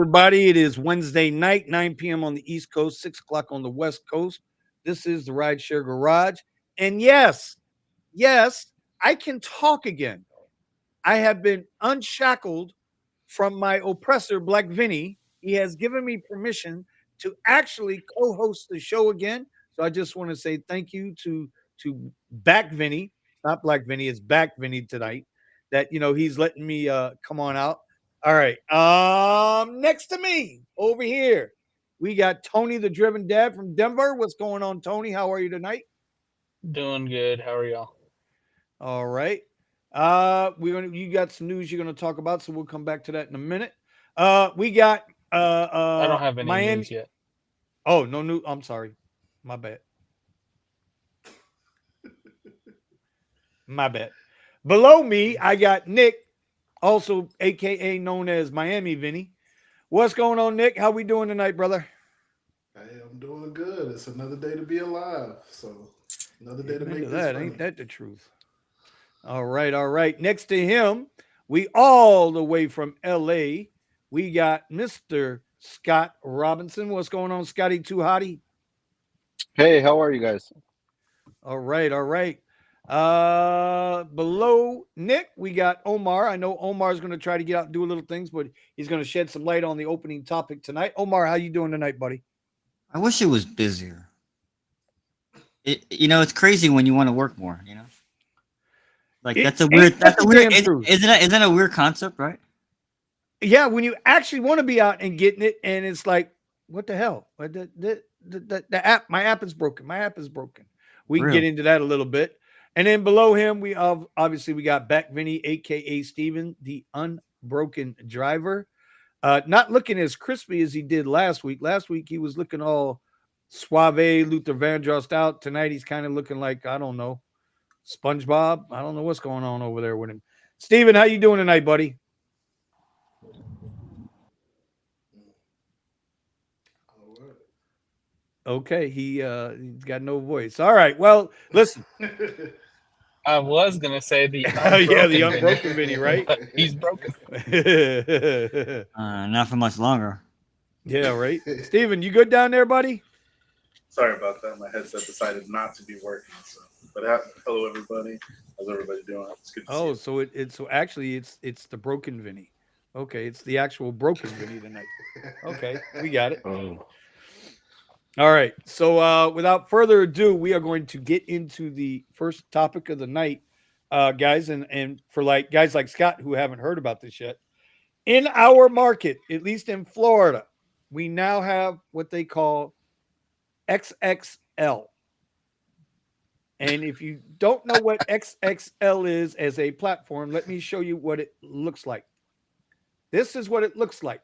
everybody? It is Wednesday night, 9 p.m. on the East Coast, 6 o'clock on the West Coast. This is the Rideshare Garage. And yes, I can talk again. I have been unshackled from my oppressor, Black Vinny. He has given me permission to actually co-host the show again. So I just want to say thank you to Back Vinny, not Black Vinny, it's Back Vinny tonight. That he's letting me come on out. All right. Next to me over here, we got Tony the Driven Dad from Denver. What's going on, Tony? How are you tonight? Doing good. How are y'all? All right. You got some news you're gonna talk about, so we'll come back to that in a minute. We got I don't have any Miami. news yet. Oh, no new. I'm sorry. My bad. My bad. Below me, I got Nick, also aka known as Miami Vinny. What's going on, Nick? How we doing tonight, brother? Hey, I'm doing good. It's another day to be alive. So another day to Amen to make this that. Ain't money. that the truth? All right, all right. Next to him, we all the way from LA, we got Mr. Scott Robinson. What's going on, Scotty Too Hottie? Hey, how are you guys? All right, all right. Below Nick, we got Omar. I know Omar's going to try to get out and do a little things, but he's going to shed some light on the opening topic tonight. Omar, how you doing tonight, buddy? I wish it was busier. It's crazy when you want to work more. Like It that's a weird. ain't that That's the a weird. damn truth. Isn't it a weird concept, right? Yeah, when you actually want to be out and getting it, and it's like, what the hell? The app, my app is broken. My app is broken. We can get Real. into that a little bit. And then below him, we obviously we got Back Vinny, aka Steven, the unbroken driver. Not looking as crispy as he did last week. Last week he was looking all suave, Luther Vandross out. Tonight he's kind of looking like, I don't know, SpongeBob. I don't know what's going on over there with him. Steven, how you doing tonight, buddy? All right. Okay, he's got no voice. All right. Well, listen. I was gonna say the Yeah, the unbroken unbroken Vinny, Vinny, right? but he's broken. Not for much longer. Yeah, right. Steven, you good down there, buddy? Sorry about that. My headset decided not to be working. So, but hello everybody. How's everybody doing? It's good to see Oh, you. so actually it's the broken Vinny. Okay, it's the actual broken Vinny tonight. Okay, we got it. Oh, All right. So without further ado, we are going to get into the first topic of the night, guys, and for like guys like Scott who haven't heard about this yet. In our market, at least in Florida, we now have what they call XXL. And if you don't know what XXL is as a platform, let me show you what it looks like. This is what it looks like.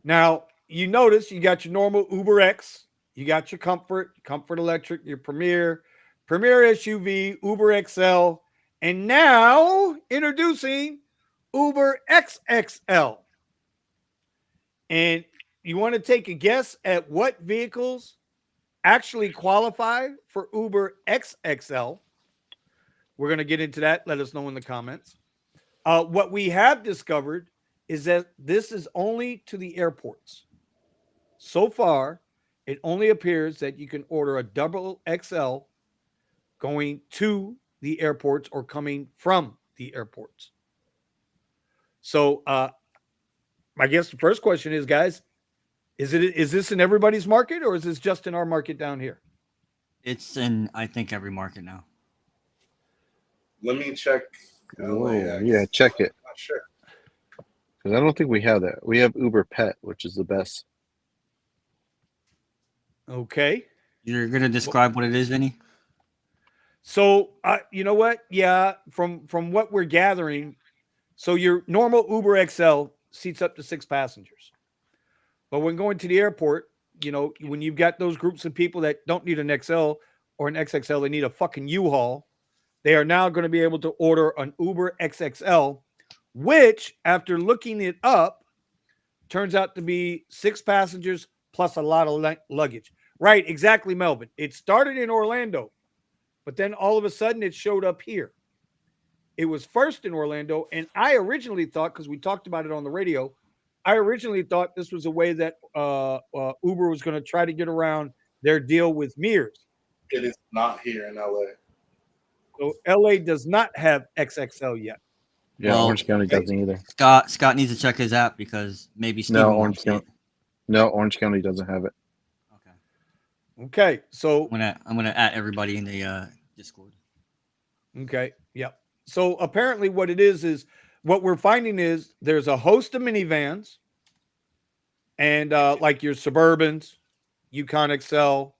Now, you notice you got your normal Uber X, you got your Comfort Electric, your Premier SUV, Uber XL, and now introducing Uber XXL. And you want to take a guess at what vehicles actually qualify for Uber XXL? We're going to get into that. Let us know in the comments. What we have discovered is that this is only to the airports. So far, it only appears that you can order a double XL going to the airports or coming from the airports. So, I guess the first question is, guys, is this in everybody's market or is this just in our market down here? It's in I think every market now. Let me check LAX. yeah, check it. I'm not sure. Because I don't think we have that. We have Uber Pet, which is the best. Okay. You're gonna describe what it is, Vinny? So, you know what? Yeah, from what we're gathering, so your normal Uber XL seats up to 6 passengers. But when going to the airport, when you've got those groups of people that don't need an XL or an XXL, they need a fucking U-Haul. They are now going to be able to order an Uber XXL, which, after looking it up, turns out to be 6 passengers plus a lot of luggage. Right, exactly, Melvin. It started in Orlando, but then all of a sudden it showed up here. It was first in Orlando, and I originally thought, because we talked about it on the radio, I originally thought this was a way that Uber was going to try to get around their deal with Mears. It is not here in LA. So LA does not have XXL yet. Yeah, Well, Orange County doesn't either. Scott needs to check his app because maybe Steven No, won't Orange see it. County. No, Orange County doesn't have it. Okay. Okay, so I'm gonna add everybody in the Discord. okay, yeah. So apparently, what it is what we're finding is there's a host of minivans, and like your Suburbans, Yukon XL,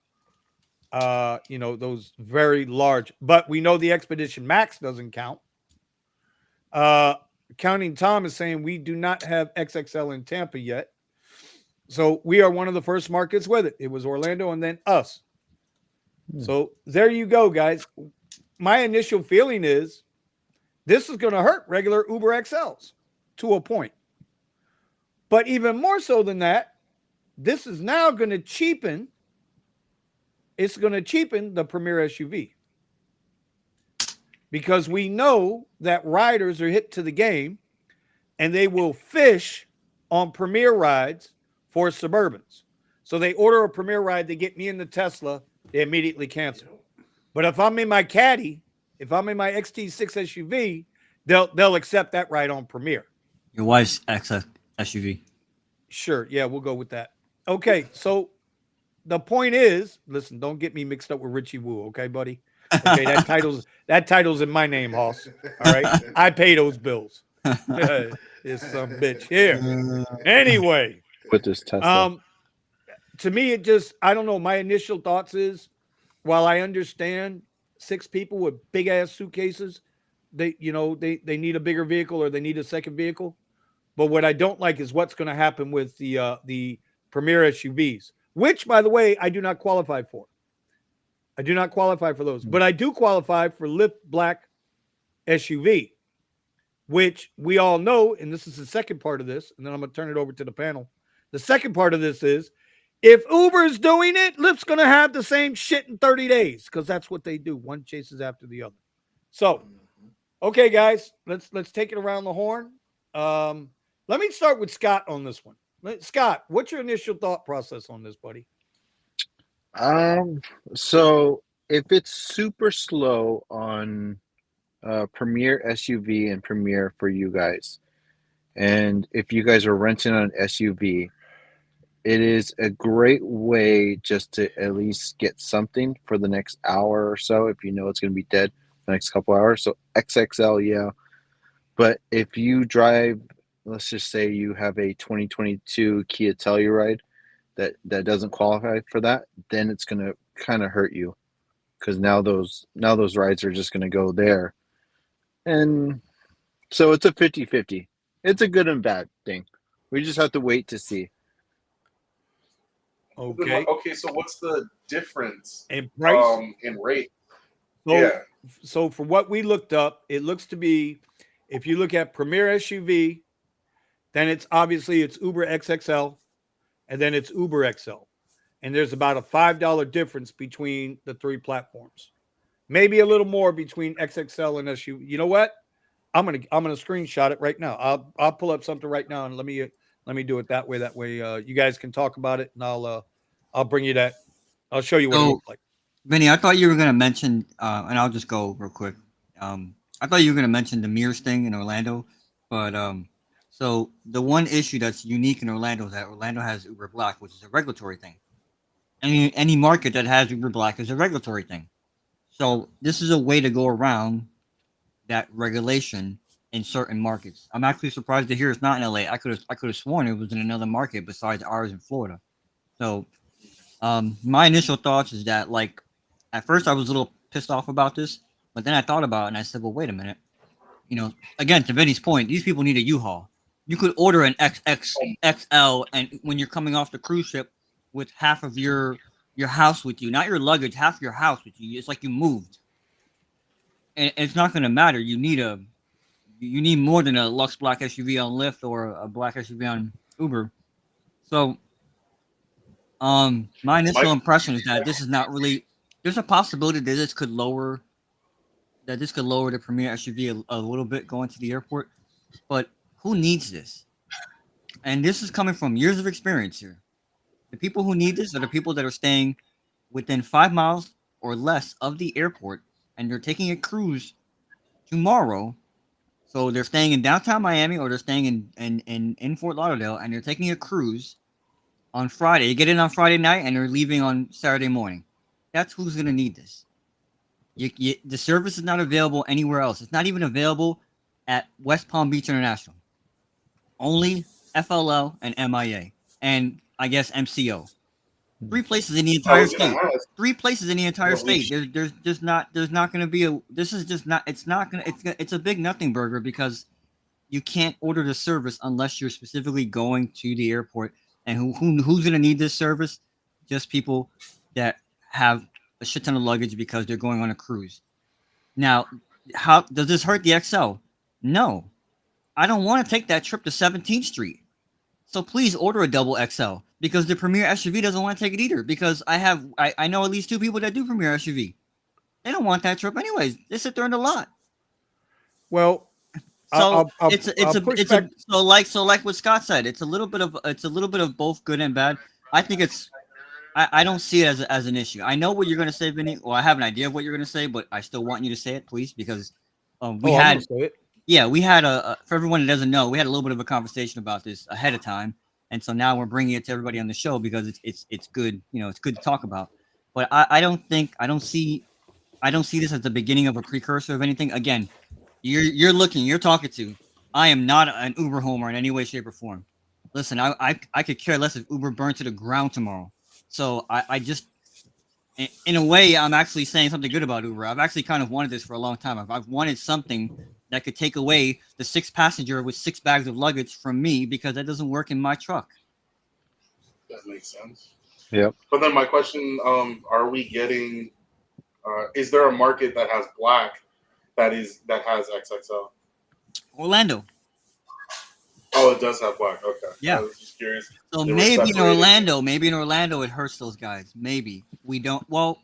those very large. But we know the Expedition Max doesn't count. Counting Tom is saying we do not have XXL in Tampa yet. So we are one of the first markets with it. It was Orlando and then us. So there you go, guys. My initial feeling is this is going to hurt regular Uber XLs to a point. But even more so than that, this is now going to cheapen. It's going to cheapen the Premier SUV. Because we know that riders are hit to the game and they will fish on Premier rides for Suburbans. So they order a Premier ride, they get me in the Tesla, they immediately cancel. But if I'm in my Caddy, if I'm in my XT6 SUV, they'll accept that ride on Premier. Your wife's SUV. Sure, yeah, we'll go with that. Okay, so the point is, listen, don't get me mixed up with Richie Woo, okay, buddy? Okay, that title's in my name, Hoss. All right, I pay those bills. It's some bitch here. Anyway, With this Tesla. to me, I don't know. My initial thoughts is, while I understand 6 people with big ass suitcases, they need a bigger vehicle or they need a second vehicle. But what I don't like is what's going to happen with the Premier SUVs, which, by the way, I do not qualify for. I do not qualify for those, but I do qualify for Lift Black SUV, which we all know, and this is the second part of this, and then I'm going to turn it over to the panel. The second part of this is, if Uber's doing it, Lyft's going to have the same shit in 30 days because that's what they do. One chases after the other. So, okay, guys, let's take it around the horn. Let me start with Scott on this one. Scott, what's your initial thought process on this, buddy? So if it's super slow on Premier SUV and Premier for you guys, and if you guys are renting an SUV, it is a great way just to at least get something for the next hour or so if you know it's going to be dead the next couple hours. So XXL, yeah. But if you drive, let's just say you have a 2022 Kia Telluride that doesn't qualify for that, then it's going to kind of hurt you because now those rides are just going to go there. And so it's a 50-50. It's a good and bad thing. We just have to wait to see. Okay. Okay, so what's the difference in price? In rate? So for what we looked up, it looks to be, if you look at Premier SUV, then it's Uber XXL, and then it's Uber XL. And there's about a $5 difference between the 3 platforms. Maybe a little more between XXL and SUV. You know what? I'm gonna screenshot it right now. I'll pull up something right now and let me do it that way. That way you guys can talk about it, and I'll bring you that. I'll show you what it looks like. Vinny, I thought you were gonna mention, and I'll just go real quick. I thought you were gonna mention the Mears thing in Orlando, but so the one issue that's unique in Orlando is that Orlando has Uber Black, which is a regulatory thing. Any market that has Uber Black is a regulatory thing. So this is a way to go around that regulation in certain markets. I'm actually surprised to hear it's not in LA. I could have sworn it was in another market besides ours in Florida. So my initial thoughts is that, like, at first I was a little pissed off about this, but then I thought about it and I said, well, wait a minute. Again, to Vinny's point, these people need a U-Haul. You could order an XXL, and when you're coming off the cruise ship with half of your house with you, not your luggage, half your house with you. It's like you moved. And it's not going to matter. You need more than a Lux Black SUV on Lyft or a black SUV on Uber. So, my initial impression is that this is not really. There's a possibility that this could lower that this could lower the Premier SUV a little bit going to the airport, but who needs this? And this is coming from years of experience here. The people who need this are the people that are staying within 5 miles or less of the airport, and they're taking a cruise tomorrow. So they're staying in downtown Miami, or they're staying in Fort Lauderdale, and they're taking a cruise on Friday. You get in on Friday night, and they're leaving on Saturday morning. That's who's going to need this. The service is not available anywhere else. It's not even available at West Palm Beach International. Only FLL and MIA, and I guess MCO. 3 places in the entire state. 3 places in the entire state. There's not going to be a. This is just not. It's not going to. It's a big nothing burger because you can't order the service unless you're specifically going to the airport. And who's going to need this service? Just people that have a shit ton of luggage because they're going on a cruise. Now, how does this hurt the XL? No, I don't want to take that trip to 17th Street. So please order a double XL because the Premier SUV doesn't want to take it either. Because I know at least 2 people that do Premier SUV. They don't want that trip anyways. They sit there in the lot. Well, so so like what Scott said, it's a little bit of both good and bad. I think I don't see it as an issue. I know what you're going to say, Vinny. Well, I have an idea of what you're going to say, but I still want you to say it, please, because we had for everyone that doesn't know, we had a little bit of a conversation about this ahead of time, and so now we're bringing it to everybody on the show because it's good. It's good to talk about. But I don't see this as the beginning of a precursor of anything. Again, you're talking to. I am not an Uber homer in any way, shape, or form. Listen, I could care less if Uber burned to the ground tomorrow. So I just, in a way, I'm actually saying something good about Uber. I've actually kind of wanted this for a long time. I've wanted something that could take away the 6 passenger with 6 bags of luggage from me because that doesn't work in my truck. That makes sense. Yep. But then my question, are we getting, is there a market that has black that has XXL? Orlando. Oh, it does have black. Okay. Yeah. I was just curious. So maybe in Orlando, it hurts those guys. Maybe we don't. Well,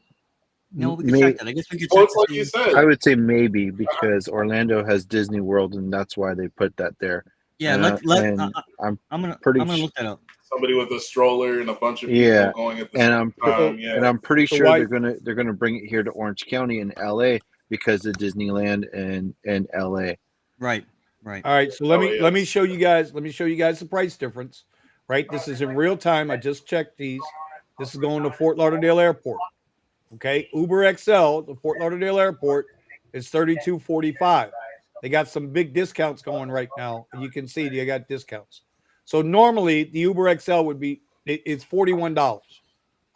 we can check that. I guess we could. Well, it's like you said. I would say maybe because Orlando has Disney World, and that's why they put that there. Yeah, I'm gonna look that up. Somebody with a stroller and a bunch of people going at the same time. Yeah. And I'm pretty sure they're gonna bring it here to Orange County in LA because of Disneyland and LA. Right. All right, so let me show you guys. Let me show you guys the price difference. Right, this is in real time. I just checked these. This is going to Fort Lauderdale Airport. Okay, Uber XL, the Fort Lauderdale Airport, is $32.45. They got some big discounts going right now. You can see they got discounts. So normally the Uber XL would be it's $41.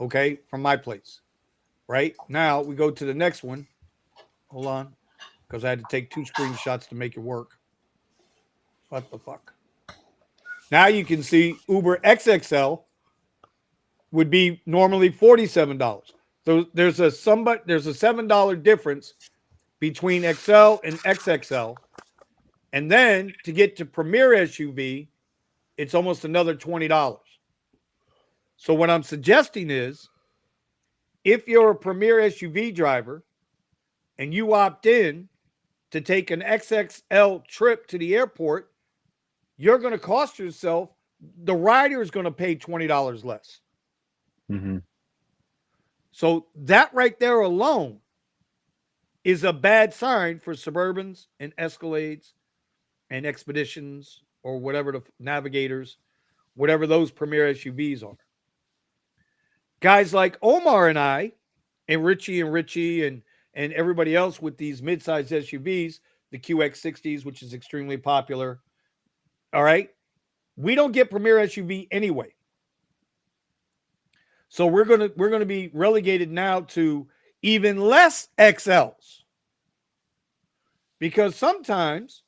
Okay, from my place. Right now we go to the next one. Hold on, because I had to take 2 screenshots to make it work. What the fuck? Now you can see Uber XXL would be normally $47. So there's a $7 difference between XL and XXL. And then to get to Premier SUV, it's almost another $20. So what I'm suggesting is if you're a Premier SUV driver and you opt in to take an XXL trip to the airport, you're going to cost yourself, the rider is going to pay $20 less. Mm-hmm. So that right there alone is a bad sign for Suburbans and Escalades and Expeditions or whatever the Navigators, whatever those Premier SUVs are. Guys like Omar and I, and Richie and everybody else with these midsize SUVs, the QX60s, which is extremely popular. All right. We don't get Premier SUV anyway. So we're going to be relegated now to even less XLs. Because sometimes,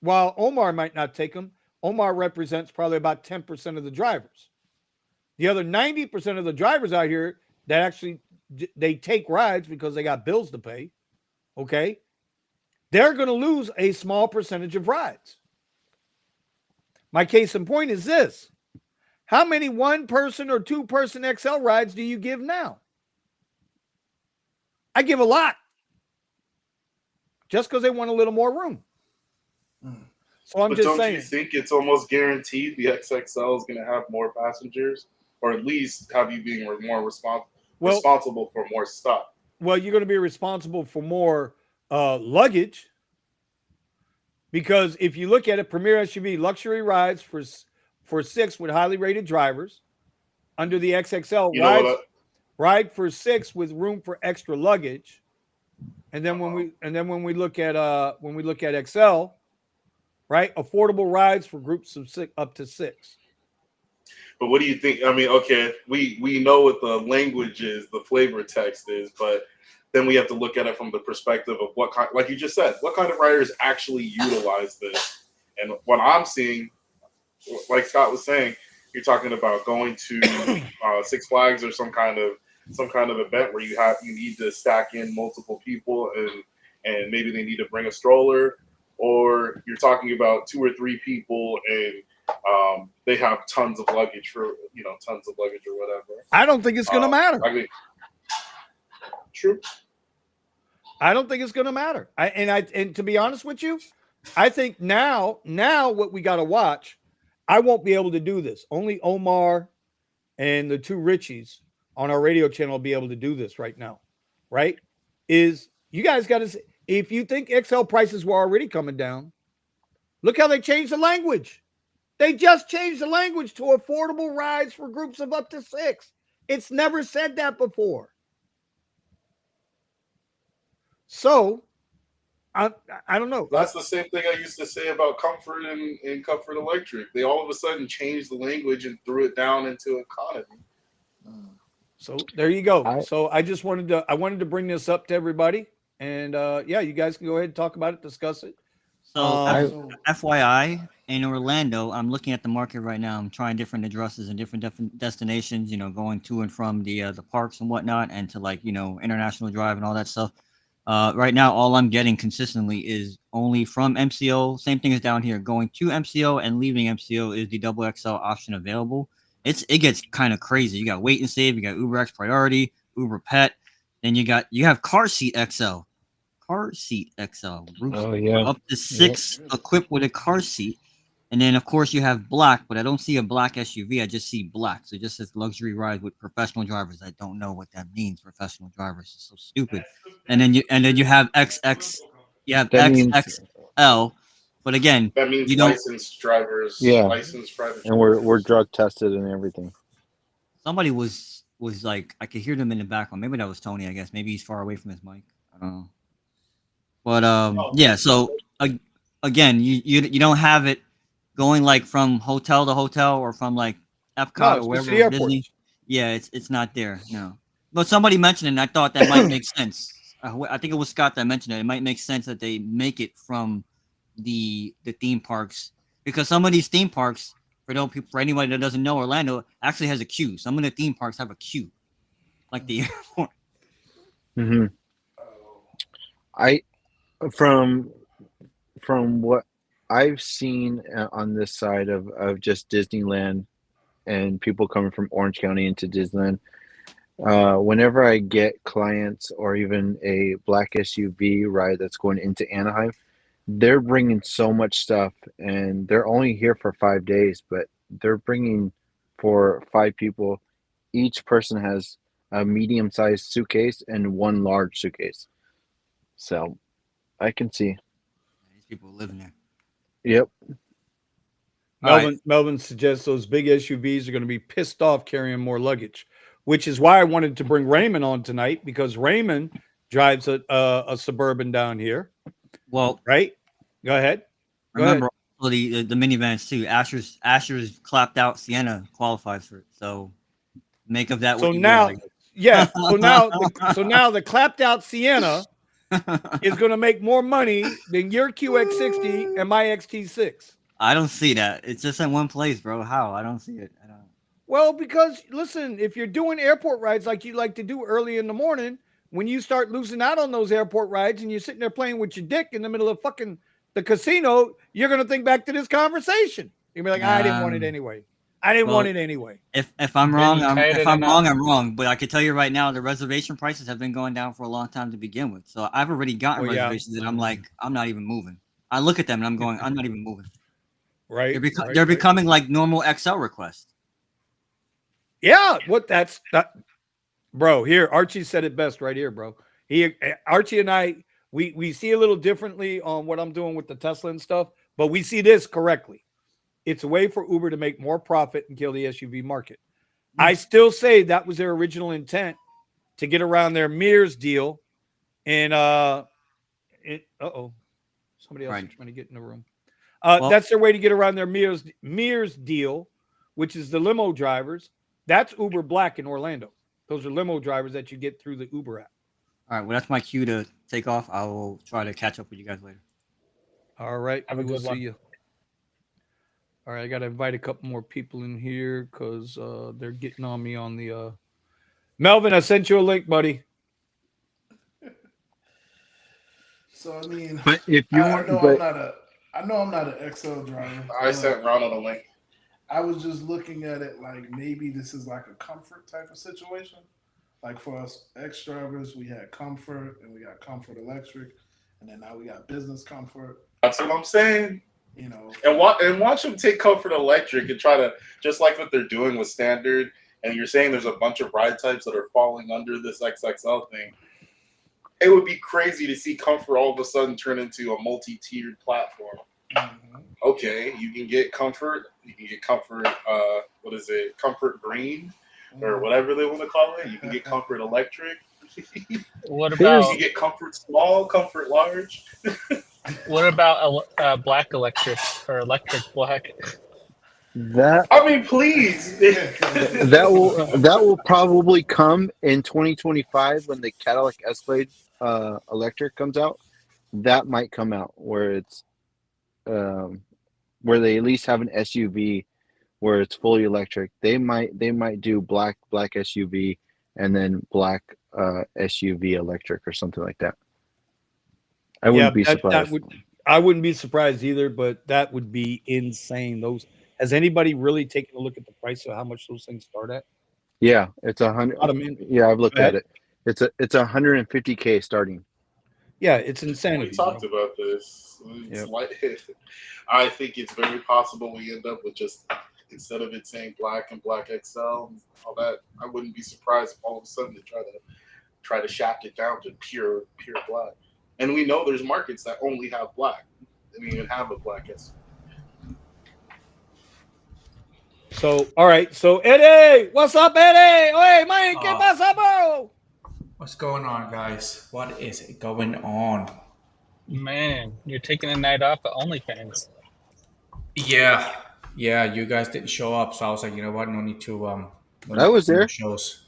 while Omar might not take them, Omar represents probably about 10% of the drivers. The other 90% of the drivers out here that actually they take rides because they got bills to pay, okay? They're going to lose a small percentage of rides. My case in point is this. How many 1-person or 2-person XL rides do you give now? I give a lot. just because they want a little more room. Mm. So I'm But just don't saying. you think it's almost guaranteed the XXL is going to have more passengers, or at least have you being more responsible for more stuff? Well, you're going to be responsible for more luggage, because if you look at it, Premier SUV luxury rides for 6 with highly rated drivers. Under the XXL, You know what? ride for 6 with room for extra luggage. And then when we look at XL, right, affordable rides for groups of 6 up to 6. But what do you think? I mean, okay, we know what the language is, the flavor text is, but then we have to look at it from the perspective of what kind, like you just said, what kind of riders actually utilize this. And what I'm seeing, like Scott was saying, you're talking about going to Six Flags or some kind of event where you need to stack in multiple people, and maybe they need to bring a stroller, or you're talking about 2 or 3 people and they have tons of luggage or whatever. I don't think it's going to matter. I mean, true. I don't think it's going to matter. And to be honest with you, I think now what we got to watch, I won't be able to do this. Only Omar and the 2 Richies on our radio channel will be able to do this right now, right? Is you guys got to, if you think XL prices were already coming down, look how they changed the language. They just changed the language to affordable rides for groups of up to 6. It's never said that before. So, I don't know. That's the same thing I used to say about Comfort and Comfort Electric. They all of a sudden changed the language and threw it down into economy. So there you go. So I just wanted to bring this up to everybody, and yeah, you guys can go ahead and talk about it, discuss it. So FYI, in Orlando, I'm looking at the market right now. I'm trying different addresses and different destinations, going to and from the parks and whatnot, and to International Drive and all that stuff. Right now, all I'm getting consistently is only from MCO. Same thing as down here. Going to MCO and leaving MCO is the XXL option available. It gets kind of crazy. You got Wait and Save, you got UberX Priority, Uber Pet, then you have Car Seat XL. Car Seat XL. Up to 6 equipped with a car seat. And then, of course, you have black, but I don't see a black SUV. I just see black. So it just says luxury ride with professional drivers. I don't know what that means. Professional drivers. It's so stupid. And then you have XX. You have XXL. But again, that means licensed drivers. Yeah. Licensed drivers. And we're drug tested and everything. Somebody was like, I could hear them in the background. Maybe that was Tony, I guess. Maybe he's far away from his mic. I don't know. But yeah, so again, you don't have it going like from hotel to hotel or from like Epcot or wherever Disney. Yeah, it's not there. No. But somebody mentioned it, and I thought that might make sense. I think it was Scott that mentioned it. It might make sense that they make it from the theme parks, because some of these theme parks, for anybody that doesn't know, Orlando actually has a queue. Some of the theme parks have a queue, like the airport. Mm-hmm. From what I've seen on this side of just Disneyland and people coming from Orange County into Disneyland, whenever I get clients or even a black SUV ride that's going into Anaheim, they're bringing so much stuff, and they're only here for 5 days, but they're bringing for 5 people. Each person has a medium-sized suitcase and 1 large suitcase. So I can see. These people living there. Yep. Melvin suggests those big SUVs are going to be pissed off carrying more luggage, which is why I wanted to bring Raymond on tonight, because Raymond drives a Suburban down here. Well, right. Go ahead. Remember also the minivans too. Asher's clapped out Sienna qualifies for it. So make of that what you will, like. Yeah. So now the clapped out Sienna is going to make more money than your QX60 and my XT6. I don't see that. It's just in one place, bro. How? I don't see it. I don't. Well, because listen, if you're doing airport rides like you like to do early in the morning, when you start losing out on those airport rides and you're sitting there playing with your dick in the middle of fucking the casino, you're going to think back to this conversation. You'll be like, I didn't want it anyway. I didn't Well, want it anyway. If I'm Then wrong, you I'm tied if it I'm wrong, enough. I'm wrong. But I can tell you right now, the reservation prices have been going down for a long time to begin with. So I've already gotten Well, yeah. reservations, and I'm like, I'm not even moving. I look at them and I'm going, I'm not even moving. Right. They're becoming like normal XL requests. Yeah. What that's that, bro. Here, Archie said it best right here, bro. Archie and I, we see a little differently on what I'm doing with the Tesla and stuff, but we see this correctly. It's a way for Uber to make more profit and kill the SUV market. I still say that was their original intent to get around their Mears deal. And somebody else is trying to get in the room. That's their way to get around their Mears deal, which is the limo drivers. That's Uber Black in Orlando. Those are limo drivers that you get through the Uber app. All right, well, that's my cue to take off. I will try to catch up with you guys later. All right, Have a good one. See you. All right, I got to invite a couple more people in here because they're getting on me on the. Melvin, I sent you a link, buddy. So I mean, But if you I want, know but I'm not an XL driver. I sent Ronald a link. I was just looking at it like maybe this is like a comfort type of situation. Like for us X drivers, we had comfort and we got comfort electric, and then now we got business comfort. That's what I'm saying. You know, And watch them take comfort electric and try to, just like what they're doing with standard. And you're saying there's a bunch of ride types that are falling under this XXL thing. It would be crazy to see comfort all of a sudden turn into a multi-tiered platform. mm-hmm. Okay, you can get comfort. You can get comfort. What is it? Comfort green or whatever they want to call it. You can get comfort electric. What You about can get comfort small, comfort large. what about black electric or electric black? that I mean, please. that will probably come in 2025 when the Cadillac Escalade electric comes out. That might come out where it's where they at least have an SUV where it's fully electric. They might do black SUV and then black SUV electric or something like that. I wouldn't be surprised. I wouldn't be surprised either, but that would be insane. Has anybody really taken a look at the price of how much those things start at? Yeah, it's 100. Yeah, I've looked at it. It's $150K starting. Yeah, it's insanity. We talked about this. I think it's very possible we end up with just, instead of it saying black and black XL and all that, I wouldn't be surprised if all of a sudden they try to shaft it down to pure black. And we know there's markets that only have black. They don't even have a black SUV. So, all right. So, Eddie, what's up, Eddie? Hey, man, ¿qué pasa, bro? What's going on, guys? What is going on? Man, you're taking a night off at OnlyFans. Yeah, you guys didn't show up, so I was like, you know what? No need to. I was there. Shows.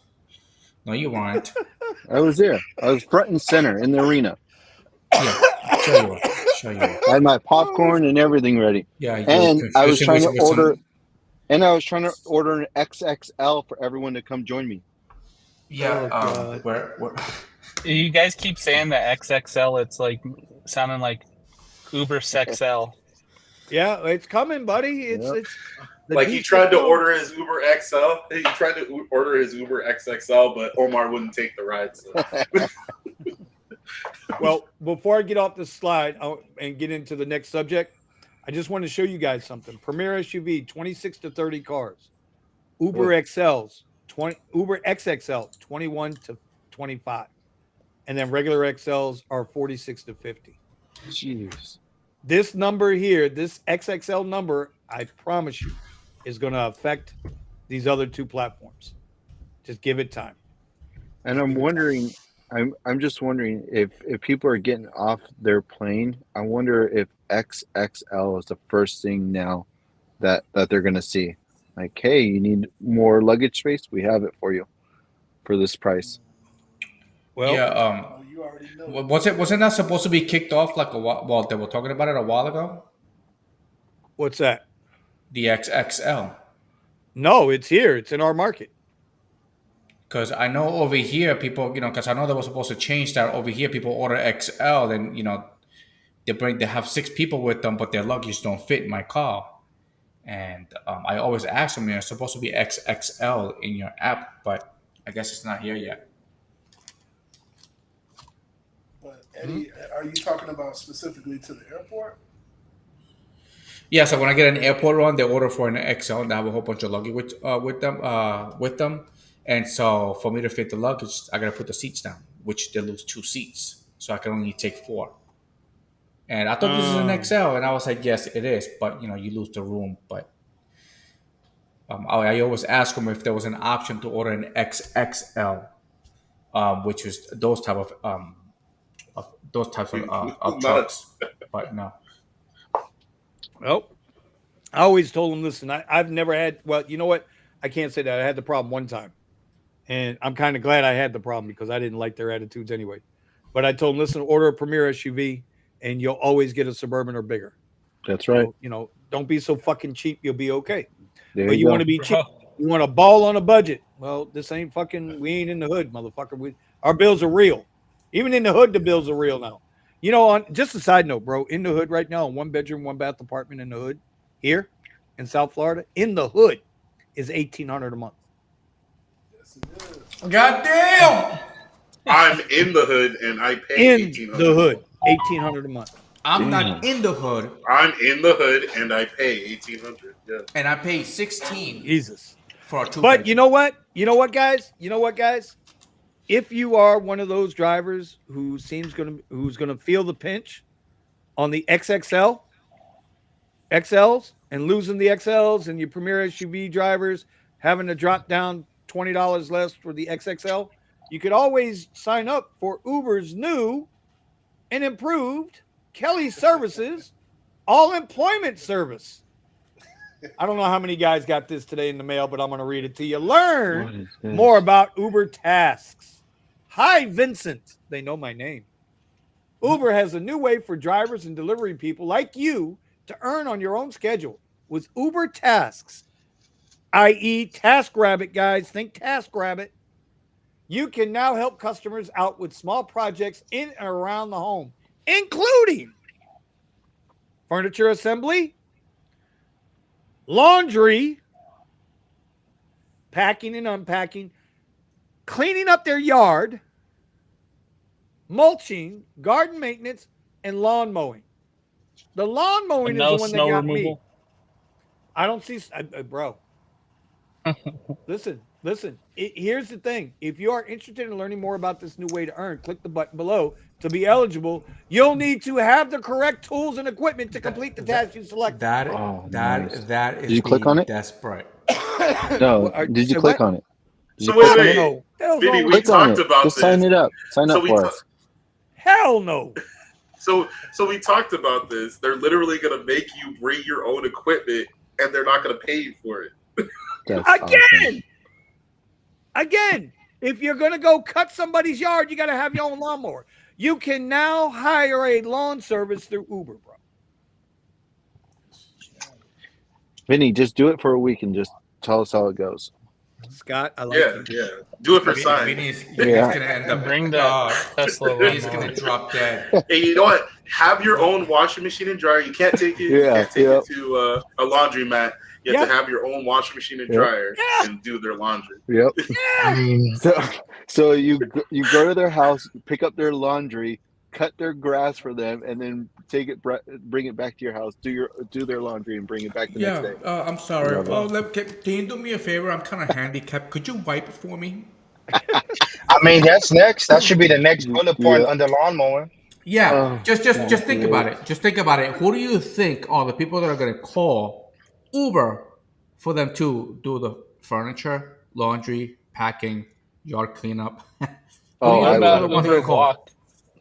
No, you weren't. I was there. I was front and center in the arena. Yeah, show you. I had my popcorn and everything ready. Yeah, and I was trying to order. And I was trying to order an XXL for everyone to come join me. Yeah, where? You guys keep saying that XXL. It's like sounding like Uber Sexl. Yeah, it's coming, buddy. It's like he tried to order his Uber XL. He tried to order his Uber XXL, but Omar wouldn't take the ride. So. Well, before I get off this slide and get into the next subject, I just want to show you guys something. Premier SUV, 26 to 30 cars. Uber XLs, Uber XXL, 21 to 25. And then regular XLs are 46 to 50. Jeez. This number here, this XXL number, I promise you, is going to affect these other two platforms. Just give it time. And I'm wondering, I'm just wondering if people are getting off their plane, I wonder if XXL is the first thing now that they're going to see. Like, hey, you need more luggage space? We have it for you for this price. Well, yeah. You already know. Wasn't that supposed to be kicked off like a while? Well, they were talking about it a while ago. What's that? The XXL. No, it's here. It's in our market. Because I know over here people, because I know they were supposed to change that. Over here, people order XL, and they have 6 people with them, but their luggage don't fit in my car. And I always ask them, it's supposed to be XXL in your app, but I guess it's not here yet. But Eddie, are you talking about specifically to the airport? Yeah, so when I get an airport run, they order for an XL, and I have a whole bunch of luggage with them. And so for me to fit the luggage, I gotta put the seats down, which they lose 2 seats, so I can only take 4. And I thought this is an XL, and I was like, yes, it is, but you lose the room. But I always ask them if there was an option to order an XXL, which is those types of trucks. But no. Well, I always told them, listen, I've never had, well, you know what? I can't say that. I had the problem one time. And I'm kind of glad I had the problem because I didn't like their attitudes anyway. But I told them, listen, order a Premier SUV and you'll always get a Suburban or bigger. That's right. So, don't be so fucking cheap. You'll be okay. There But you go. want to be cheap. You want to ball on a budget. Well, this ain't fucking, we ain't in the hood, motherfucker. Our bills are real. Even in the hood, the bills are real now. On just a side note, bro, in the hood right now, 1 bedroom, 1 bath apartment in the hood here in South Florida, in the hood is $1,800 a month. Yes, it is. God damn! I'm in the hood and I pay In $1,800. the hood, $1,800 a month. I'm not in the hood, I'm in the hood and I pay $1,800. Yeah. and I pay 16 Jesus. for a 2. But you know what? You know what, guys? If you are one of those drivers who's gonna feel the pinch on the XXLs and losing the XLs, and your Premier SUV drivers having to drop down $20 less for the XXL, you could always sign up for Uber's new and improved Kelly Services all employment service. I don't know how many guys got this today in the mail, but I'm going to read it to you. Learn more about Uber tasks. Hi, Vincent. They know my name. Uber has a new way for drivers and delivery people like you to earn on your own schedule with Uber tasks, i.e. TaskRabbit, guys. Think TaskRabbit. You can now help customers out with small projects in and around the home, including furniture assembly, laundry, packing and unpacking, cleaning up their yard, mulching, garden maintenance, and lawn mowing. The lawn mowing is the one that got me. I don't see, bro. Listen. Here's the thing. If you are interested in learning more about this new way to earn, click the button below to be eligible. You'll need to have the correct tools and equipment to complete the task you select. That nice. is. Did you click on it? Desperate. No. Did you click on it? Did So you click on wait, it? Vinny, we Click on talked it. about Just this. sign it up. Sign up for us. Hell no. So we talked about this. They're literally going to make you bring your own equipment, and they're not going to pay you for it. That's Again, if you're going to go cut somebody's yard, you got to have your own lawnmower. You can now hire a lawn service through Uber, bro. Vinny, just do it for a week and just tell us how it goes. Scott, I like Yeah, you. yeah. Do it for sign. Vinny's Yeah. gonna end up Bring that Tesla. He's gonna drop dead. Hey, you know what? Have your own washing machine and dryer. You can't take it. Yeah, you can't take yeah. it to a laundromat. You have to have your own washing machine and dryer and do their laundry. Yep. So you go to their house, pick up their laundry, cut their grass for them, and then bring it back to your house. Do their laundry and bring it back the next day. I'm sorry. Love Oh, can you do me a favor? I'm kind of handicapped. Could you wipe it for me? I mean, that's next. That should be the next bullet point under lawnmower. Yeah. Just think about it. Just think about it. Who do you think are the people that are going to call Uber for them to do the furniture, laundry, packing, yard cleanup? What about want to Uber call? Walk?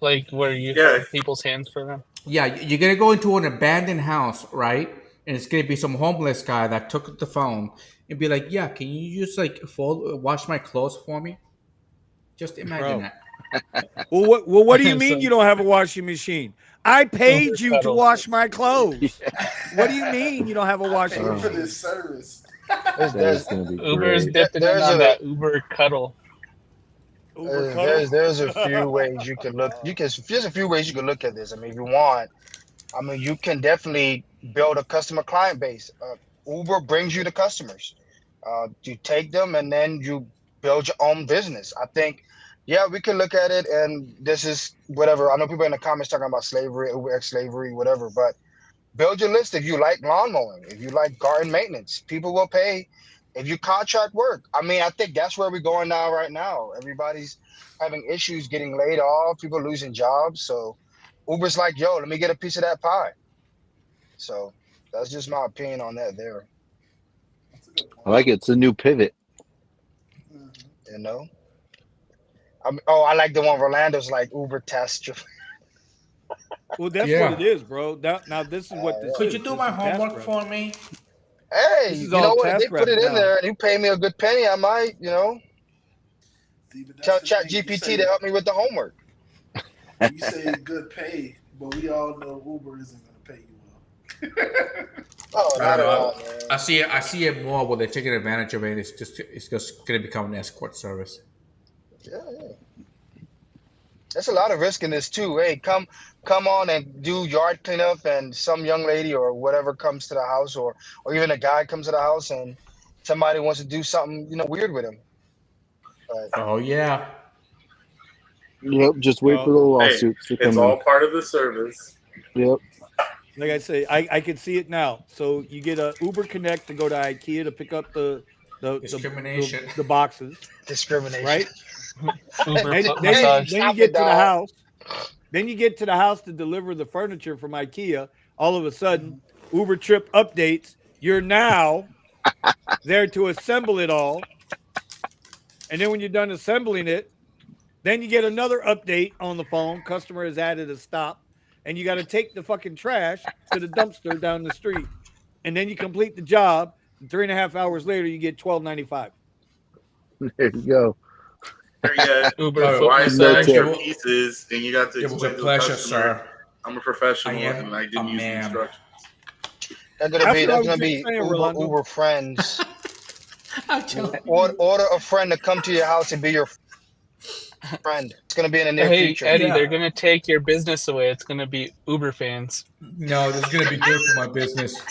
Like where you have people's hands for them? Yeah, you're gonna go into an abandoned house, right? And it's gonna be some homeless guy that took the phone and be like, "Yeah, can you just wash my clothes for me?" Just imagine that. Well, what do you mean you don't have a washing machine? I paid you to wash my clothes. What do you mean you don't have a washing For machine? this service. That's gonna be Uber is great. dipping in on that Uber cuddle. There's a few ways you can look. There's a few ways you can look at this. I mean, if you want, you can definitely build a customer client base. Uber brings you the customers. You take them and then you build your own business. I think, yeah, we can look at it, and this is whatever. I know people in the comments talking about slavery, Uber X slavery, whatever, but build your list if you like lawn mowing, if you like garden maintenance. People will pay if you contract work. I mean, I think that's where we're going now, right now. Everybody's having issues getting laid off, people losing jobs. So Uber's like, yo, let me get a piece of that pie. So that's just my opinion on that there. That's a good point. I like it. It's a new pivot. Mhm. You know? I like the one Orlando's like Uber test. Well, that's Yeah. what it is, bro. Now this is what this Could is. you do This my is task homework prep. for me? Hey, This is you all know what? If they task put it rabbit in now. there and you pay me a good penny, I might, See, but that's tell the Chat thing. You GPT say- to help me with the homework. You say good pay, but we all know Uber isn't going to pay you well. Oh, I not don't at know. all, man. I see it more where they're taking advantage of it. It's just going to become an escort service. Yeah. There's a lot of risk in this too. Hey, come on and do yard cleanup, and some young lady or whatever comes to the house, or even a guy comes to the house and somebody wants to do something, weird with him. But Oh yeah. Yep. Just wait for Well, the Hey, lawsuits to it's come all part of the service. in. Yep. like I say, I can see it now. So you get a Uber Connect to go to IKEA to pick up the Discrimination. the boxes, discrimination. right? Uber Then, foot then, massage. then you Stop get it, to the dog. house. Then you get to the house to deliver the furniture from IKEA. All of a sudden, Uber trip updates. You're now there to assemble it all. And then when you're done assembling it, then you get another update on the phone. Customer has added a stop. And you got to take the fucking trash to the dumpster down the street. And then you complete the job. And 3.5 hours later, you get $12.95. There you go. Here yet, Uber Oh, foot why no massage. tip. extra pieces, and you got to It was explain a to the pleasure, customer, sir. I'm a professional I am and I a didn't use the man. instructions. That's That's what I gonna was be just saying, Uber Rolando. Uber friends. I'm telling Order a friend to come to your house and be your friend. It's gonna be in the near Hey, future. Eddie, Yeah. they're going to take your business away. It's going to be Uber fans. No, this is gonna be good for my business.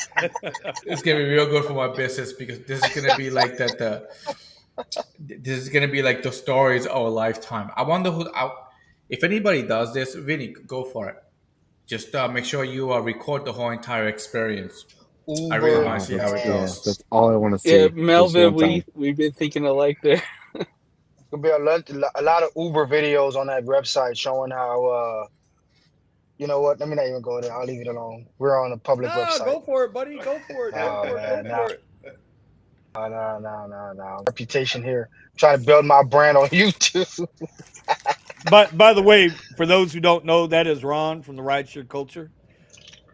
It's gonna be real good for my business because this is gonna be like that. This is gonna be like the stories of a lifetime. I wonder if anybody does this. Vinny, go for it. Just make sure you record the whole entire experience. I really Uber want to see how it fans. goes. That's all I want to see. Yeah, Just Melvin, one time. we've been thinking alike there. There'll be a lot of Uber videos on that website showing how. You know what? Let me not even go there. I'll leave it alone. We're on a public No, website. go for it, buddy. Go for it. Oh, Go for man, it. Go for it. No. Reputation here. I'm trying to build my brand on YouTube. But by the way, for those who don't know, that is Ron from the Rideshare Culture.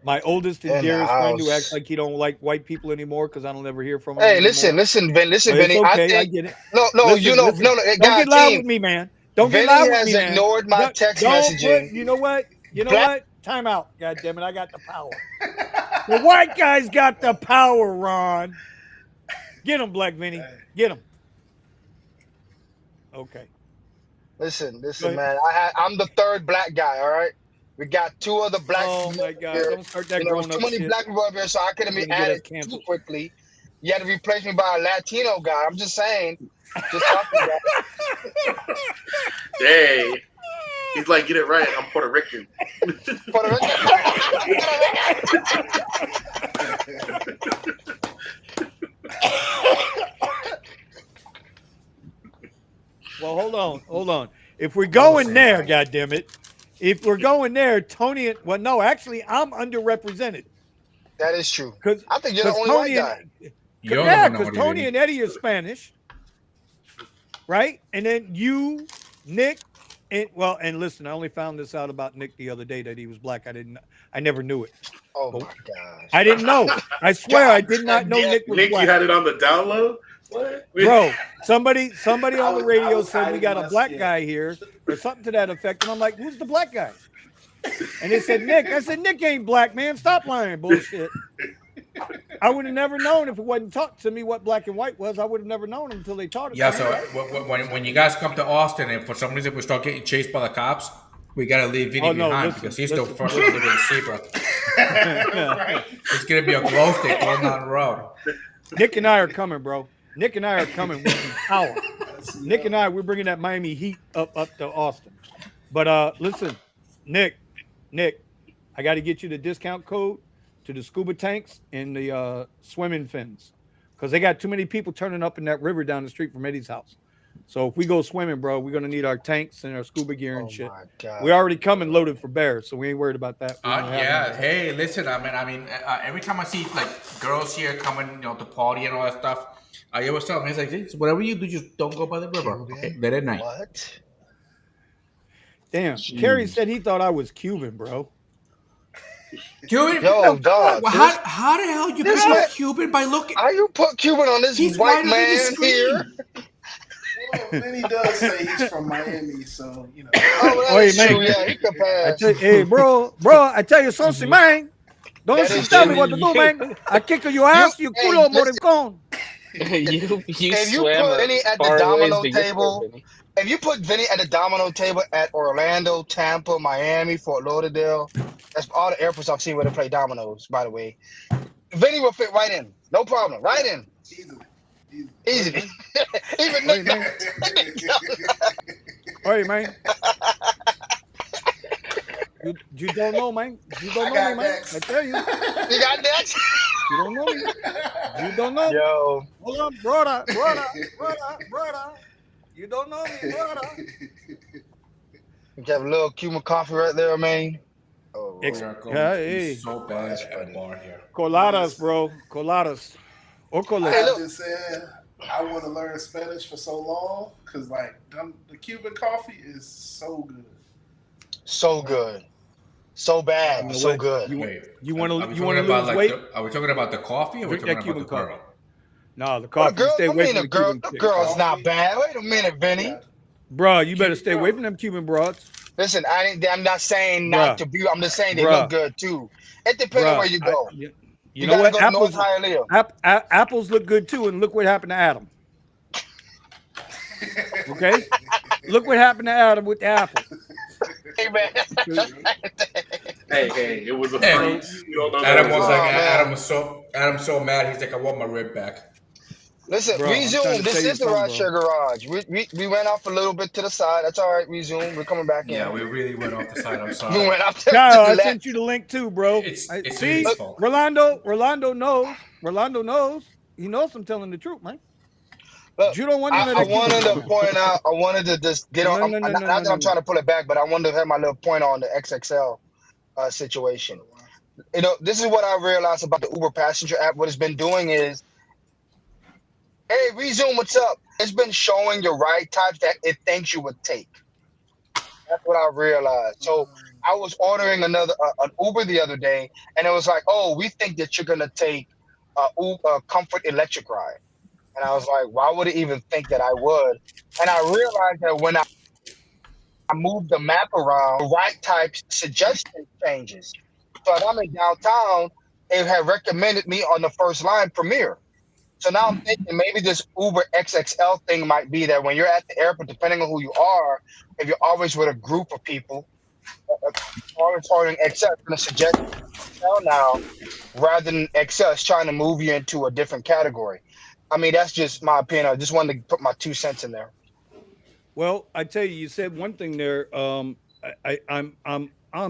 My oldest and In the dearest friend who acts house. like he don't like white people anymore because I don't ever hear from him Hey, anymore. listen, But it's Vinny. I okay. I think get it. no, Listen, listen. no. Don't God, get loud team. with me, man. Don't get Vinny loud with has me, man. ignored my text Don't put. messaging. You know what? You know Black- what? Time out. God damn it! I got the power. The white guy's got the power, Ron. Get him, Black Vinny. Get him. Okay. Listen, Go ahead. man. I'm the third black guy. All right. We got two other black. Oh people my up God! here. Don't start that There's grown too up many shit. black people up here, so I couldn't be You're gonna get us added too canceled. quickly. You had to replace me by a Latino guy. I'm just saying. Just talking about. Hey, he's like, get it right. I'm Puerto Rican. Puerto Rican. Well, hold on. If we're going there, goddammit, if we're going there, Tony, well, no, actually, I'm underrepresented That is true. because I think you're the only white Tony guy. You're the yeah, because minority, Tony Vinny. and Eddie are Spanish, right? And then you, Nick, and listen, I only found this out about Nick the other day that he was black. I never knew it. Oh my gosh. I didn't know. I swear, I did not know Nick was Nick, black. you had it on the download? What? Bro, somebody I on the was radio said we hiding got a my black skin. guy here or something to that effect. And I'm like, who's the black guy? And they said, Nick. I said, Nick ain't black, man. Stop lying. Bullshit. I would have never known if it wasn't taught to me what black and white was. I would have never known until they taught it Yeah, to so me. when you guys come to Austin and for some reason we start getting chased by the cops, we gotta leave Vinny Oh, no, behind listen, because he's the listen, first one to get a zebra. Right. It's gonna be a glow stick going down the road. Nick and I are coming, bro. Nick and I are coming with some power. Nick and I, we're bringing that Miami Heat up to Austin. But listen, Nick, I got to get you the discount code to the scuba tanks and the swimming fins, because they got too many people turning up in that river down the street from Eddie's house. So if we go swimming, bro, we're gonna need our tanks and our scuba gear and shit. my God. We already coming loaded for bears, so we ain't worried about that. We don't have Yeah. any. Hey, listen. I mean, every time I see like girls here coming, to party and all that stuff, I always tell them, it's like, hey, whatever you do, just don't go by the river. Okay, late at night. What? Damn, Kerry said he thought I was Cuban, bro. Cuban? Yo, dog. How the hell you this pick man- up Cuban by looking? How you put Cuban on this He's white right under the man screen. here? Well, Vinny does say he's from Miami, so you know. Oh, Wait, that's true. man. Yeah, he could pass. Hey, bro, I tell you something, man. Don't That you is tell me true. what to do, man. I kick your ass, you Hey, culo listen. moricón. you If you swam put Vinny at the far ways domino to get there, table, Vinny. if you put Vinny at the domino table at Orlando, Tampa, Miami, Fort Lauderdale, that's all the airports I've seen where they play dominoes, by the way. Vinny will fit right in. No problem. Right in. Easily. Easy. Even Wait, Nick. man. Hey, man. You don't know, man. You don't know me, man. next. I tell you. You got that? You don't know me. You don't know me. Yo. Hold on, brother. You don't know me, brother. You have a little Cuban coffee right there, man. Oh, Ex- We are going Yeah, to be hey. so bad That's at a funny. bar here. Coladas, bro. Coladas. Or I've coletas. been saying I want to learn Spanish for so long because like the Cuban coffee is so good. so good. So bad. You know so what? good. Wait, You want to are we lose talking about, weight? Are we talking about the coffee or are we Drink that talking about the Cuban girl? No, the Well, coffee. girl, Stay I away mean, from the the Cuban the chicks. girl's not Coffee. bad. Wait a minute, Vinny. Yeah. Bro, you better stay away from them Cuban broads. Listen, I'm not saying not Bruh. to be. I'm just saying they Bruh. look good too. It depends on where you go. You know gotta what? go Apples, North Hialeah. apples look good too, and look what happened to Adam. Okay, look what happened to Adam with the apple. Hey man. Hey, it was a Hey, freeze. You don't know that Adam was was a- like, man. Adam so mad. He's like, I want my rib back. Listen, Bro, I'm trying resume. to This tell you is the something, Rideshare Garage. We went off a little bit to the side. That's all right. Resume. We're coming back Yeah, in. we really went off the side. I'm We sorry. went up to Kyle, the I left. sent you the link too, bro. It's See, his fault. Rolando knows. Rolando knows. He knows I'm telling the truth, man. Look, You don't want none of I that Cuban wanted to broad. point out. I wanted to just get on. No, Not that I'm trying to pull it back, but I wanted to have my little point on the XXL situation. This is what I realized about the Uber passenger app. What it's been doing is, hey, resume, what's up? It's been showing your ride types that it thinks you would take. That's what I realized. So I was ordering an Uber the other day, and it was like, oh, we think that you're gonna take a Comfort electric ride. And I was like, why would it even think that I would? And I realized that when I moved the map around, the right type suggestion changes. So if I'm in downtown, it had recommended me on the first line Premier. So now I'm thinking maybe this Uber XXL thing might be that when you're at the airport, depending on who you are, if you're always with a group of people, always ordering XL, it's going to suggest XL now rather than XL. It's trying to move you into a different category. I mean, that's just my opinion. I just wanted to put my 2 cents in there. Well, I tell you said one thing there. I'm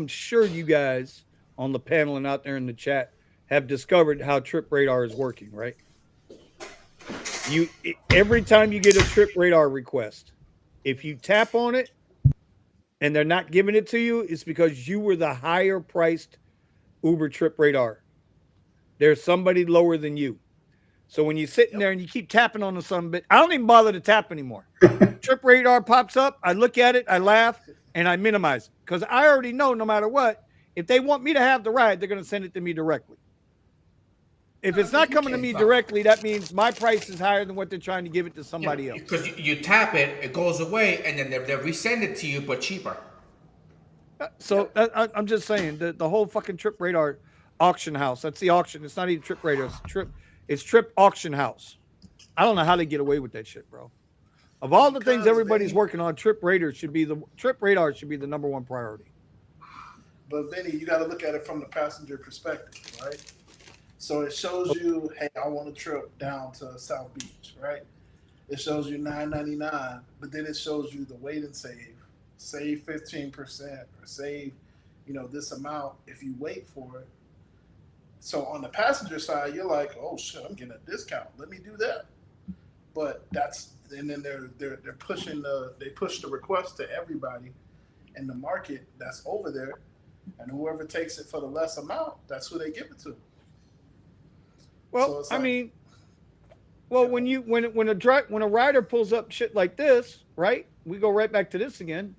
sure you guys on the panel and out there in the chat have discovered how Trip Radar is working, right? Every time you get a Trip Radar request, if you tap on it and they're not giving it to you, it's because you were the higher priced Uber Trip Radar. There's somebody lower than you. So when you're sitting there and you keep tapping on the some bit, I don't even bother to tap anymore. Trip Radar pops up, I look at it, I laugh, and I minimize it because I already know no matter what, if they want me to have the ride, they're going to send it to me directly. If it's not coming to me directly, that means my price is higher than what they're trying to give it to somebody else. Because you tap it, it goes away, and then they resend it to you, but cheaper. So I'm just saying the whole fucking Trip Radar auction house. That's the auction. It's not even Trip Radar. It's Trip Auction House. I don't know how they get away with that shit, bro. Of all the things everybody's working on, Trip Radar should be the number one priority. But Vinny, you got to look at it from the passenger perspective, right? So it shows you, hey, I want a trip down to South Beach, right? It shows you $9.99, but then it shows you the wait and save 15% or save, this amount if you wait for it. So on the passenger side, you're like, oh shit, I'm getting a discount. Let me do that. But and then they're pushing they push the request to everybody in the market that's over there, and whoever takes it for the less amount, that's who they give it to. Well, I mean, when a rider pulls up shit like this, right? We go right back to this again,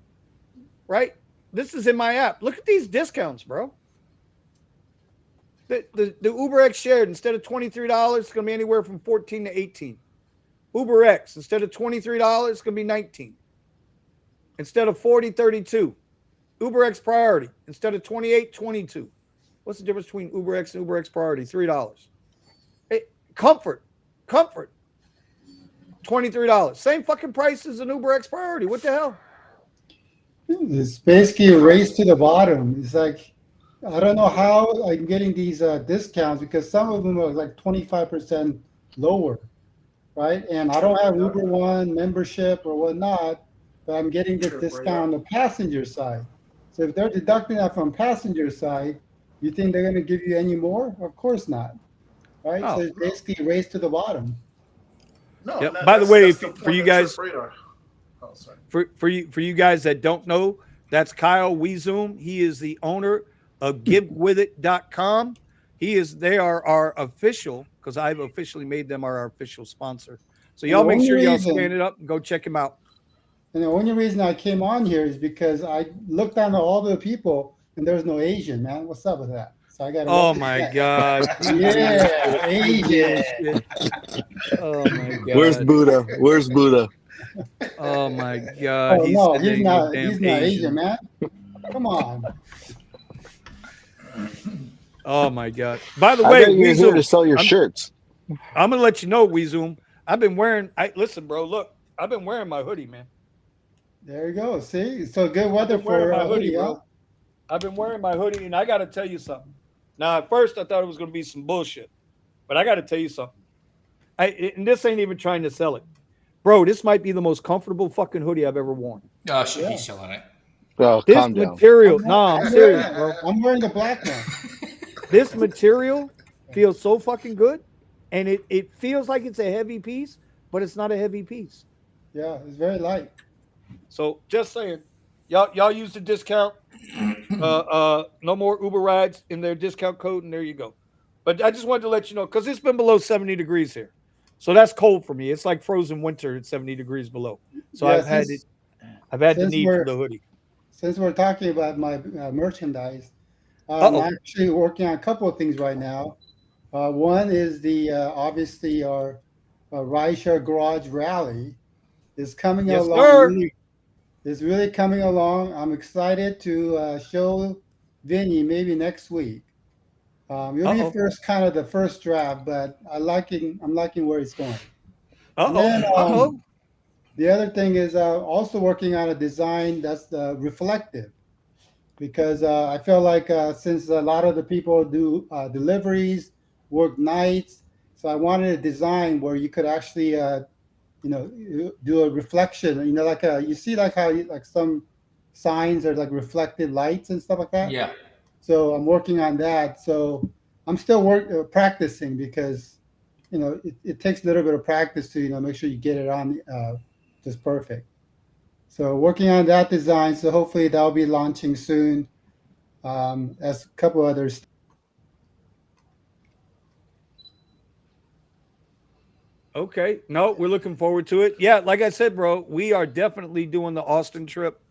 right? This is in my app. Look at these discounts, bro. The Uber X shared, instead of $23, it's gonna be anywhere from 14 to 18. Uber X, instead of $23, it's gonna be 19. Instead of 40, 32. Uber X Priority, instead of 28, 22. What's the difference between Uber X and Uber X Priority? $3. Hey, Comfort, $23. Same fucking price as an Uber X Priority. What the hell? It's basically a race to the bottom. It's like, I don't know how I'm getting these discounts, because some of them are like 25% lower, right? And I don't have Uber One membership or whatnot, but I'm getting the discount on the passenger side. So if they're deducting that from passenger side, you think they're going to give you any more? Of course not, right? So it's basically a race to the bottom. No. Yep. By the way, for you guys, for you guys that don't know, that's Kyle Weezoom. He is the owner of GiveWithIt.com. They are our official, because I've officially made them our official sponsor. So y'all make sure y'all scan it up and go check him out. And the only reason I came on here is because I looked down at all the people and there's no Asian, man. What's up with that? So I got. Oh my God! Yeah, Asian. Oh my God! Where's Buddha? Oh my God! Oh, no, he's not Asian, man. Come on. Oh my God! By the I way, bet you're here to sell your shirts. I'm gonna let you know, Weezoom. I've been wearing. Listen, bro. Look, I've been wearing my hoodie, man. There you go. See, so good weather for my a hoodie, bro. I've been wearing my hoodie, and I got to tell you something. Now, at first, I thought it was going to be some bullshit, but I got to tell you something. And this ain't even trying to sell it, bro. This might be the most comfortable fucking hoodie I've ever worn. Oh, shit, he's selling it. Bro, This calm down. material, I'm serious, bro. I'm wearing the black one. This material feels so fucking good, and it feels like it's a heavy piece, but it's not a heavy piece. Yeah, it's very light. So just saying, y'all use the discount. No more Uber rides in their discount code, and there you go. But I just wanted to let you know, because it's been below 70 degrees here, so that's cold for me. It's like frozen winter at 70 degrees below. So Yeah, I've had the need for the hoodie. Since we're talking about my merchandise, I'm actually working on a couple of things right now. One is the obviously our Rideshare Garage Rally is coming along. It's really coming along. I'm excited to show Vinny maybe next week. It'll be the first draft, but I'm liking where it's going. The other thing is also working on a design that's reflective, because I feel like since a lot of the people do deliveries, work nights, so I wanted a design where you could actually do a reflection. Like you see like how like some signs are like reflected lights and stuff like that. Yeah. So I'm working on that. So I'm still practicing, because it takes a little bit of practice to make sure you get it on just perfect. So working on that design. So hopefully that'll be launching soon. As a couple others. Okay. No, we're looking forward to it. Yeah, like I said, bro, we are definitely doing the Austin trip.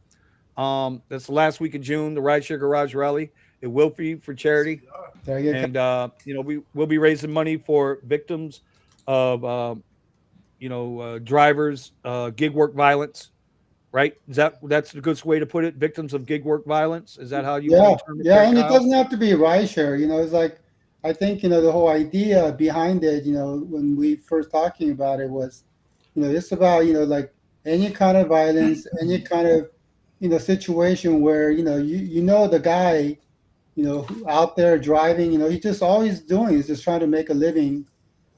That's the last week of June, the Rideshare Garage Rally. It will be for charity. And we will be raising money for victims of drivers, gig work violence. Right? That's the good way to put it? Victims of gig work violence. Is that how you want to term it? Yeah, and it doesn't have to be rideshare. It's like, I think the whole idea behind it, when we first talking about it was, it's about like any kind of violence, any kind of situation where the guy out there driving. He's just always doing. He's just trying to make a living,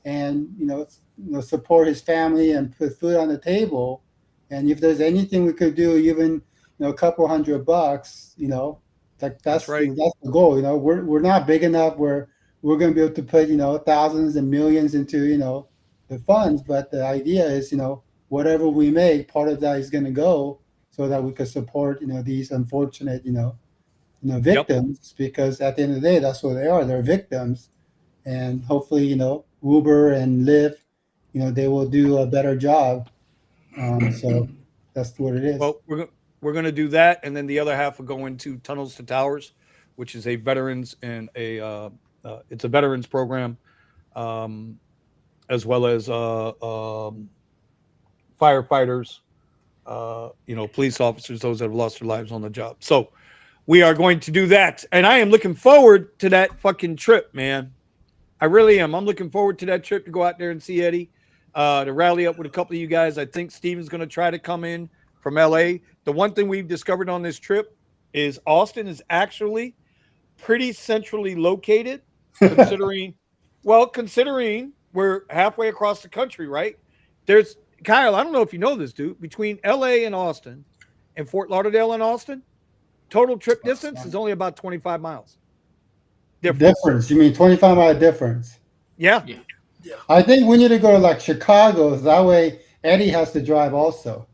and support his family and put food on the table. And if there's anything we could do, even a couple $100, like That's right. that's the goal. We're not big enough where we're going to be able to put thousands and millions into the funds, but the idea is whatever we make, part of that is going to go so that we could support these unfortunate victims, because at the end of the day, that's what they are. They're victims, and hopefully Uber and Lyft, they will do a better job. So that's what it is. Well, we're going to do that, and then the other half will go into Tunnels to Towers, which is a veterans and it's a veterans program, as well as firefighters, police officers, those that have lost their lives on the job. So we are going to do that, and I am looking forward to that fucking trip, man. I really am. I'm looking forward to that trip to go out there and see Eddie, to rally up with a couple of you guys. I think Steven's going to try to come in from LA. The one thing we've discovered on this trip is Austin is actually pretty centrally located, considering we're halfway across the country, right? There's Kyle, I don't know if you know this, dude, between LA and Austin and Fort Lauderdale and Austin, total trip distance is only about 25 miles. Difference. You mean 25-mile difference? Yeah. I think we need to go to like Chicago. That way Eddie has to drive also.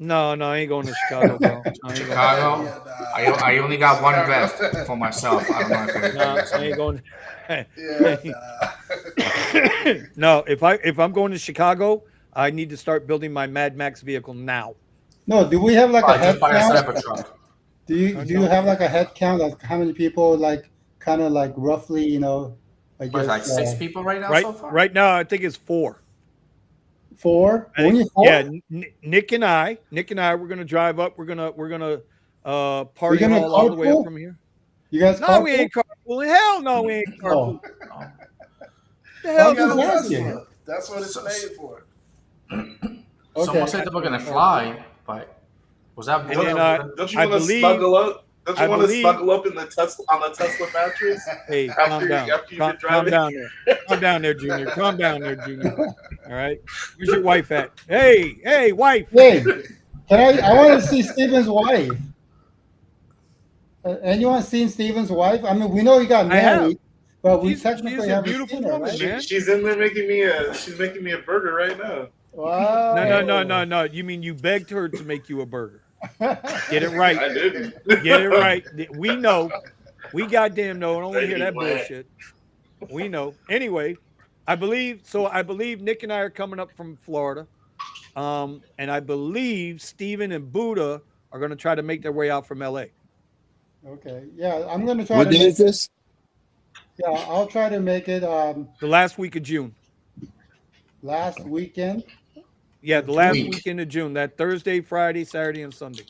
No, I ain't going to Chicago, bro. Chicago. I only got one vest for myself. I don't know if I ain't going. No, if I'm going to Chicago, I need to start building my Mad Max vehicle now. No, do we have like a head count? Truck. Do you have like a head count of how many people kind of roughly, I guess like 6 people right now so far? Right now, I think it's 4. 4? Only 4? Yeah, Nick and I, we're gonna drive up. We're gonna party all the way up from here. You guys? No, we ain't carpooling. Hell no, we ain't carpooling. The hell, Tesla. That's what it's made for. Someone said they were gonna fly, but was that? Don't you want to snuggle up? Don't you want to snuggle up in the Tesla on the Tesla mattress? Hey, calm down there, Junior. Calm down there, Junior. All right, where's your wife at? Hey, wife. Hey, I want to see Steven's wife. Anyone seen Steven's wife? I mean, we know you got married, but we technically have a beautiful woman, right? She's in there making me a burger right now. Wow. No. You mean you begged her to make you a burger? Get it right. I didn't. Get it right. We know. We goddamn know. Don't want to hear that bullshit. We know. Anyway, I believe Nick and I are coming up from Florida. And I believe Steven and Buddha are going to try to make their way out from LA. Okay. Yeah, I'm going to try. What day is this? Yeah, I'll try to make it the last week of June. Last weekend? Yeah, the last weekend of June. That Thursday, Friday, Saturday, and Sunday.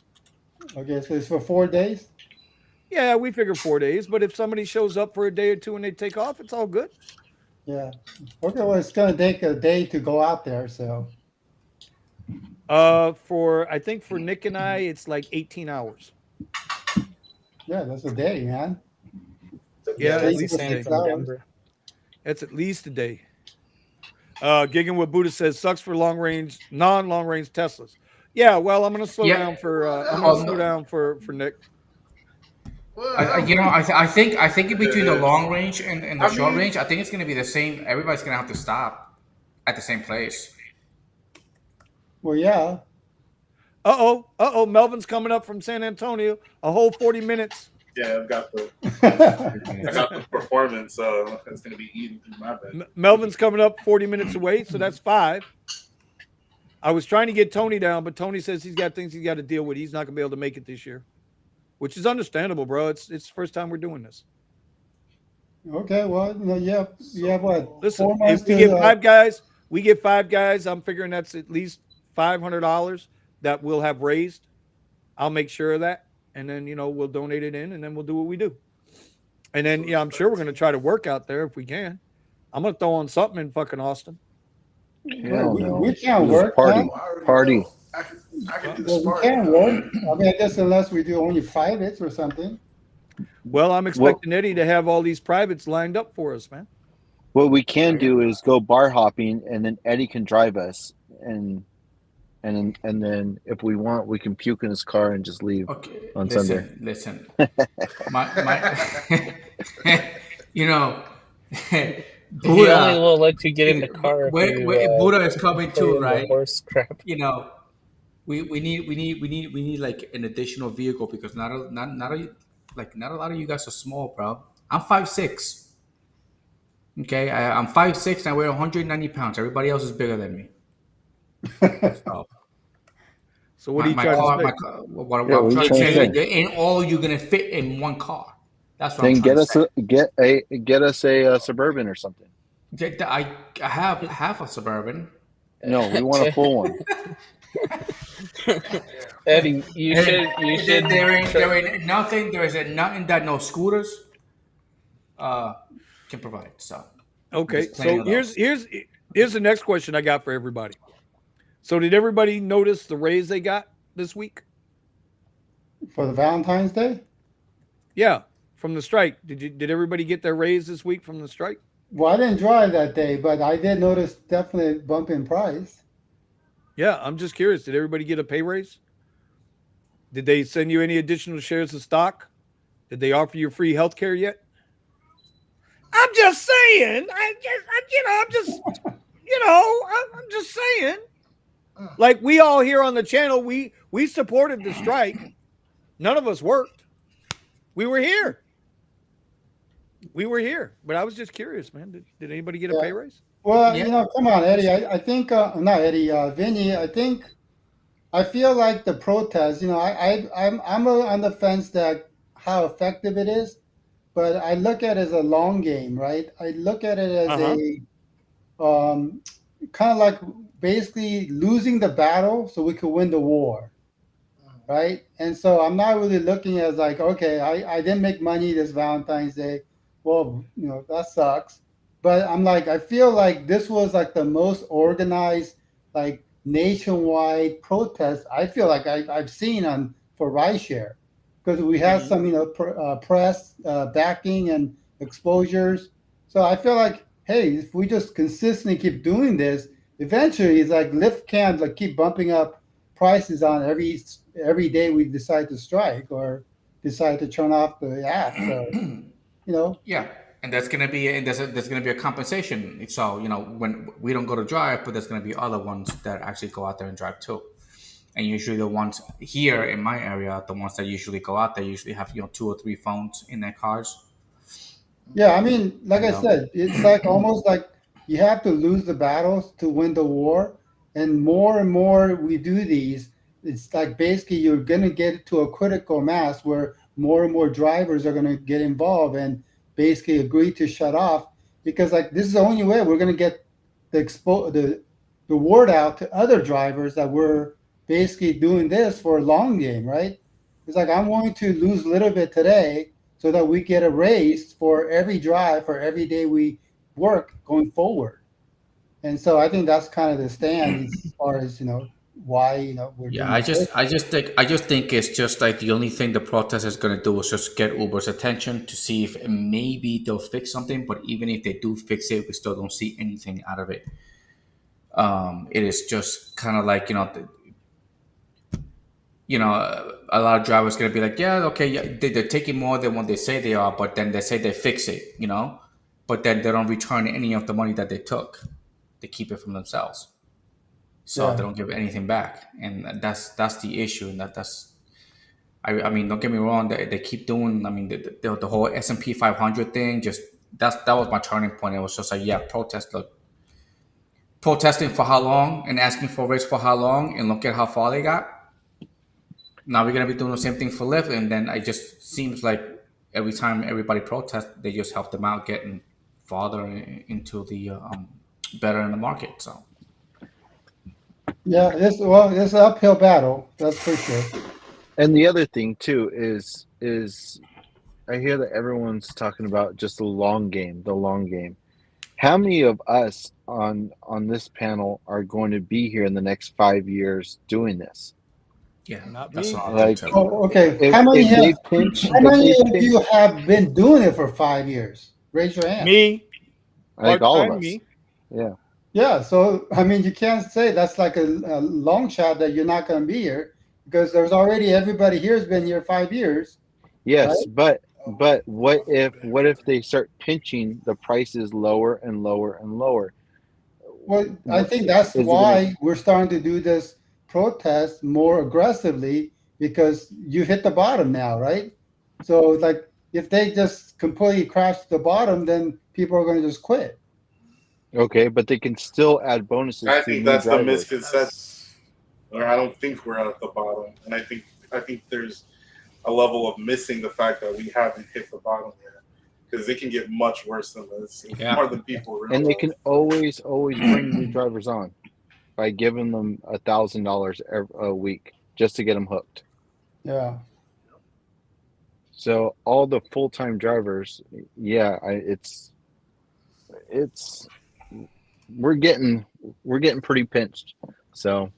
Okay, so it's for 4 days? Yeah, we figure 4 days. But if somebody shows up for a day or two and they take off, it's all good. Yeah. Okay, well, it's going to take a day to go out there, so. I think for Nick and I, it's like 18 hours. Yeah, that's a day, man. Yeah, at least Denver. That's at least a day. Gigging with Buddha says sucks for non-long range Teslas. Yeah, well, I'm gonna slow down for Nick. I think in between the long range and the short range, I think it's gonna be the same. Everybody's gonna have to stop at the same place. Well, yeah. Melvin's coming up from San Antonio. A whole 40 minutes. Yeah, I got the performance, so it's going to be eating through my bed. Melvin's coming up 40 minutes away, so that's 5. I was trying to get Tony down, but Tony says he's got things he's got to deal with. He's not going to be able to make it this year, which is understandable, bro. It's the first time we're doing this. Okay, well, you have what? Listen, if we get 5 guys, I'm figuring that's at least $500 that we'll have raised. I'll make sure of that. And then, we'll donate it in and then we'll do what we do. And then, I'm sure we're going to try to work out there if we can. I'm going to throw on something in fucking Austin. We can't work. Party. I can do the We can't work. I mean, I guess unless we do only 5 hits or something. Well, I'm What expecting Eddie to have all these privates lined up for us, man. what we can do is go bar hopping, and then Eddie can drive us, and then if we want, we can puke in his car and just leave Okay, on Sunday. listen. My, you know, He only Buddha. will let you get in the car if you Buddha is coming play too, in the right? horse crap. You know, we need like an additional vehicle because not a lot of you guys are small, bro. I'm 5'6". Okay, I'm 5'6" and I weigh 190 pounds. Everybody else is bigger than me. So So what are you my trying to car, say? what Yeah, I'm what are you trying to trying to say say? is that ain't all you gonna fit in one car. That's what I'm Then trying get to us say. a Suburban or something. I have half a Suburban. No, we want a full one. Eddie, you And should there ain't nothing. There is nothing that no scooters can provide. So Okay, there's plenty so of those. here's the next question I got for everybody. So did everybody notice the raise they got this week? For the Valentine's Day? Yeah, from the strike. Did everybody get their raise this week from the strike? Well, I didn't drive that day, but I did notice definitely a bump in price. Yeah, I'm just curious. Did everybody get a pay raise? Did they send you any additional shares of stock? Did they offer you free health care yet? I'm just saying. I'm just saying. Like we all here on the channel, we supported the strike. None of us worked. We were here. But I was just curious, man. Did anybody get a pay raise? Well, Yeah. come on, Eddie. I think not Eddie, Vinny. I feel like the protest. I'm on the fence that how effective it is, but I look at it as a long game, right? I look at it as Uh-huh. kind of like basically losing the battle so we could win the war, right? And so I'm not really looking as like, okay, I didn't make money this Valentine's Day. Well, that sucks. But I'm like, I feel like this was like the most organized, like nationwide protest I feel like I've seen on for Rideshare, because we have some, press backing and exposures. So I feel like, hey, if we just consistently keep doing this, eventually it's like Lyft can't like keep bumping up prices on every day we decide to strike or decide to turn off the app. So Yeah, and there's gonna be a compensation. So when we don't go to drive, but there's gonna be other ones that actually go out there and drive too. And usually the ones here in my area, the ones that usually go out there usually have 2 or 3 phones in their cars. yeah, I mean, like And I said, it's like almost like you have to lose the battles to win the war. And more we do these, it's like basically you're going to get to a critical mass where more and more drivers are going to get involved and basically agree to shut off, because like this is the only way we're going to get the word out to other drivers that we're basically doing this for a long game, right? It's like I'm willing to lose a little bit today so that we get a raise for every drive for every day we work going forward. And so I think that's kind of the stand as far as why we're yeah, doing this. I just think it's just like the only thing the protest is going to do is just get Uber's attention to see if maybe they'll fix something. But even if they do fix it, we still don't see anything out of it. It is just kind of like a lot of drivers going to be like, yeah, okay, yeah, they're taking more than what they say they are, but then they say they fix it, but then they don't return any of the money that they took. They keep it from themselves, so Yeah. they don't give anything back, and that's the issue. And that's I mean, don't get me wrong, they keep doing. I mean, the whole S&P 500 thing. Just that was my turning point. It was just like, yeah, protesting for how long and asking for raise for how long, and look at how far they got. Now we're gonna be doing the same thing for Lyft, and then it just seems like every time everybody protests, they just help them out getting farther into the better in the market. So Yeah, it's an uphill battle, that's for sure. And the other thing too is I hear that everyone's talking about just the long game, the long game. How many of us on this panel are going to be here in the next 5 years doing this? Yeah, Not that's me. what I think Like, too. Oh, okay. if How many if they have, pinch, how if many they of you pinch, have been doing it for 5 years? Raise your hand. Me, like all of part-time us, me. yeah. Yeah, so I mean, you can't say that's like a long shot that you're not going to be here because there's already everybody here has been here 5 years, right? Yes, but Oh my, what my if bad, Captain. they start pinching the prices lower and lower and lower? Well, I What think that's is it gonna? why we're starting to do this protest more aggressively because you hit the bottom now, right? So, like, if they just completely crash to the bottom, then people are going to just quit. Okay, but they can still add bonuses I to think new that's the drivers. misconception. Or I don't think we're at the bottom, and I think there's a level of missing the fact that we haven't hit the bottom yet, because it can get much worse than this, Yeah. more than people And they realize. can always bring new drivers on by giving them $1,000 a week just to get them hooked. Yeah. So all the full-time drivers, yeah, it's we're getting pretty pinched. So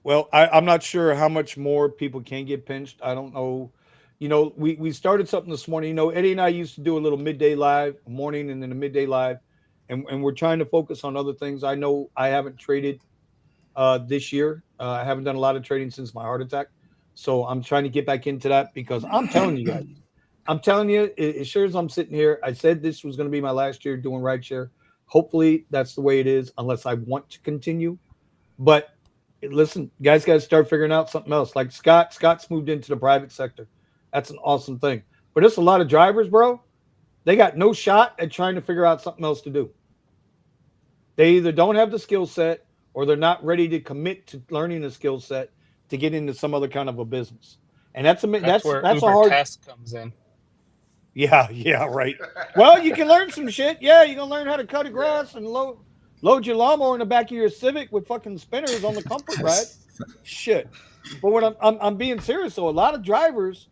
Well, I'm not sure how much more people can get pinched. I don't know. You know, we started something this morning. You know, Eddie and I used to do a little midday live, morning and then a midday live, and we're trying to focus on other things. I know I haven't traded this year. I haven't done a lot of trading since my heart attack, so I'm trying to get back into that because I'm telling you guys, I'm telling you, as sure as I'm sitting here, I said this was going to be my last year doing rideshare. Hopefully, that's the way it is, unless I want to continue. But listen, guys got to start figuring out something else. Like Scott's moved into the private sector. That's an awesome thing. But there's a lot of drivers, bro. They got no shot at trying to figure out something else to do. They either don't have the skill set or they're not ready to commit to learning a skill set to get into some other kind of a business. And that's That's where that's a Uber hard. Test comes in. Yeah, right. Well, you can learn some shit. Yeah, you can learn how to cut a grass and load your lawnmower in the back of your Civic with fucking spinners on the comfort ride. Shit. But when I'm being serious though, a lot of drivers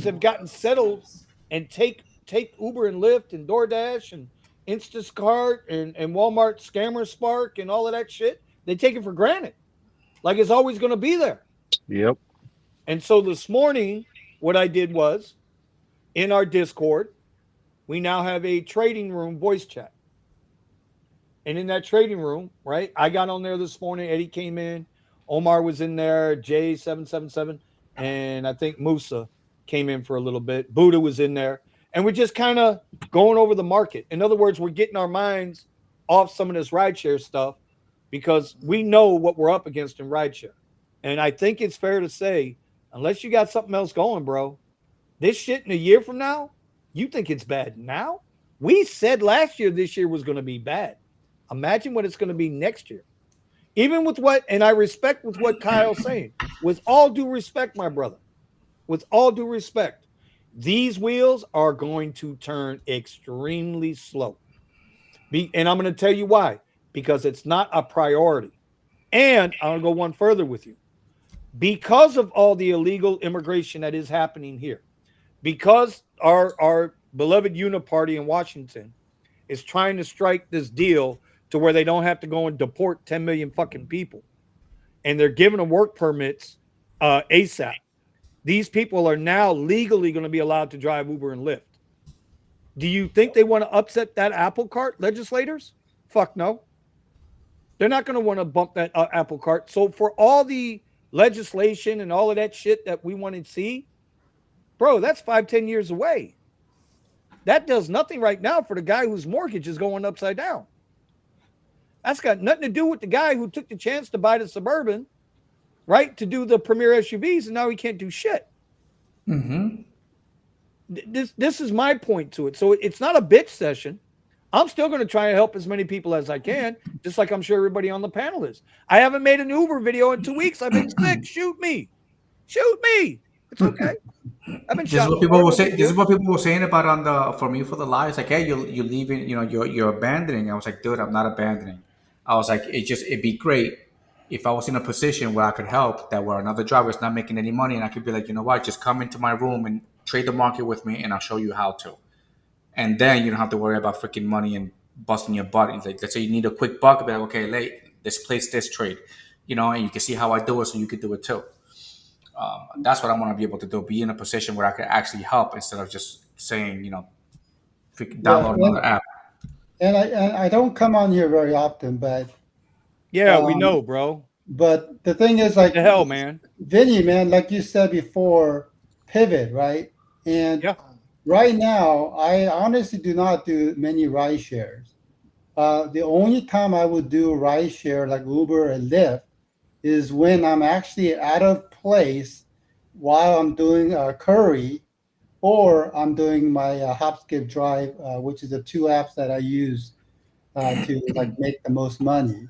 have gotten settled and take Uber and Lyft and DoorDash and Instacart and Walmart Scammer Spark and all of that shit. They take it for granted. Like it's always going to be there. yep. And so this morning, what I did was in our Discord, we now have a trading room voice chat. And in that trading room, right, I got on there this morning. Eddie came in. Omar was in there. J777. And I think Musa came in for a little bit. Buddha was in there. And we're just kind of going over the market. In other words, we're getting our minds off some of this rideshare stuff because we know what we're up against in rideshare. And I think it's fair to say, unless you got something else going, bro, this shit in a year from now, you think it's bad now? We said last year this year was going to be bad. Imagine what it's going to be next year. Even with what, and I respect with what Kyle's saying, with all due respect, my brother, with all due respect, these wheels are going to turn extremely slow. And I'm going to tell you why. Because it's not a priority. And I'll go one further with you. Because of all the illegal immigration that is happening here, because our beloved Uniparty in Washington is trying to strike this deal to where they don't have to go and deport 10 million fucking people. And they're giving them work permits ASAP. These people are now legally going to be allowed to drive Uber and Lyft. Do you think they want to upset that apple cart, legislators? Fuck no. They're not going to want to bump that apple cart. So for all the legislation and all of that shit that we want to see, bro, that's 5-10 years away. That does nothing right now for the guy whose mortgage is going upside down. That's got nothing to do with the guy who took the chance to buy the Suburban, right, to do the premier SUVs, and now he can't do shit. Mm-hmm. This is my point to it. So it's not a bitch session. I'm still going to try and help as many people as I can, just like I'm sure everybody on the panel is. I haven't made an Uber video in 2 weeks. I've been sick. Shoot me. It's okay. I've been This is shot what before. people will No say. big This is deal. what people were saying about on the for me for the lives. Like, hey, you leaving? You know, you're abandoning. I was like, dude, I'm not abandoning. I was like, it'd be great if I was in a position where I could help, that where another driver is not making any money, and I could be like, you know what, just come into my room and trade the market with me, and I'll show you how to. And then you don't have to worry about freaking money and busting your butt. It's like, let's say you need a quick buck, I'll be like, okay, let's place this trade. and you can see how I do it, so you could do it too. That's what I want to be able to do. Be in a position where I can actually help instead of just saying, Yeah, download another app. and I don't come on here very often, Yeah, we um, know, bro. but the thing is, What like the hell, man? Vinny, man, like you said before, pivot, right? And Yeah. right now, I honestly do not do many ride shares. The only time I would do ride share like Uber and Lyft is when I'm actually out of place while I'm doing curry or I'm doing my hop skip drive, which is the two apps that I use to like make the most money.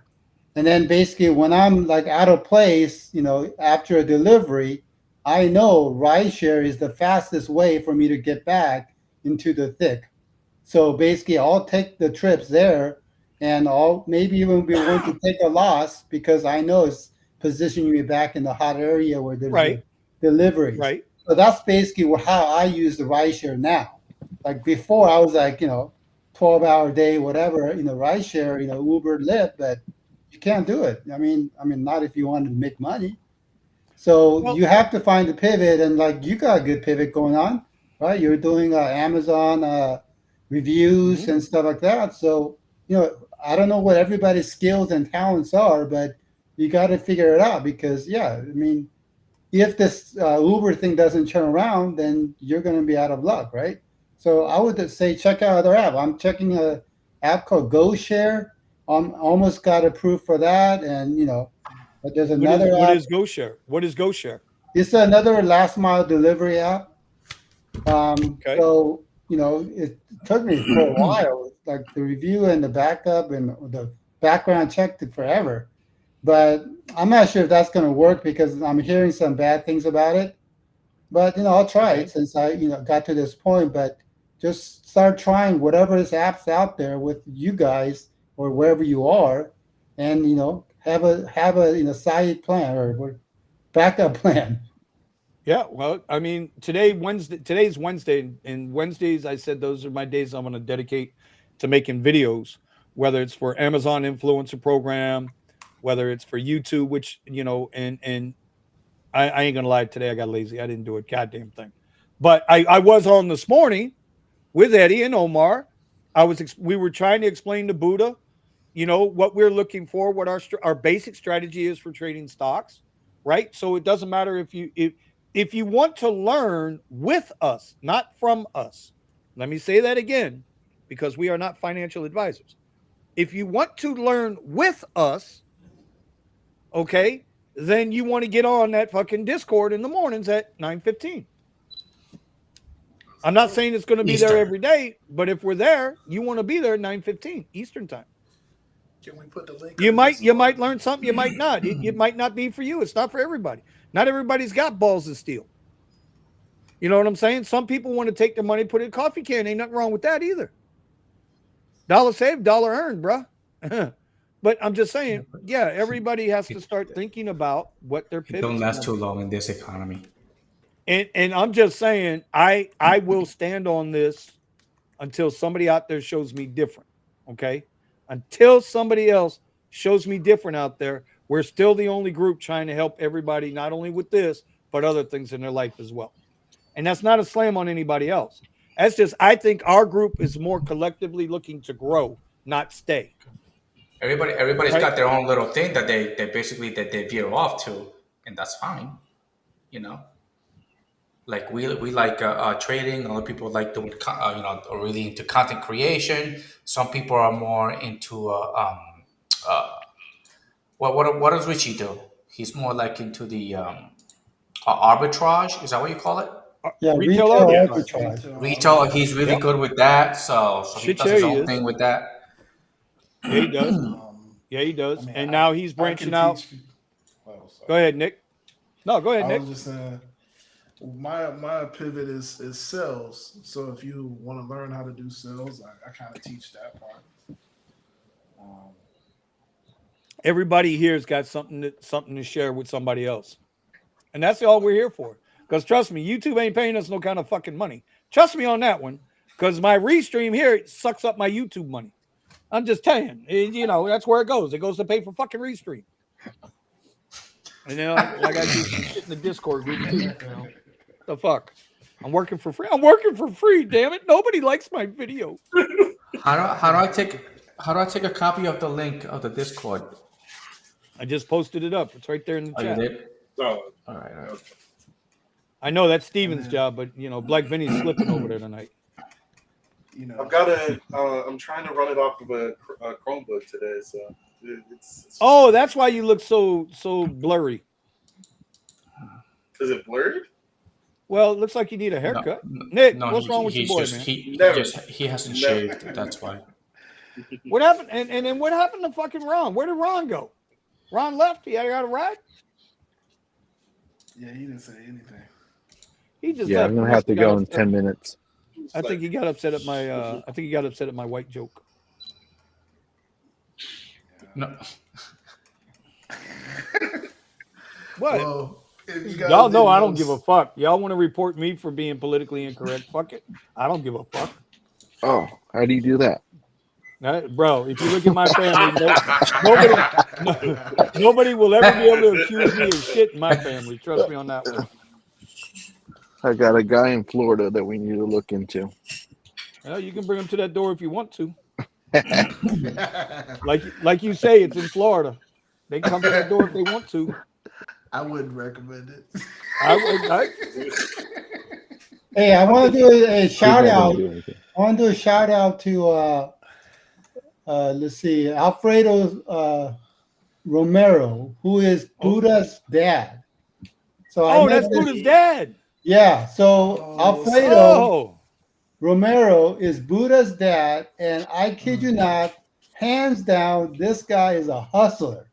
And then basically when I'm like out of place, after a delivery, I know rideshare is the fastest way for me to get back into the thick. So basically I'll take the trips there and I'll maybe even be willing to take a loss because I know it's positioning me back in the hot area where there's Right. the deliveries. Right. So that's basically how I use the rideshare now. Like before I was like, 12-hour day, whatever, rideshare, Uber, Lyft, but you can't do it. I mean, not if you wanted to make money. So Well, you have to find a pivot, and like you got a good pivot going on, right? You're doing Amazon reviews mhm. and stuff like that. So I don't know what everybody's skills and talents are, but you got to figure it out because yeah, I mean, if this Uber thing doesn't turn around, then you're going to be out of luck, right? So I would say check out other app. I'm checking a app called GoShare. Almost got approved for that, and but there's What is another what app. is GoShare? What is GoShare? It's another last mile delivery app. Okay. So it took me for a while, like the review and the backup and the background check took forever. But I'm not sure if that's going to work because I'm hearing some bad things about it. But I'll try it Okay. since I got to this point. But just start trying whatever is apps out there with you guys or wherever you are, and have a side plan or backup plan. Yeah. Well, I mean, today's Wednesday, and Wednesdays I said those are my days I'm going to dedicate to making videos, whether it's for Amazon influencer program, whether it's for YouTube, which and I ain't gonna lie, today I got lazy. I didn't do a goddamn thing. But I was on this morning with Eddie and Omar. We were trying to explain to Buddha, what we're looking for, what our basic strategy is for trading stocks, right? So it doesn't matter if you want to learn with us, not from us. Let me say that again, because we are not financial advisors. If you want to learn with us, okay, then you want to get on that fucking Discord in the mornings at 9:15. I'm not saying it's going to be there Eastern. every day, but if we're there, you want to be there at 9:15 Eastern time. Can we put the link You in the might Discord? learn something, you might not. It might not be for you. It's not for everybody. Not everybody's got balls of steel. You know what I'm saying? Some people want to take their money, put it in a coffee can. Ain't nothing wrong with that either. Dollar saved, dollar earned, bruh. But I'm just saying, yeah, everybody has to start thinking about what their It don't pivot's last going too to be. long in this economy. And I'm just saying, I will stand on this until somebody out there shows me different. Okay. Until somebody else shows me different out there, we're still the only group trying to help everybody, not only with this, but other things in their life as well. And that's not a slam on anybody else. That's just, I think our group is more collectively looking to grow, not stay. Everybody's Right. got their own little thing that they basically that they veer off to, and that's fine. You know, like we like trading. Other people like doing are really into content creation. Some people are more into uh, what does Richie do? He's more like into the arbitrage. Is that what you call it? Yeah, Retail retail arbitrage. Yes, arbitrage. retail Retail. arbitrage. He's really Yep. good with that. So he Shit, does yeah, his he own is. thing with that. Yeah, he does. Um, Yeah, he I does. mean, And now he's I can branching out. teach people. Oh, sorry. Go ahead, Nick. No, go ahead, I Nick. was just saying, my pivot is sales. So if you want to learn how to do sales, I kind of teach that part. Um, Everybody here's got something to share with somebody else. And that's all we're here for. Because trust me, YouTube ain't paying us no kind of fucking money. Trust me on that one. Because my restream here sucks up my YouTube money. I'm just telling you, that's where it goes. It goes to pay for fucking restream. And then I got to do some shit in the Discord group too. You know, the fuck. I'm working for free. I'm working for free. Damn it! Nobody likes my video. How do I take a copy of the link of the Discord? I just posted it up. It's right there in the Oh, you chat. did? Oh, All right. I know that's Steven's job, but Black Vinny's slipping over there tonight. I've got I'm trying to run it off of a Chromebook today, so it's Oh, that's why you look so blurry. Is it blurred? Well, it looks like you need a haircut. No, Nick, no, what's wrong with your he's boy, just, man? He hasn't Never. shaved. That's why. What happened? And then what happened to fucking Ron? Where did Ron go? Ron left. He had got a ride. Yeah, he didn't say anything. He just Yeah, left. I'm gonna He have to got go in upset. 10 minutes. I think he got upset at my. I think he got upset at my white joke. No. What? Well, if you guys Y'all know didn't I don't notice- give a fuck. Y'all want to report me for being politically incorrect? Fuck it. I don't give a fuck. Oh, how do you do that? Bro, if you look at my family, nobody will ever be able to accuse me of shit in my family. Trust me on that one. I got a guy in Florida that we need to look into. Well, you can bring them to that door if you want to. like you say, it's in Florida. They can come to that door if they want to. I wouldn't recommend it. Hey, I want to do a shout He's not out. gonna do anything. I want to do a shout out to let's see, Alfredo Romero, who is Buddha's dad. So I Oh, met that's this- Buddha's dad. Yeah, so Alfredo Oh, Romero is Buddha's dad, and I kid you not, hands down, this guy is a hustler.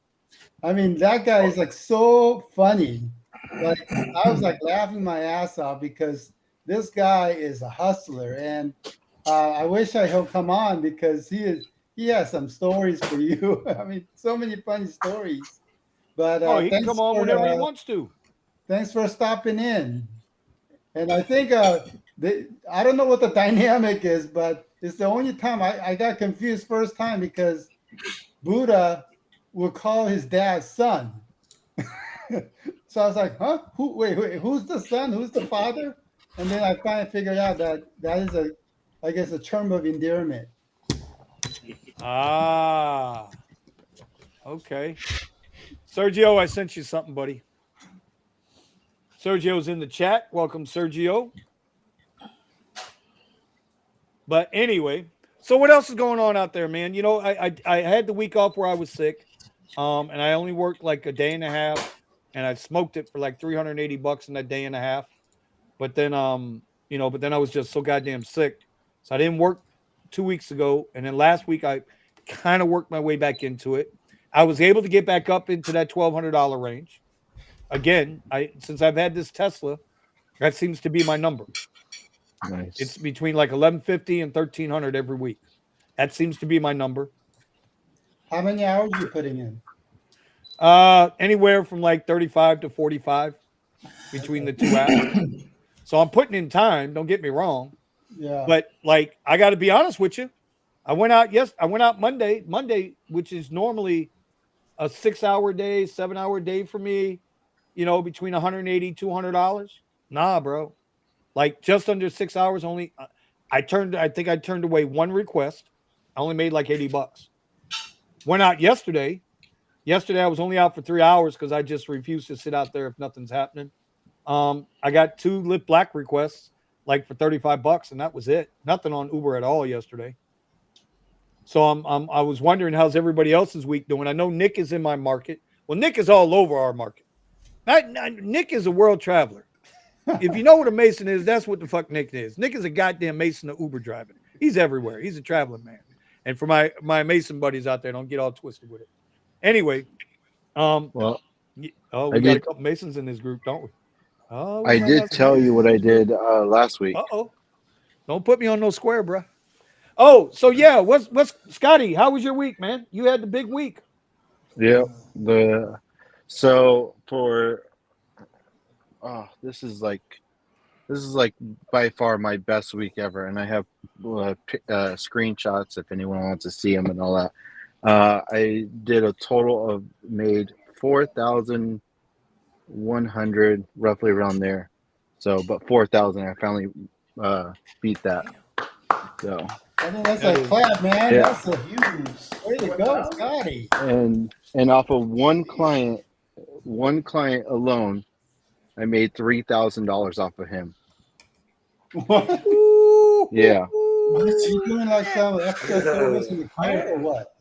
I mean, that guy is like so funny. Like I was like laughing my ass off because this guy is a hustler, and I wish he'll come on because he has some stories for you. I mean, so many funny stories. But he can come on whenever he wants to. Thanks for stopping in. And I think I don't know what the dynamic is, but it's the only time I got confused first time because Buddha would call his dad son. So I was like, huh? Wait, who's the son? Who's the father? And then I finally figured out that is I guess a term of endearment. Ah, okay. Sergio, I sent you something, buddy. Sergio's in the chat. Welcome, Sergio. But anyway, so what else is going on out there, man? I had the week off where I was sick, and I only worked like a day and a half, and I smoked it for like $380 in that day and a half. But then, but then I was just so goddamn sick, so I didn't work 2 weeks ago, and then last week I kind of worked my way back into it. I was able to get back up into that $1,200 range. Again, since I've had this Tesla, that seems to be my number. Nice. It's between like 1,150 and 1,300 every week. That seems to be my number. How many hours are you putting in? Anywhere from like 35 to 45 between the 2 apps. So I'm putting in time. Don't get me wrong. Yeah. But like, I got to be honest with you. I went out Monday, which is normally a 6-hour day, 7-hour day for me, between $180, $200. Nah, bro. Like just under 6 hours only. I think I turned away one request. I only made like $80. Went out yesterday. Yesterday I was only out for 3 hours because I just refused to sit out there if nothing's happening. I got 2 Lit Black requests like for $35, and that was it. Nothing on Uber at all yesterday. So I was wondering how's everybody else's week doing. I know Nick is in my market. Well, Nick is all over our market. Nick is a world traveler. If you know what a Mason is, that's what the fuck Nick is. Nick is a goddamn Mason of Uber driving. He's everywhere. He's a traveling man. And for my Mason buddies out there, don't get all twisted with it. Anyway, Well, we I got a did- couple Masons in this group, don't we? Oh, I did tell you what I did last week. Uh-oh. Don't put me on no square, bro. Oh, so yeah, what's Scotty, how was your week, man? You had the big week. Yeah. So for this is like by far my best week ever, and I have screenshots if anyone wants to see them and all that. I did a total of made $4,000 100, roughly around there. So, but 4,000, I finally beat that. So, I think that's a clap, man. Yeah. That's a Use way to go, Scotty. and off of one client alone, I made $3,000 off of him. What? Yeah. Are you doing like some extra service in the car or what?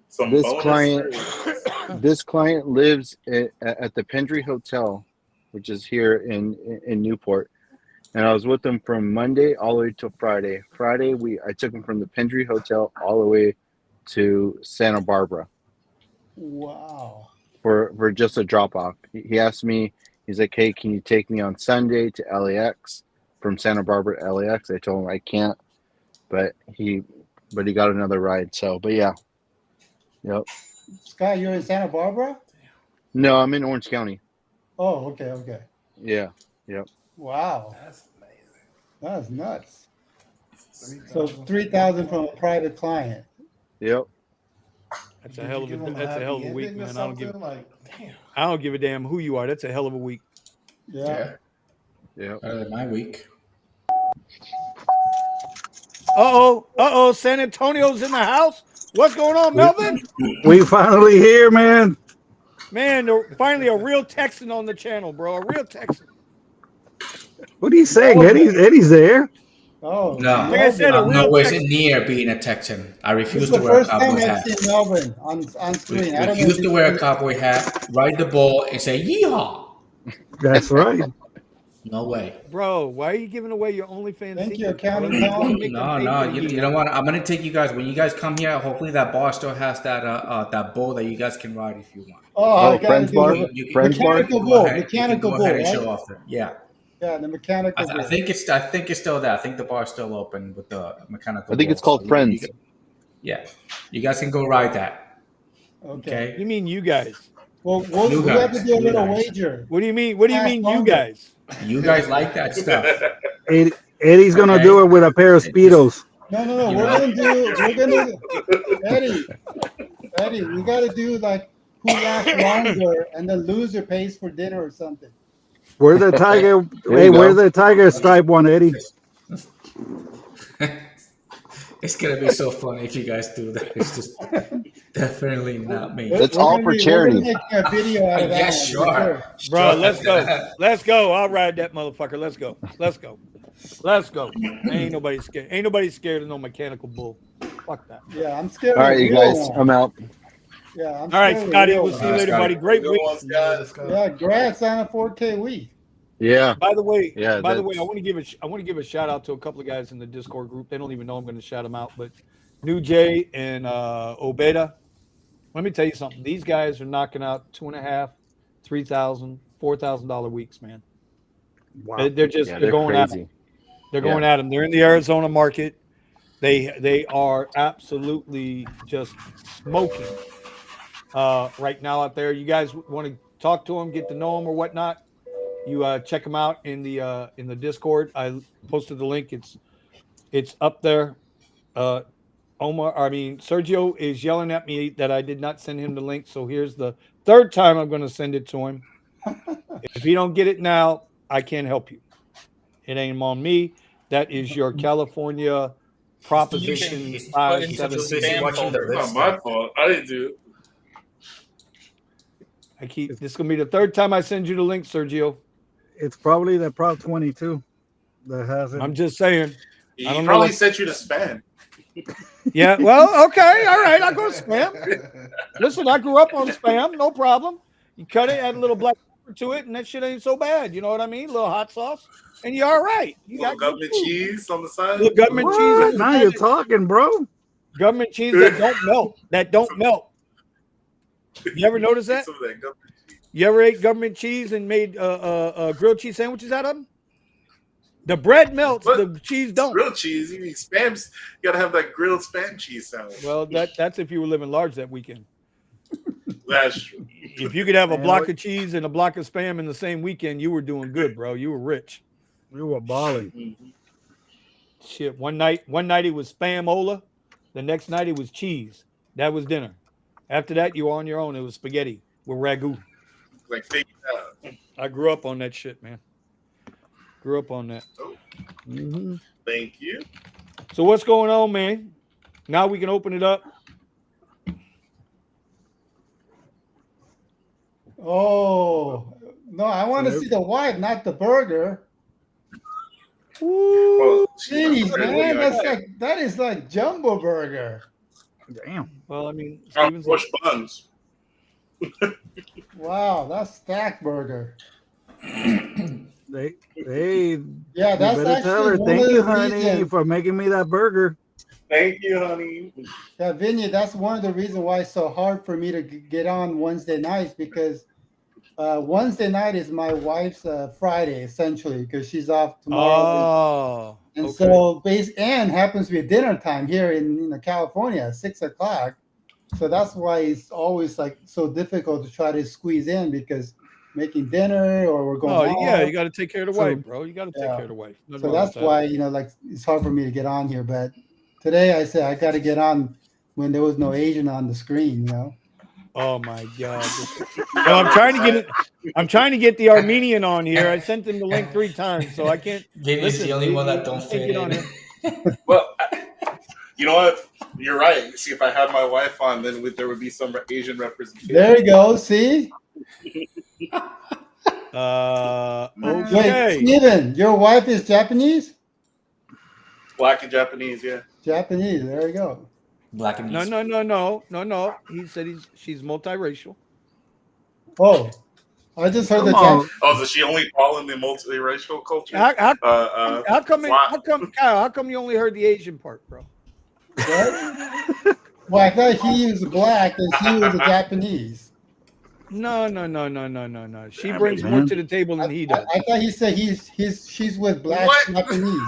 Some This bonus client- service. This client lives at the Pendry Hotel, which is here in Newport. And I was with him from Monday all the way till Friday. Friday, I took him from the Pendry Hotel all the way to Santa Barbara Wow. for just a drop off. He asked me, he's like, "Hey, can you take me on Sunday to LAX from Santa Barbara to LAX?" I told him I can't, but he got another ride. So, but yeah, yep. Scott, you're in Santa Barbara? No, I'm in Orange County. Oh, okay, okay. Yeah, yep. Wow, That's amazing. that's nuts. So 3,000 from a private client. Yep. That's a hell of Did you give a him that's a hell of a happy week, ending or man. I don't give something? Like, damn. I don't give a damn who you are. That's a hell of a week. Yeah. Yep. Better than my week. Uh-oh. San Antonio's in the house. What's going on, Melvin? We finally here, man. Man, finally a real Texan on the channel, bro. A real Texan. What are you saying? Eddie's there. Oh, No, Like I said, a I'm real nowhere Texan. near being a Texan. I this refuse is to the wear a first time cowboy I've hat. seen Melvin on screen. I don't know. Refuse to wear a cowboy hat, ride the bull, and say yeehaw. That's right. No way. Bro, why are you giving away your OnlyFans Thank you, secret? accounting bro? You Tom. wanna make them pay No. for the You know what? I'm gonna take you guys when you guys come here. Hopefully that bar still has that bull that you guys can ride if you want. Oh, I Oh, gotta Friends do Bar? the Friends Bar? mechanical Go bull. ahead. You can Mechanical go bull, ahead and right? show off there. Yeah. Yeah, the mechanical bull. I think it's still there. I think the bar's still open with the mechanical. I think it's bull. called Friends. Yeah, you guys can go ride that. Okay. You mean you guys? Well, You we have to guys, do a you little guys. wager. What do you mean? What do you Pass mean, you longer. guys? You guys like that stuff. Eddie's gonna Okay. do it with a pair of Speedos. No. You We're know? gonna Eddie, we gotta do like who lasts longer and the loser pays for dinner or something. Where's the tiger? There Hey, you go. where's the tiger stripe one, Eddie? It's gonna be so funny if you guys do that. It's just definitely not me. It's We're all gonna for We're charity. gonna make a video out of that Yeah, one. sure. For sure. Bro, Sure. let's go. Let's go. I'll ride that motherfucker. Let's go. Let's go. Let's go. Ain't nobody scared. Ain't nobody scared of no mechanical bull. Fuck that. Yeah, I'm scared All of right, the you real guys, one. I'm out. Yeah, I'm All right, scared of the Scotty. real We'll one. see you later, Scotty. buddy. Great Go week. on, Scott. Yeah, congrats on a 4K week. Yeah. By the way, Yeah, I want to give a shout out to a couple of guys in the Discord group. They don't even know I'm going to shout them out, but New Jay and Obeda. Let me tell you something. These guys are knocking out $2,500, $3,000, $4,000 weeks, man. Wow. They're just Yeah, they're going at crazy. them. They're going at them. They're in the Arizona market. They are absolutely just smoking right now out there. You guys want to talk to them, get to know them or whatnot? You check them out in the Discord. I posted the link. It's up there. Sergio is yelling at me that I did not send him the link. So here's the third time I'm going to send it to him. If you don't get it now, I can't help you. It ain't on me. That is your California Proposition He's put into the 576. spam folder. It's not my fault. I didn't do it. This is gonna be the third time I send you the link, Sergio. It's probably the Prop 22 that has it. I'm just saying. He I don't know probably what- sent you to spam. Yeah, well, okay, all right. I'll go spam. Listen, I grew up on spam, no problem. You cut it, add a little black pepper to it, and that shit ain't so bad. You know what I mean? A little hot sauce, and you're all right. You Little got good government food. cheese on the side. Little government cheese. What? on the Now side. you're talking, bro. Government cheese that don't melt. That don't melt. You ever notice that? Some of that government cheese. You ever ate government cheese and made grilled cheese sandwiches out of them? The bread melts, What? the cheese don't. Grilled cheese. You need spams. You gotta have that grilled spam cheese sandwich. Well, that's if you were living large that weekend. That's true. If you could have a Man, block what- of cheese and a block of spam in the same weekend, you were doing good, bro. You were rich. You were balling. Mhm. Shit. One night it was spam-ola. The next night it was cheese. That was dinner. After that, you were on your own. It was spaghetti with ragu. Like figure it out. I grew up on that shit, man. Grew up on that. Oh, Mm-hmm. thank you. So what's going on, man? Now we can open it up. Oh no, I want to see the wife, not the burger. Well, Jeez, man, that is like jumbo burger. Damn. Well, I mean, push buns. Wow, that's stack burger. They Yeah, that's better tell her, actually one thank of you, the honey, reasons. for making me that burger. Thank you, honey. Yeah, Vinny, that's one of the reasons why it's so hard for me to get on Wednesday nights, because Wednesday night is my wife's Friday, essentially, because she's off tomorrow. Oh, And okay. so and happens to be dinner time here in California at 6:00. So that's why it's always like so difficult to try to squeeze in, because making dinner or we're going Oh, yeah, out. you got to take care of the So, wife, bro. You got to take care of the wife. Nothing So wrong that's with that. why, like, it's hard for me to get on here. But today I said I got to get on when there was no Asian on the screen. Oh my God! No, I'm trying to get it. I'm trying to get the Armenian on here. I sent him the link 3 times, so I can't. Vinny's the only one that don't fit on in. here. Well, you know what? You're right. See, if I had my wife on, then there would be some Asian representation. There you go. See? Okay. Wait, Steven, your wife is Japanese? Black and Japanese, yeah. Japanese. There you go. Black and No. He said she's multiracial. Oh, I just heard Come on. Oh, does she only fall in the multiracial culture? How come? why- How come, Kyle? How come you only heard the Asian part, bro? What? Well, I thought he was black and she was a Japanese. No. She brings more to the table than he does. I thought he said she's with black What? Japanese.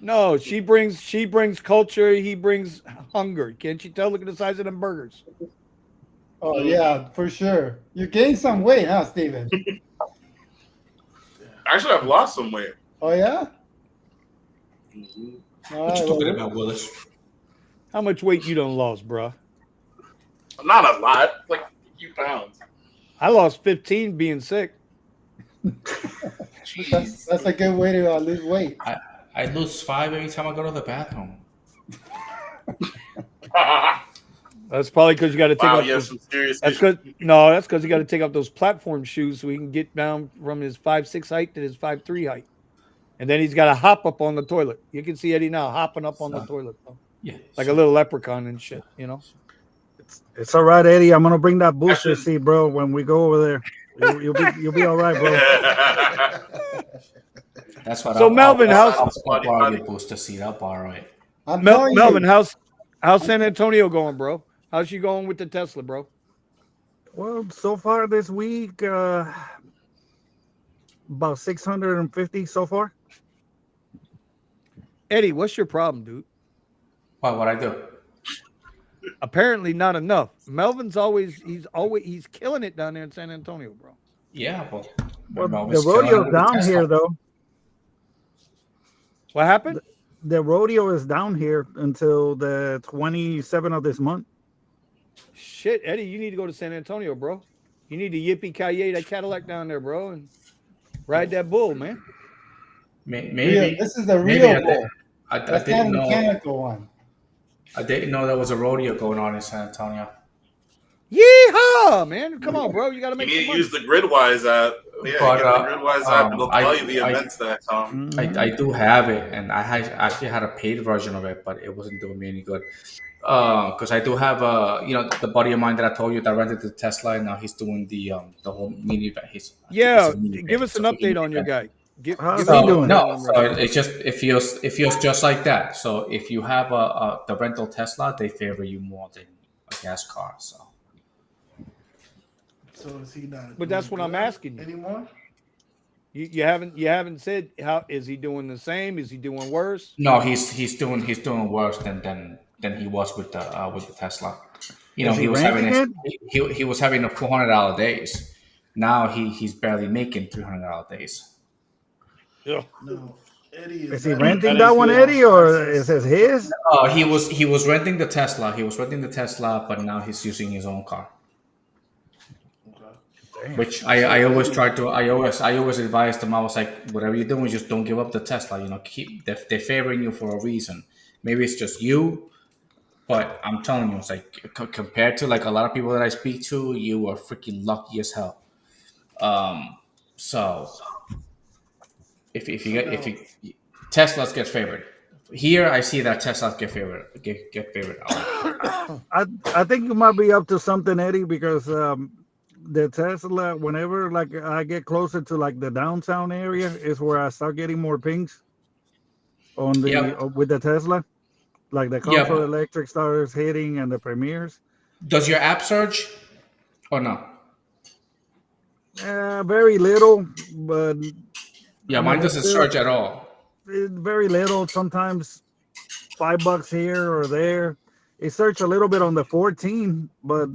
No, she brings culture. He brings hunger. Can't you tell? Look at the size of them burgers. Oh yeah, for sure. You gained some weight, huh, Steven? Actually, I've lost some weight. Oh yeah. All What you right, talking well, about, Willis? How much weight you done lost, bro? Not a lot, like a few pounds. I lost 15 being sick. that's a good way to lose weight. I lose 5 every time I go to the bathroom. That's probably because you got to take Wow, off. you have some serious That's issues. because you got to take off those platform shoes so he can get down from his 5'6" height to his 5'3" height, and then he's got to hop up on the toilet. You can see Eddie now hopping up on the toilet, bro. Yeah, like a little leprechaun and shit. It's all right, Eddie. I'm gonna bring that booster seat, bro. When we go over there, you'll be all right, bro. That's what. So Melvin, how's borrow your booster seat? I'll borrow it. Melvin, how's San Antonio going, bro? How's you going with the Tesla, bro? Well, so far this week, about 650 so far. Eddie, what's your problem, dude? What I do? Apparently not enough. Melvin's he's killing it down there in San Antonio, bro. Yeah, well the rodeo's down here though. What happened? The rodeo is down here until the 27th of this month. Shit, Eddie, you need to go to San Antonio, bro. You need to yippee-ki-yay that Cadillac down there, bro, and ride that bull, man. Maybe this is the real bull. I didn't know. Mechanical one. I didn't know there was a rodeo going on in San Antonio. Yeehaw, man! Come on, bro. You got to make. You need some to use the Gridwise app. Yeah, But, get the Gridwise app. It'll tell you the events that come. I do have it, and I actually had a paid version of it, but it wasn't doing me any good. Because I do have the buddy of mine that I told you that rented the Tesla, and now he's doing the whole mini event. Give us an update on your guy. How's he doing? No, so it feels just like that. So if you have the rental Tesla, they favor you more than a gas car. So is he not? But that's what I'm asking you anymore. You haven't said how is he doing the same? Is he doing worse? no, he's doing worse than he was with the Tesla. He was having a $400 days. Now he's barely making $300 days. Yeah. No, Eddie, Is he that renting is that one, your Eddie, or access is it to the- his? He was renting the Tesla. He was renting the Tesla, but now he's using his own car. Okay. Damn. Which I always try to I always advise them. I was like, whatever you're doing, just don't give up the Tesla. You know, keep they're favoring you for a reason. Maybe it's just you, but I'm telling you, it's like compared to like a lot of people that I speak to, you are freaking lucky as hell. So if you get if you Teslas get favored. Here I see that Teslas get favored. Get favored. I think you might be up to something, Eddie, because the Tesla, whenever like I get closer to like the downtown area, is where I start getting more pings on the Yep. with the Tesla. Like the Yep. Comfort Electric starts hitting and the Premieres. Does your app surge or no? Very little, but Yeah, I mine mean it's doesn't still surge at all. very little. Sometimes $5 here or there. It surged a little bit on the 14, but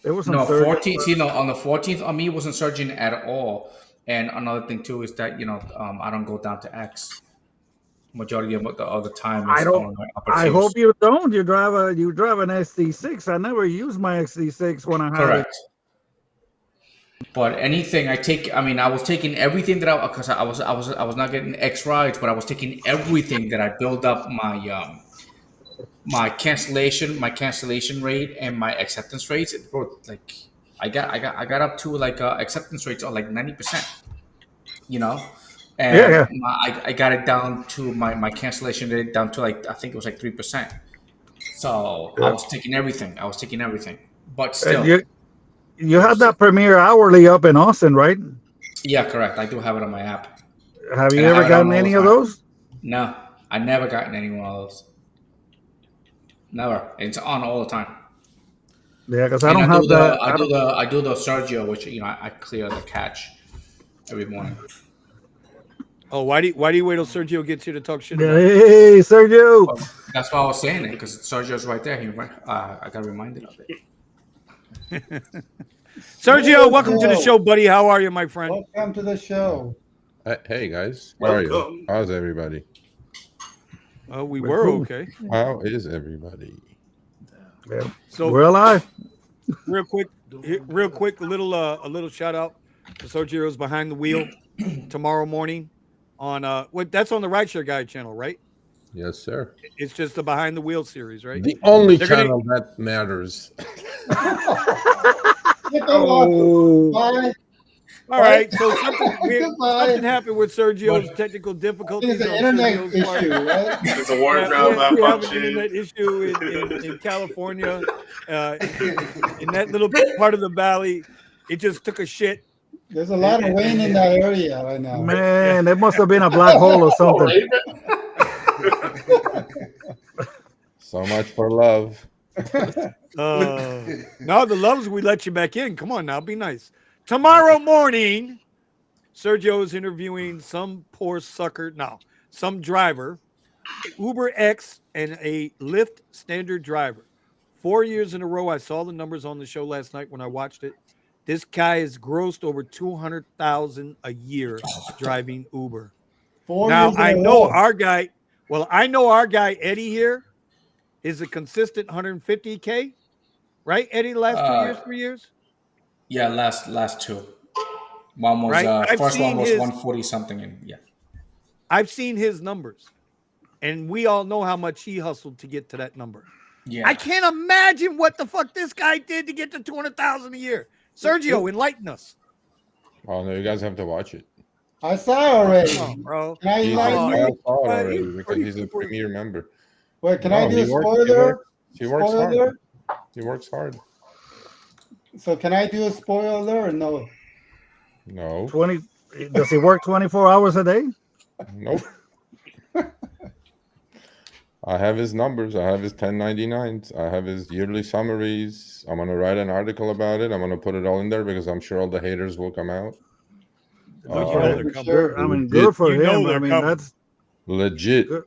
there was some No, surge. 14th. See, no, on the 14th, on me, it wasn't surging at all. And another thing too is that I don't go down to X. Majority of the time I is don't. on my upper I tiers. hope you don't. You drive an SD6. I never use my SD6 when I had it. Correct. But anything I take, I mean, I was taking everything that because I was not getting X rides, but I was taking everything that I build up my cancellation rate and my acceptance rates. It bro, like I got up to like acceptance rates of like 90%. You know, and Yeah. I got it down to my cancellation rate down to like I think it was like 3%. So I was taking everything. But And still, you had that Premiere hourly up in Austin, right? yeah, correct. I do have it on my app, Have and you I ever have it on gotten all the any of time. those? No, I never gotten any one of those. Never. It's on all the time. Yeah, because I And don't have that. I do the Sergio, which I clear the cache every morning. Oh, why do you wait till Sergio gets here to talk shit about it? Hey, Sergio. Well, that's why I was saying it because Sergio's right there. I got reminded of it. Sergio, welcome to the show, buddy. How are you, my friend? Welcome to the show. Hey guys, how are you? Welcome. How's everybody? We were okay. How is everybody? Yeah. So We're alive. real quick, a little shout out to Sergio's Behind the Wheel tomorrow morning on that's on the Rideshare Guy channel, right? Yes, sir. It's just the Behind the Wheel series, right? The only They're gonna- channel that matters. Oh. Bye. All right, so something Goodbye. something happened with Sergio's technical difficult It's difficulties. an on internet Sergio's part. issue, right? It's a ward Yeah, round we have an malfunction. internet issue in California, in that little part of the valley. It just took a shit. There's a lot of rain in that area right now. Man, it must have been a black hole or something. So much for love. Now the loves we let you back in. Come on now, be nice. Tomorrow morning, Sergio is interviewing some poor sucker. No, some driver, Uber X and a Lyft standard driver. 4 years in a row. I saw the numbers on the show last night when I watched it. This guy has grossed over 200,000 a year driving Uber. 4 Now years in I a know row. our guy. Well, I know our guy Eddie here is a consistent 150K, right? Eddie, the last 2 years, 3 years, Yeah, last two. One was right? I've first one seen was his 140 something, and yeah. I've seen his numbers, and we all know how much he hustled to get to that number. Yeah. I can't imagine what the fuck this guy did to get to 200,000 a year. Sergio, enlighten us. Oh no, you guys have to watch it. I saw already. Come on, bro. Can I He's enlighten I you? saw it But already he's because pretty he's a cool. premier member. Wait, can I No, do he a works- spoiler? He works Spoiler hard. alert? He works hard. So can I do a spoiler or no? No. 20. Does he work 24 hours a day? Nope. I have his numbers. I have his 1099s. I have his yearly summaries. I'm gonna write an article about it. I'm gonna put it all in there because I'm sure all the haters will come out. Well, you know they're For coming. sure. I mean, Legit. good for You know him. I they're mean, coming. that's Legit. good.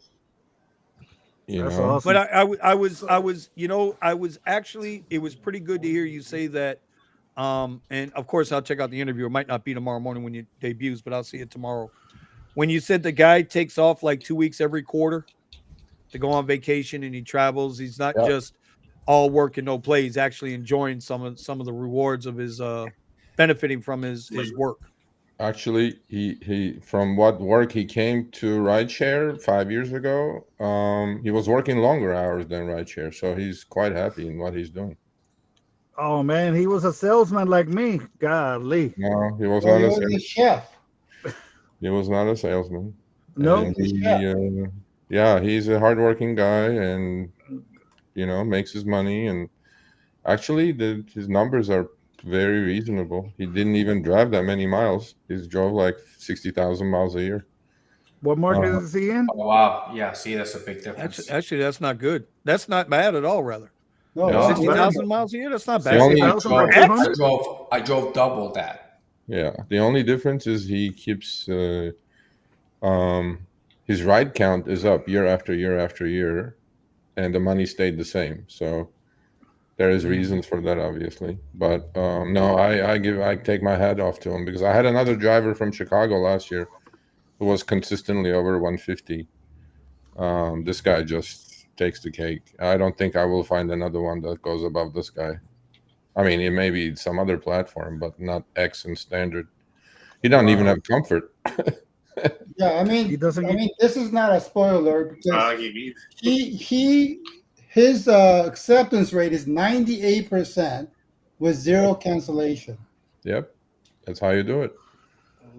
You That's know. awesome. But I was actually, it was pretty good to hear you say that. And of course, I'll check out the interview. It might not be tomorrow morning when it debuts, but I'll see it tomorrow. when you said the guy takes off like 2 weeks every quarter to go on vacation and he travels, he's not Yeah. just all work and no play. He's actually enjoying some of the rewards of his benefiting from his work. Actually, he from what work he came to Rideshare 5 years ago. He was working longer hours than Rideshare, so he's quite happy in what he's doing. Oh man, he was a salesman like me. Golly. No, he was Well, not he a was a salesman. chef. He was not a salesman. No. And yeah, he's a hardworking guy, and makes his money. And actually, his numbers are very reasonable. He didn't even drive that many miles. He drove like 60,000 miles a year. What market is he in? Oh, wow. Yeah, see, that's a big difference. Actually, that's not good. That's not bad at all. Rather, No, No. it's 60,000 miles a year. That's not The bad. only- 60,000 for I 200? drove double that. Yeah, the only difference is he keeps his ride count is up year after year after year, and the money stayed the same. So there is reasons for that, obviously. But no, I take my hat off to him, because I had another driver from Chicago last year who was consistently over 150. This guy just takes the cake. I don't think I will find another one that goes above this guy. I mean, it may be some other platform, but not X and standard. He doesn't even have comfort. Yeah, I mean, He doesn't get- this is not a spoiler because He his acceptance rate is 98% with zero cancellation. Yep, that's how you do it.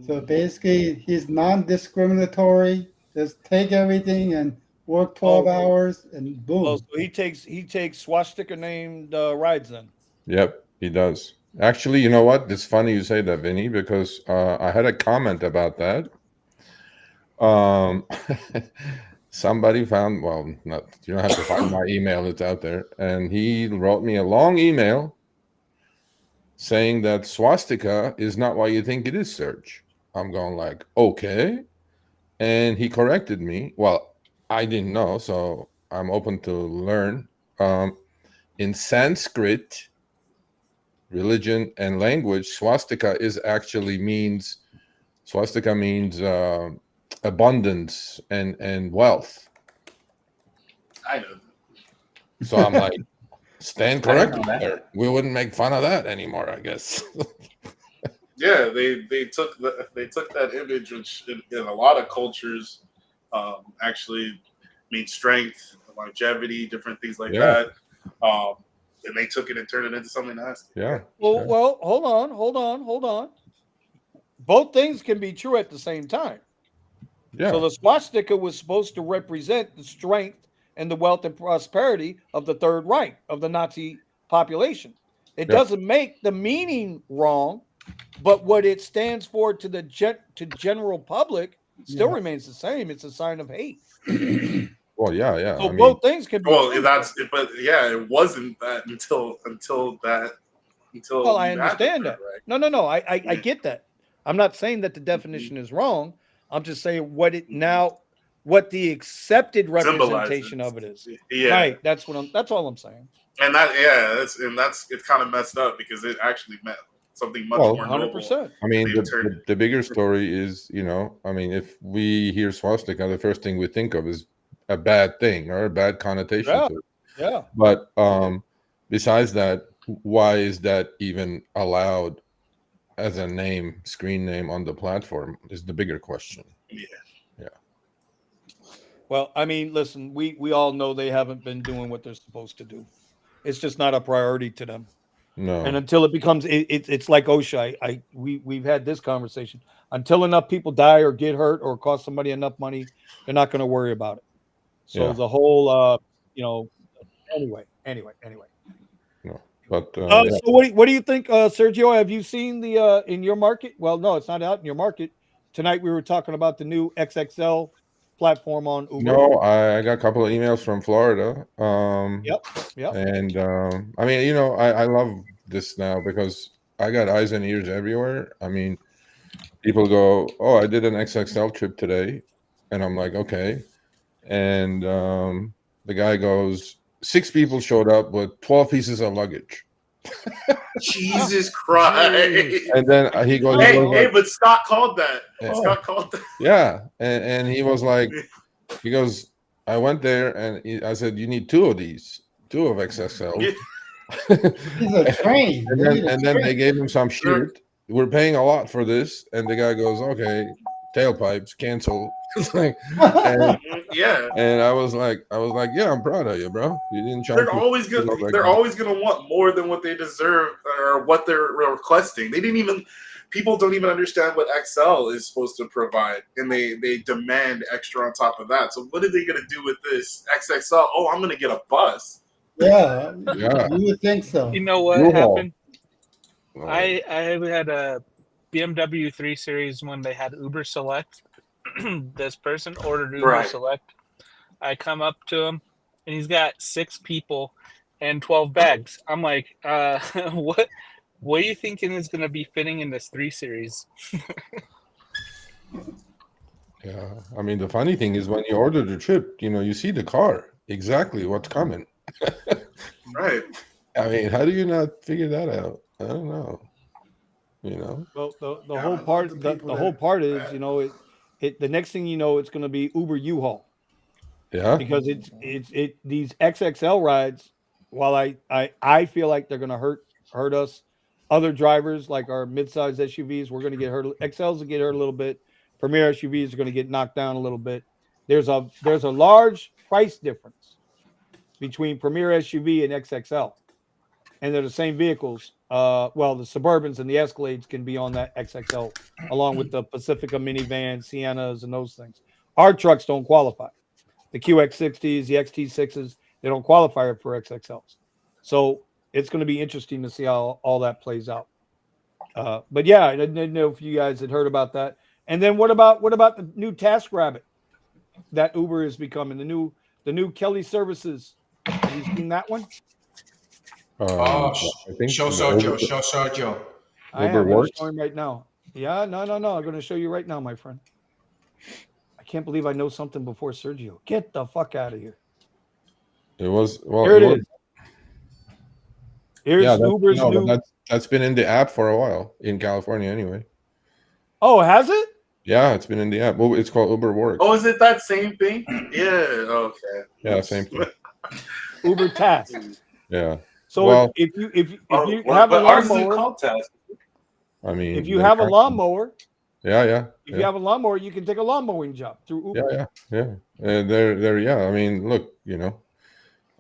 So basically, he's non-discriminatory. Just take everything and work 12 hours, and boom. Oh, so he takes swastika named rides then. Yep, he does. Actually, you know what? It's funny you say that, Vinny, because I had a comment about that. Somebody found, well, not, you don't have to find my email, it's out there. And he wrote me a long email saying that swastika is not what you think it is, Serge. I'm going like, okay. And he corrected me. Well, I didn't know, so I'm open to learn. In Sanskrit, religion and language, swastika means abundance and wealth. I know. So I'm like, stand I didn't corrected know that. there. We wouldn't make fun of that anymore, I guess. Yeah, they took that image, which in a lot of cultures actually means strength, longevity, different things like Yeah. that. And they took it and turned it into something nasty. Yeah. Well, yeah. well, hold on. Both things can be true at the same time. Yeah. So the swastika was supposed to represent the strength and the wealth and prosperity of the Third Reich, of the Nazi population. It Yeah. doesn't make the meaning wrong, but what it stands for to the general public still remains the same. It's a sign of hate. Well, yeah. So both things can be Well, true. but yeah, it wasn't that until Well, I you had the understand Third that. Reich. No. I get that. I'm not saying that the definition is wrong. I'm just saying what the accepted representation of it is. Yeah. Right. That's all I'm saying. And that's it's kind of messed up because it actually meant something much Well, more 100%. noble. I mean, They turned- the bigger story is, I mean, if we hear swastika, the first thing we think of is a bad thing or a bad connotation Yeah. to it. Yeah. But besides that, why is that even allowed as a screen name on the platform is the bigger question. Yeah. Well, I mean, listen, we all know they haven't been doing what they're supposed to do. It's just not a priority to them. No. And until it becomes, it's like OSHA. We've had this conversation. Until enough people die or get hurt or cost somebody enough money, they're not going to worry about it. So Yeah. the whole, anyway. No. But So what do you think, Sergio? Have you seen the in your market? Well, no, it's not out in your market. Tonight we were talking about the new XXL platform on Uber. no, I got a couple of emails from Florida. Yep. And I mean, I love this now because I got eyes and ears everywhere. I mean, people go, "Oh, I did an XXL trip today," and I'm like, "Okay." And the guy goes, 6 people showed up with 12 pieces of luggage. Jesus Christ. And then he goes, Hey, but Scott called that. Oh. Scott called that. yeah, and he was like, he goes, I went there and I said, you need 2 of these, 2 of XXL. Yeah. He's a train. And then they gave him some shit. We're paying a lot for this, and the guy goes, okay, tailpipes, cancel. It's like, Yeah. and I was like, yeah, I'm proud of you, bro. You didn't charge. They're always gonna want more than what they deserve or what they're requesting. People don't even understand what XL is supposed to provide, and they demand extra on top of that. So what are they gonna do with this XXL? Oh, I'm gonna get a bus. Yeah, Yeah. you would think so. You know what U-Haul. happened? I had a BMW 3 Series when they had Uber Select. This person ordered Uber Right. Select. I come up to him, and he's got 6 people and 12 bags. I'm like, what are you thinking is going to be fitting in this 3 Series? Yeah, I mean, the funny thing is when you order the trip, you see the car, exactly what's coming. Right. I mean, how do you not figure that out? I don't know. Well, the whole part, the whole part is, the next thing you know, it's going to be Uber U-Haul. Yeah. Because it's these XXL rides. While I feel like they're going to hurt us, other drivers like our midsize SUVs, we're going to get hurt. XLs will get hurt a little bit. Premier SUVs are going to get knocked down a little bit. There's a large price difference between Premier SUV and XXL, and they're the same vehicles. The Suburbans and the Escalades can be on that XXL along with the Pacifica minivans, Siennas, and those things. Our trucks don't qualify. The QX60s, the XT6s, they don't qualify for XXLs. So it's going to be interesting to see how all that plays out. But yeah, I didn't know if you guys had heard about that. And then what about the new TaskRabbit that Uber is becoming, the new Kelly Services? Have you seen that one? I think Show Sergio. I am going to show him right now. Yeah, no. I'm going to show you right now, my friend. I can't believe I know something before Sergio. Get the fuck out of here. It was Here it is. Here's Uber's new. That's been in the app for a while in California, anyway. Oh, has it? Yeah, it's been in the app. Well, it's called Uber Works. Oh, is it that same thing? Yeah. Okay. Yeah, same thing. Uber Task. Yeah. So if you have a lawnmower, I mean, if you have a lawnmower, if you have a lawnmower, you can take a lawn mowing job through Uber. Yeah. I mean, look,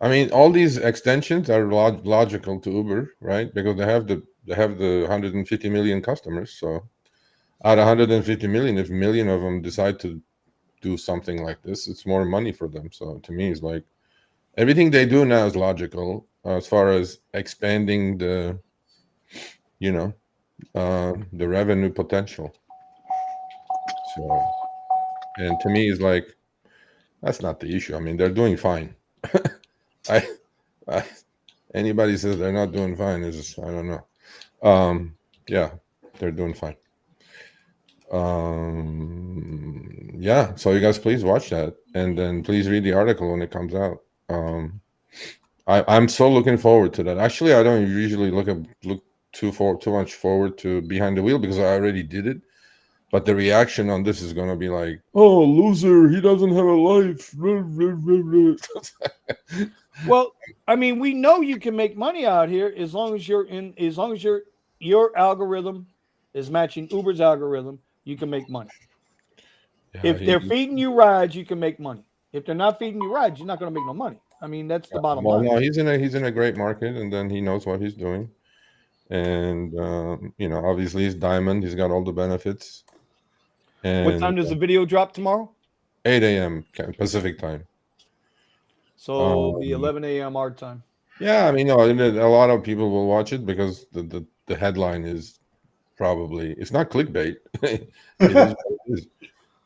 I mean, all these extensions are logical to Uber, right? Because they have the 150 million customers. So out of 150 million, if a million of them decide to do something like this, it's more money for them. So to me, it's like everything they do now is logical as far as expanding the revenue potential. So, and to me, it's like that's not the issue. I mean, they're doing fine. Anybody says they're not doing fine is just, I don't know. Yeah, they're doing fine. Yeah, so you guys please watch that, and then please read the article when it comes out. I'm so looking forward to that. Actually, I don't usually look too much forward to Behind the Wheel because I already did it. But the reaction on this is going to be like, "Oh, loser! He doesn't have a life." Well, I mean, we know you can make money out here as long as your algorithm is matching Uber's algorithm. You can make money. Yeah, if they're feeding you rides, you can make money. If they're not feeding you rides, you're not going to make no money. I mean, that's the bottom line. No, he's in a great market, and then he knows what he's doing, and obviously he's diamond. He's got all the benefits. And what time does the video drop tomorrow? 8 a.m. Pacific time. So the 11 a.m. our time. Yeah, I mean, a lot of people will watch it because the headline is probably, it's not clickbait.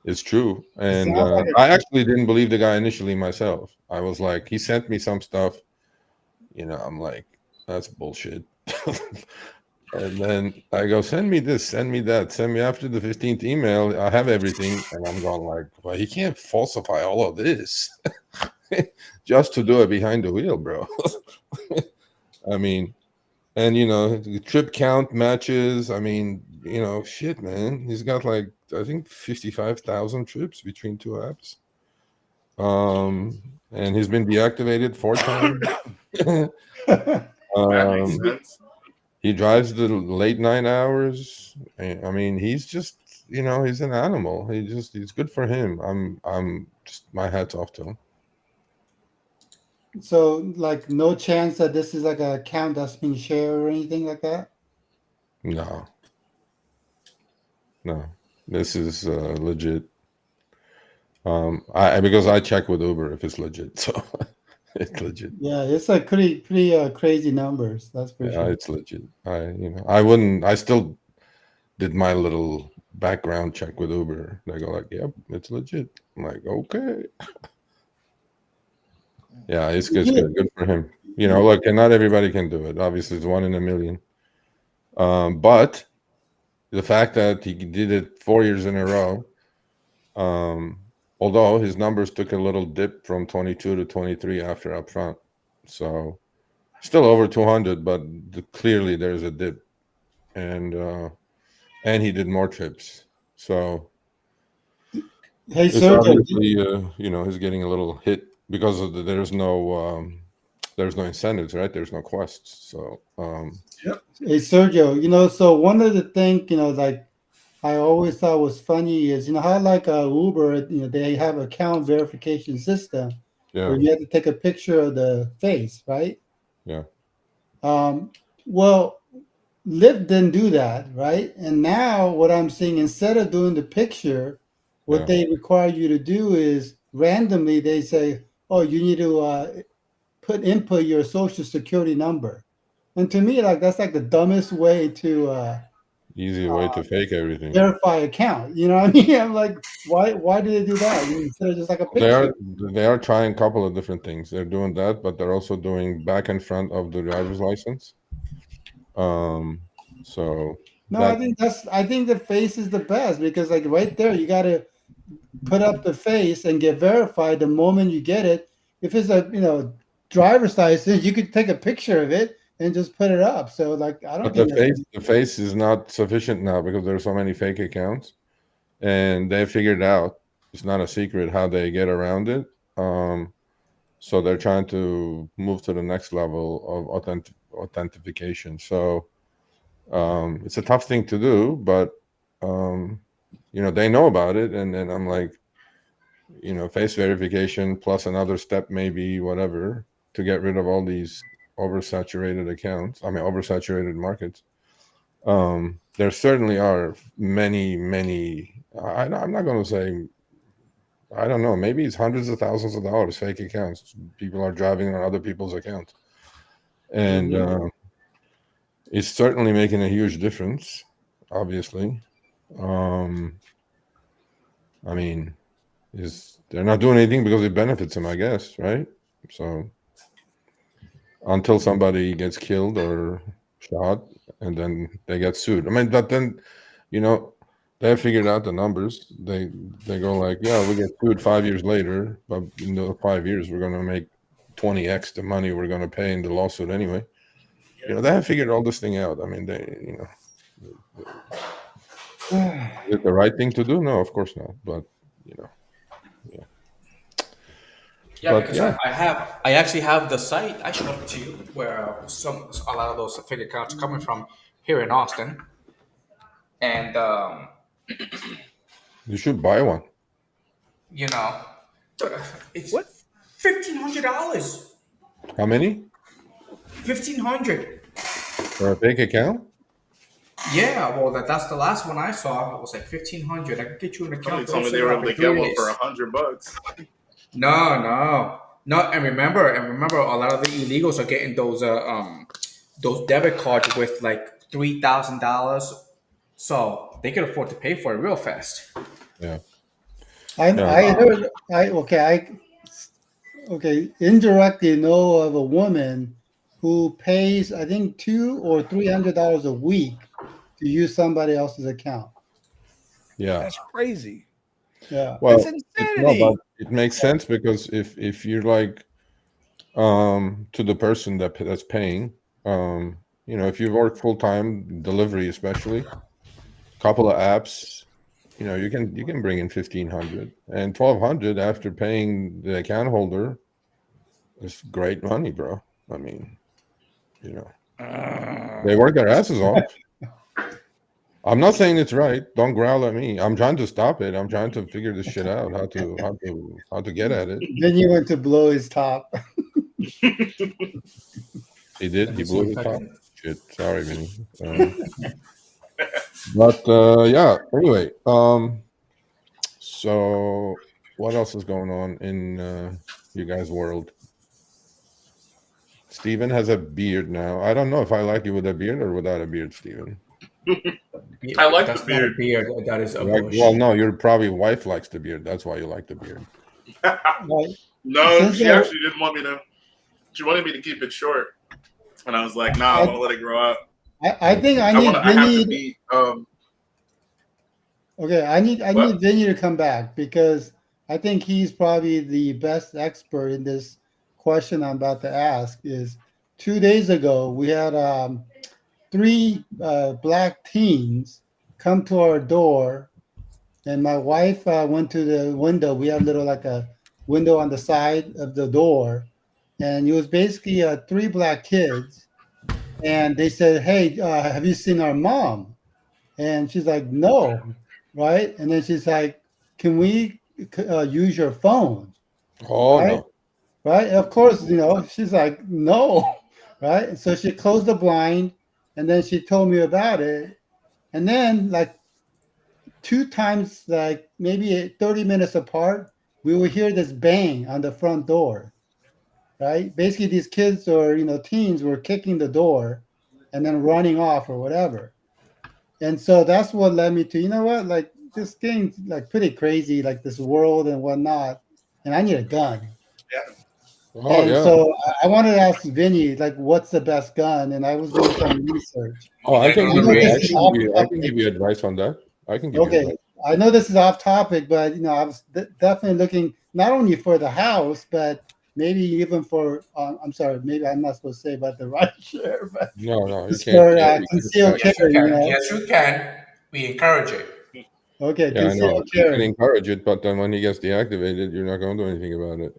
It's true. And I actually didn't believe the guy initially myself. I was like, he sent me some stuff. I'm like, that's bullshit. And then I go, send me this, send me that, send me after the 15th email. I have everything. And I'm going like, well, he can't falsify all of this just to do it behind the wheel, bro. I mean, And the trip count matches. I mean, shit, man. He's got like I think 55,000 trips between two apps. And he's been deactivated 4 times. That makes um, sense. he drives the late night hours. I mean, he's just he's an animal. He's good for him. I'm just my hat's off to him. So, like, no chance that this is like an account that's being shared or anything like that? No, this is legit. Because I check with Uber if it's legit, so it's legit. Yeah, it's like pretty crazy numbers. That's for Yeah, sure. it's legit. I still did my little background check with Uber. They go like, "Yep, it's legit." I'm like, "Okay." Yeah, it's good. Good for him. Look, and not everybody can do it. Obviously, it's 1 in a million. But the fact that he did it 4 years in a row, although his numbers took a little dip from 22 to 23 after upfront, so still over 200, but clearly there's a dip, and he did more trips, so Hey, it's Sergio, obviously he's getting a little hit because of there's no incentives, right? There's no quests, so hey, Sergio, so one of the things, like I always thought was funny is, how like Uber, they have account verification system yeah, where you have to take a picture of the face, right? yeah. Well, Lyft didn't do that, right? And now what I'm seeing, instead of doing the picture, what Yeah. they require you to do is randomly they say, "Oh, you need to input your social security number." And to me, like that's like the dumbest way to Easy way to fake everything. verify account. You know what I mean? I'm like, why do they do that instead of just like a picture? They are trying a couple of different things. They're doing that, but they're also doing back and front of the driver's license. So No, that I think the face is the best because like right there, you got to put up the face and get verified the moment you get it. If it's a driver's license, you could take a picture of it and just put it up. So like I don't but think the face is not sufficient now because there are so many fake accounts, and they figured out it's not a secret how they get around it. So they're trying to move to the next level of authentication. So it's a tough thing to do, but they know about it, and then I'm like, face verification plus another step, maybe whatever, to get rid of all these oversaturated accounts. I mean, oversaturated markets. There certainly are many. I'm not going to say. I don't know. Maybe it's hundreds of thousands of dollars fake accounts. People are driving on other people's accounts, and it's certainly making a huge difference. Obviously, I mean, they're not doing anything because it benefits them, I guess, right? So until somebody gets killed or shot, and then they get sued. I mean, but then, they figured out the numbers. They go like, yeah, we get sued 5 years later, but in the 5 years we're going to make 20x the money we're going to pay in the lawsuit anyway. They have figured all this thing out. I mean, is it the right thing to do? No, of course not. But yeah. Yeah, But, because yeah. I actually have the site I showed it to you where a lot of those fake accounts are coming from here in Austin, and You should buy one. it's $1,500. How many? 1,500. For a fake account? Yeah, well, that's the last one I saw. It was like 1,500. I could get you an account. Somebody told me they were able to get one for $100. No. And remember, a lot of the illegals are getting those debit cards with like $3,000, so they can afford to pay for it real fast. Yeah. I heard indirectly know of a woman who pays I think $200 or $300 a week to use somebody else's account. Yeah. That's crazy. Yeah. Well, That's insanity. but it makes sense because if you're like to the person that's paying, You know, if you work full time, delivery especially, couple of apps, you know, you can bring in 1,500 and 1,200 after paying the account holder. It's great money, bro. I mean, you know, they work their asses off. I'm not saying it's right. Don't growl at me. I'm trying to stop it. I'm trying to figure this shit out. How to get at it. Then you went to blow his top. He did. Let He me see blew if his I top. can. Shit. Sorry, Vinny. But yeah. Anyway. So what else is going on in you guys' world? Steven has a beard now. I don't know if I like you with a beard or without a beard, Steven. I like That's the not a beard. beard. That is a Like, bush. well, no, your probably wife likes the beard. That's why you like the beard. Right. No, Since she they're- actually didn't want me to. She wanted me to keep it short, and I was like, "Nah, I want to let it grow out. I think I I need want. I have to Vinny. be. Okay, I need What? Vinny to come back because I think he's probably the best expert in this question I'm about to ask. Is 2 days ago we had 3 black teens come to our door, and my wife went to the window. We have little like a window on the side of the door, and it was basically 3 black kids, and they said, "Hey, have you seen our mom?" And she's like, "No." Right? And then she's like, "Can we use your phone?" Oh Right? no. Right? Of course, she's like, "No." Right? And so she closed the blind, and then she told me about it. And then, like 2 times, like maybe 30 minutes apart, we would hear this bang on the front door. Right? Basically, these kids or teens were kicking the door and then running off or whatever. And so that's what led me to, like this thing's like pretty crazy, like this world and whatnot. And I need a gun. Oh And yeah. so I wanted to ask Vinny, like, what's the best gun? And I was doing some research. Oh, I You can gotta I give go to know the you. this I is range. can off give you. I can topic. give you advice on that. I can give you Okay, advice. I know this is off topic, but I was definitely looking not only for the house, but maybe even for I'm sorry, maybe I'm not supposed to say about the rideshare, but No, you just can't. for You can't concealed say. Yes, you carry. can. Yes, you can. We encourage it. Okay, Yeah, I know. concealed You can carry. encourage it, but then when he gets deactivated, you're not going to do anything about it.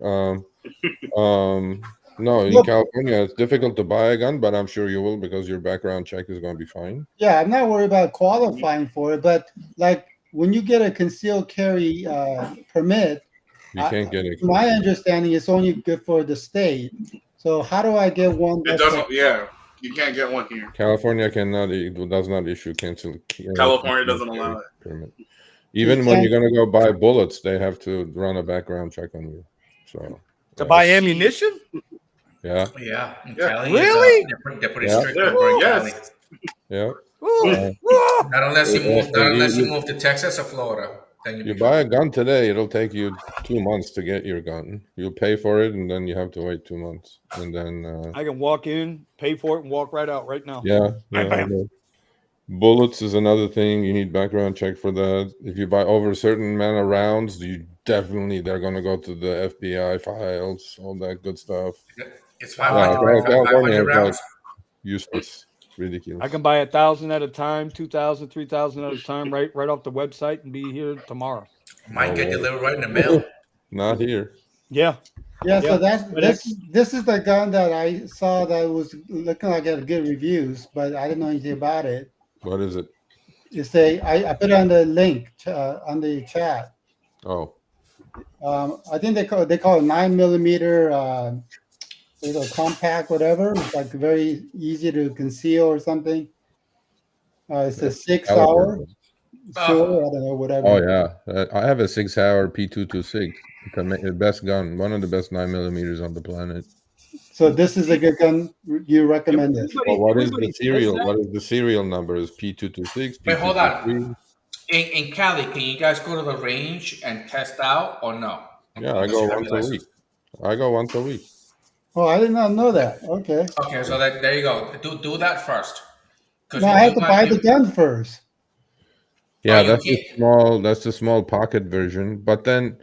No, in Look, California, it's difficult to buy a gun, but I'm sure you will because your background check is going to be fine. yeah, I'm not worried about qualifying for it, but like when you get a concealed carry permit, You can't get it. my understanding is only good for the state. So how do I get one? It That's doesn't. Yeah, you can't get one here. California does not issue California concealed doesn't carry allow it. permit. you Even when can't. you're going to go buy bullets, they have to run a background check on you. So To buy ammunition? yeah, Yeah, in Yeah. Cali, Really? they're pretty Yeah. strict Yeah. over in Cali. Yes. yeah. Ooh, Uh, ooh. Not unless you move. Not unless you you, move to Texas or Florida. Then you you be buy a good. gun today, it'll take you 2 months to get your gun. You pay for it, and then you have to wait 2 months, and then I can walk in, pay for it, and walk right out right now. yeah, Bam, yeah. I bam. know. Bullets is another thing. You need background check for that. If you buy over a certain amount of rounds, they're going to go to the FBI files, all that good stuff. It's Yeah, 500, California 500 is like rounds. useless, ridiculous. I can buy 1,000 at a time, 2,000, 3,000 at a time, right off the website, and be here tomorrow. Might No get way. delivered right in the mail. Not here. Yeah, Yeah, so Yeah, but this is the gun that I saw that was looking like it had good reviews, but I didn't know anything about it. What is it? It's I put it on the link on the chat. Oh, I think they call it 9mm. Compact, whatever. It's like very easy to conceal or something. It's a 6 hour. Sure, I don't know, whatever. oh yeah. I have a 6-hour P226. It's the best gun, one of the best 9mm on the planet. So this is a good gun. You recommend this? Well, what is the everybody says serial? that. What is the serial number? Is P226? Wait, hold on. P223? In Cali, can you guys go to the range and test out or no? Yeah, I Unless go you have once your a license. week. I go once a week. Oh, I did not know that. Okay. Okay, so there you go. Do that first. Because No, I have to buy the gun first. Yeah, you that's can't. the small pocket version. But then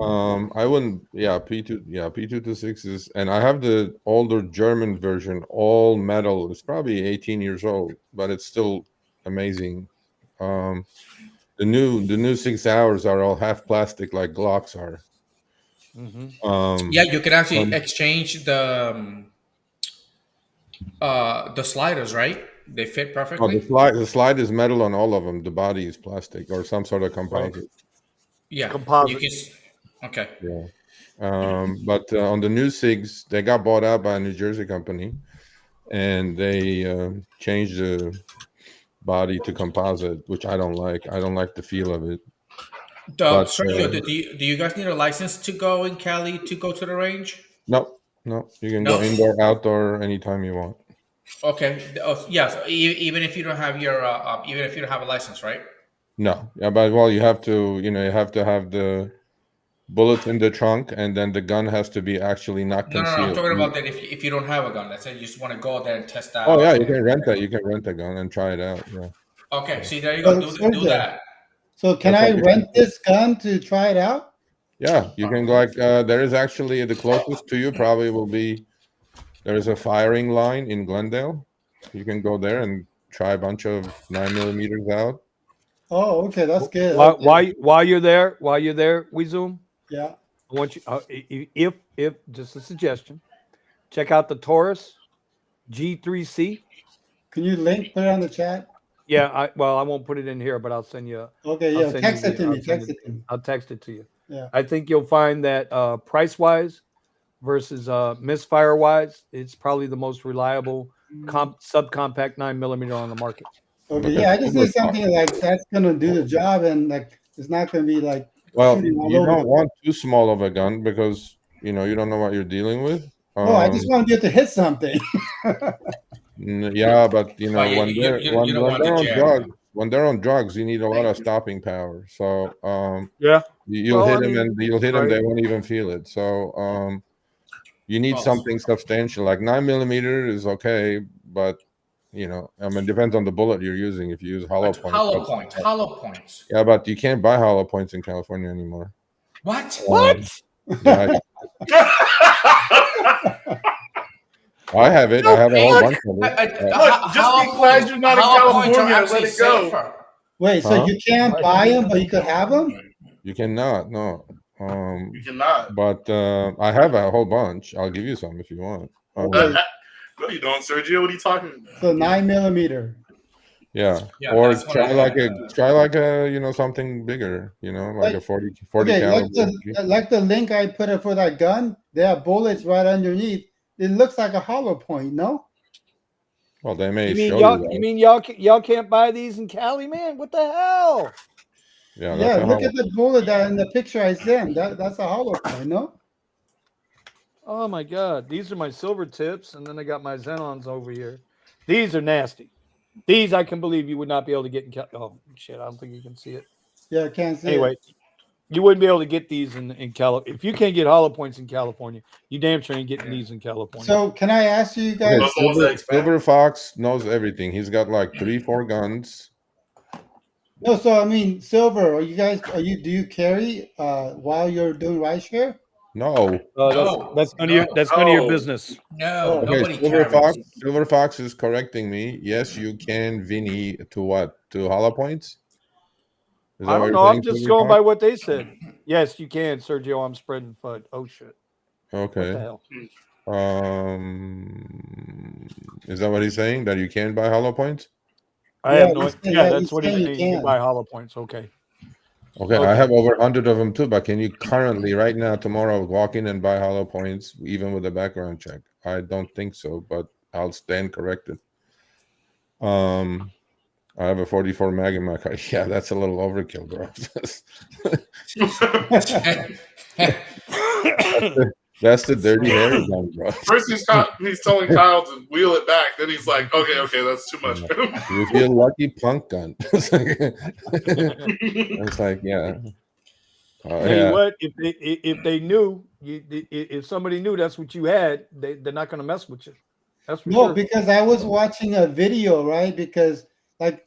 I wouldn't. Yeah, P2. Yeah, P226 is, and I have the older German version, all metal. It's probably 18 years old, but it's still amazing. Um, the new 6 hours are all half plastic, like Glocks are. Yeah, you can actually Um, exchange the sliders, right? They fit oh, the perfectly. slide is metal on all of them. The body is plastic or some sort of Right. composite. Yeah, you Composite. can. Okay. Yeah. But on the new SIGs, they got bought out by a New Jersey company, and they changed the body to composite, which I don't like. I don't like the feel of it. But Sergio, do you guys need a license to go in Cali to go to the range? no, no, you can go No. indoor, outdoor, anytime you want. Okay. Yeah. So even if you don't have even if you don't have a license, right? No, yeah, but well, you have to, you have to have the bullets in the trunk, and then the gun has to be actually not No, no, no. I'm concealed. talking about that if you don't have a gun. Let's say you just want to go there and test Oh out. yeah, you can rent that. You can rent a gun and try it out. Yeah, Okay. See, there you go. So, Do Sergio, that. so can that's I like rent this gun to try it out? yeah, you can go like there is actually the closest to you probably will be there is a firing line in Glendale. You can go there and try a bunch of 9mm out. Oh, okay, that's good. While, Okay. while you're there, we zoom. Yeah. I want you, if just a suggestion, check out the Taurus G3C. Can you put it on the chat? Yeah, I won't put it in here, but I'll send you. Okay, I'll yeah. send Text you it to I'll me. send Text it- it to me. I'll text it to you. Yeah. I think you'll find that price wise versus misfire wise, it's probably the most reliable subcompact 9mm on the market. Okay, Look yeah. at I just Uber need something like that's gonna do the job, and like it's not gonna be like Well, shooting all you over. don't want too small of a gun because you don't know what you're dealing with. Oh, I just want to be able to hit something. Yeah, but But when you don't want they're the on jam. drugs, you need a lot of stopping power. So Yeah. you'll Well, hit I them mean, and you'll hit them. right. They won't even feel it. So you need Well, something substantial. Like 9mm is okay, but I mean, depends on the bullet you're using. If you use hollow point, hollow points. yeah, but you can't buy hollow points in California anymore. What? Yeah, I have it. I have a whole bunch of it. Look, just be glad you're not in California and let it go. Wait, so Huh? you can't buy them, but you could have them? You cannot. No. You cannot. But I have a whole bunch. I'll give you some if you want. Okay. No, you don't, Sergio. What are you talking about? So 9mm. Yeah. Yeah, Or that's what try I like have. a something bigger. Like a 40 Okay, caliber. like the link I put up for that gun, they have bullets right underneath. It looks like a hollow point, no? Well, they may You mean show y'all? you that. You mean y'all can't buy these in Cali, man? What the hell? Yeah, Yeah, that's a look hollow. at the bullet that in the picture I sent. That's a hollow point, no? Oh my God, these are my silver tips, and then I got my xenons over here. These are nasty. These I can believe you would not be able to get in Cali. Oh shit, I don't think you can see it. Yeah, I can't see Anyway, it. you wouldn't be able to get these in California. If you can't get hollow points in California, you damn sure ain't getting these in California. So can I ask you guys? Okay, Silver Fox knows everything. He's got like 3-4 guns. No, so I mean, Silver, do you carry while you're doing rideshare? No. That's none of your business. No, Okay, nobody carries. Silver Fox is correcting me. Yes, you can, Vinny, to what? To hollow points? Is that I what don't you're know. I'm saying, just Silver going by Fox? what they said. Yes, you can, Sergio. I'm spreading FUD. Oh shit. Okay. What the hell? Is that what he's saying? That you can buy hollow points? I have no he's idea. saying- Yeah, yeah, that's he's what he's saying you saying. You can can. buy hollow points. Okay. Okay, I have over 100 of them too, but can you currently, right now, tomorrow, walk in and buy hollow points, even with a background check? I don't think so, but I'll stand corrected. I have a 44 mag in my car. Yeah, that's a little overkill, bro. That's the dirty hairy gun, bro. First, he's telling Kyle to wheel it back. Then he's like, okay, that's too much. You feel lucky, punk gun. It's like, yeah. Tell you what, if they knew, if somebody knew that's what you had, they're not going to mess with you. That's for No, sure. because I was watching a video, right? Because it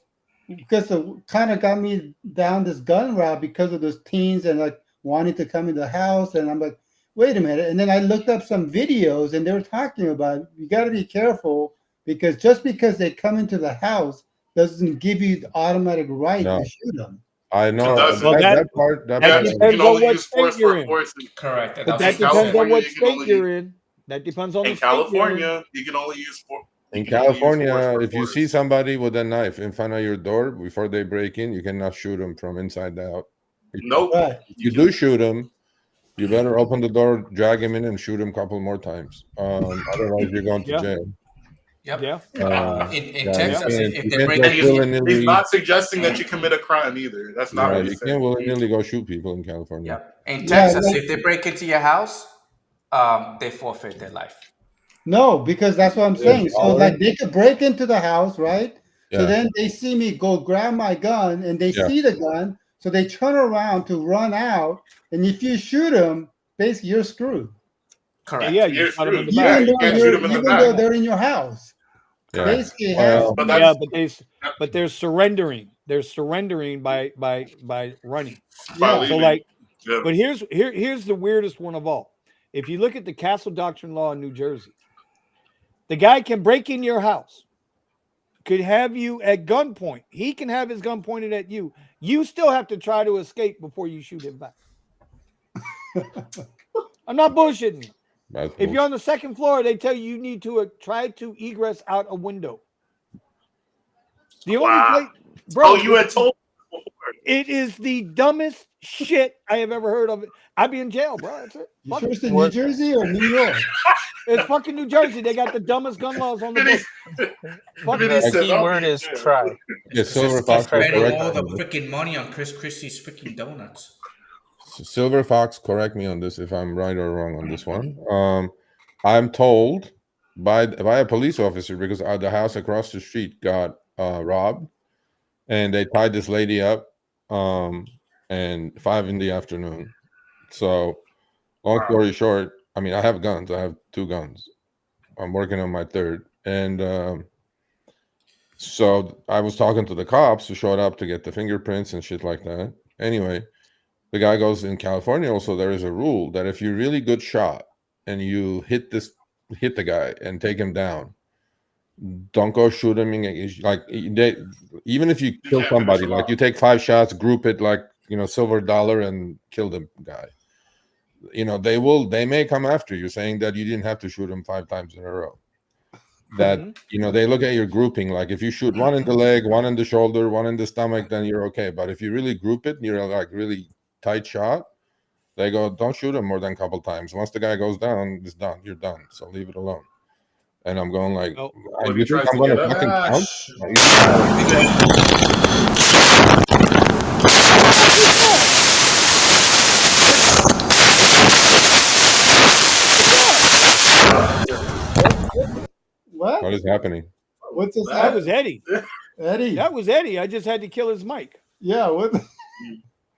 kind of got me down this gun route because of those teens and like wanting to come in the house, and I'm like, wait a minute. And then I looked up some videos, and they were talking about you got to be careful because just because they come into the house doesn't give you the automatic right No. to shoot them. I know doesn't. Well, that part. That that part. You depends can on only what use state force you're for in. enforcement. Correct. And But that that was depends on California, what you can state only you're in. That depends on in the state you're in. California, you can only use force. In California, if you see somebody with a knife in front of your door before they break in, you cannot shoot them from inside out. Nope. Right. If you do shoot them, you better open the door, drag him in, and shoot him a couple more times. Otherwise, you're going to Yeah. jail. Yep. Yeah. In Yeah, Texas, you if they can't break just And willy-nilly. he's not suggesting that you commit a crime either. That's not Yeah, what you he's can't saying. willy-nilly go shoot people in California. Yep. In Yeah, Texas, like- if they break into your house, they forfeit their life. No, because that's what I'm saying. So dollar? like they could break into the house, right? So Yeah. then they see me go grab my gun, and they Yeah. see the gun, so they turn around to run out. And if you shoot them, basically you're screwed. Correct. Yeah, you You're shot him in the screwed. back. Yeah, you can't shoot him in the even though back. they're in your house. Yeah. Basically, it Well, has to But be- that's Yeah, but they're surrendering. They're surrendering by running. by yeah. leaving. So like, Yeah. but here's the weirdest one of all. If you look at the Castle Doctrine law in New Jersey, the guy can break in your house, could have you at gunpoint. He can have his gun pointed at you. You still have to try to escape before you shoot him back. I'm not bullshitting you. that's If you're on the second floor, they tell you need to try to egress out a window. The only Wow. place, bro. Oh, you had told me before. It is the dumbest shit I have ever heard of. I'd be in jail, bro. That's it. You Fuck sure it. it's in New Jersey or New York? It's fucking New Jersey. They got the dumbest gun laws on the Vinny- book. Fuck Vinny it. The said, key "I'll word be in is jail." try. Yeah, Silver Just Fox will spending correct all me the on this. freaking money on Chris Christie's freaking donuts. Silver Fox, correct me on this if I'm right or wrong on this one. I'm told by a police officer because the house across the street got robbed, and they tied this lady up, and 5 PM. So, long story short, I mean, I have guns. I have 2 guns. I'm working on my 3rd, and so I was talking to the cops who showed up to get the fingerprints and shit like that. Anyway, the guy goes, in California also there is a rule that if you're really good shot and you hit the guy and take him down, don't go shoot him like even if you kill can't finish somebody, him like off. you take 5 shots, group it like silver dollar and kill the guy. They may come after you saying that you didn't have to shoot him 5 times in a row. That they look at your grouping, like if you shoot one in the leg, one in the shoulder, one in the stomach, then you're okay. But if you really group it, you're like really tight shot, they go, don't shoot him more than a couple times. Once the guy goes down, it's done. You're done. So leave it alone. And I'm going like, Oh. When you he think tries I'm to going get to up. fucking Ah, count? shoot. What? What is happening? What's this? That was Eddie. Eddie. That was Eddie. I just had to kill his mic. Yeah. What?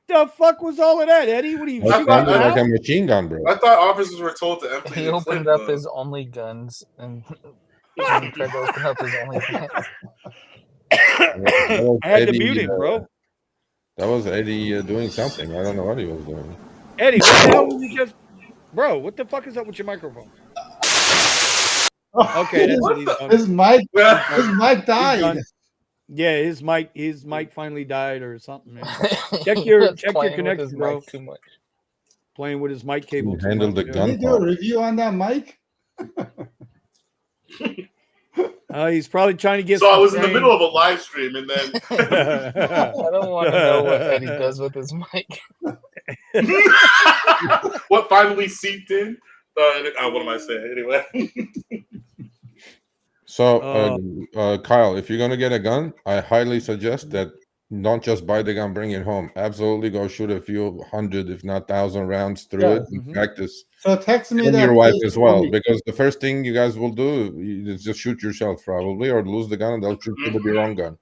The fuck was all of that, Eddie? What are you That shooting sounded now? like a machine gun, bro. I thought officers were told to empty He the opened clip, up though. his only guns and tried to open up his only guns. That was I had to Eddie, mute him, bro. That was Eddie doing something. I don't know what he was doing. Eddie, what the hell was you just, bro? What the fuck is up with your microphone? Okay, that's what he's done. His mic. Yeah. His mic He's died. done. Yeah, his mic finally died or something. Man. Check your connection, bro. Too much. Playing with his mic cable. He too handled much, the yeah. gun. Can you do a review on that mic? He's probably trying to get. So I some was in the fame. middle of a live stream, and then I don't want to know what Eddie does with his mic. what finally seeped in. What am I saying? Anyway. So, Kyle, if you're gonna get a gun, I highly suggest that don't just buy the gun, bring it home. Absolutely, go shoot a few hundred, if not 1,000 rounds through Yeah. it and practice. So text me And that. your wife page as for well, me. because the first thing you guys will do is just shoot yourself probably, or lose the gun, and they'll shoot you with your own gun.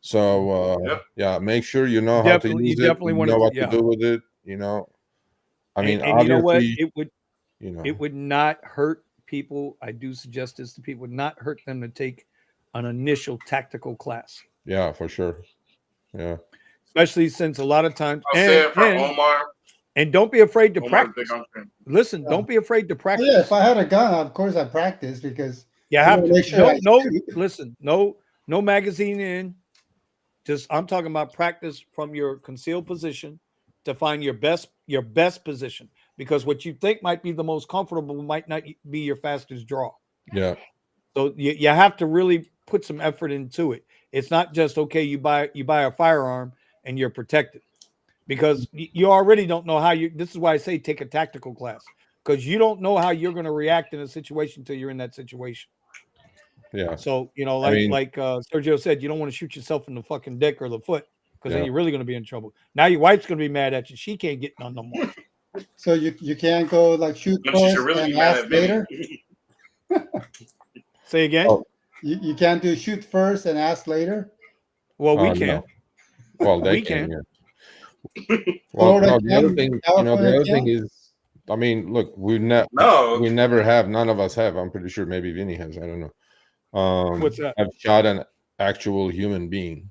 So, Yep. yeah, make sure you know how to Definitely- use you it. definitely You wanna- know what yeah. to do with it. I mean, and you know what? obviously, It would not hurt people. I do suggest this to people. Would not hurt them to take an initial tactical class, yeah, for sure. Yeah. especially since a lot of times. I'll say it for Omar. And don't be afraid to Omar, practice. big on him. Listen, Yeah. don't be afraid to Oh, practice. yeah, if I had a gun, of course I practice because You I have wanna to. make sure No, I no. shoot. Listen, no magazine in. Just I'm talking about practice from your concealed position to find your best position, because what you think might be the most comfortable might not be your fastest draw. Yeah. So you have to really put some effort into it. It's not just okay. You buy a firearm and you're protected, because you already don't know how you. This is why I say take a tactical class, because you don't know how you're going to react in a situation until you're in that situation. Yeah. So I mean, Sergio said, you don't want to shoot yourself in the fucking dick or the foot, because then Yeah. you're really going to be in trouble. Now your wife's going to be mad at you. She can't get none no more. So you can't go like shoot No, she should first really and be mad ask at Vinny. later. Say again. Oh, You can't do shoot first and ask later. Well, we no. can. Well, they We can. can. Yeah. Well, Florida no. The other can, thing, the California other thing can. is, I mean, look, we No. never have. None of us have. I'm pretty sure maybe Vinny has. I don't know. What's that? Have shot an actual human being.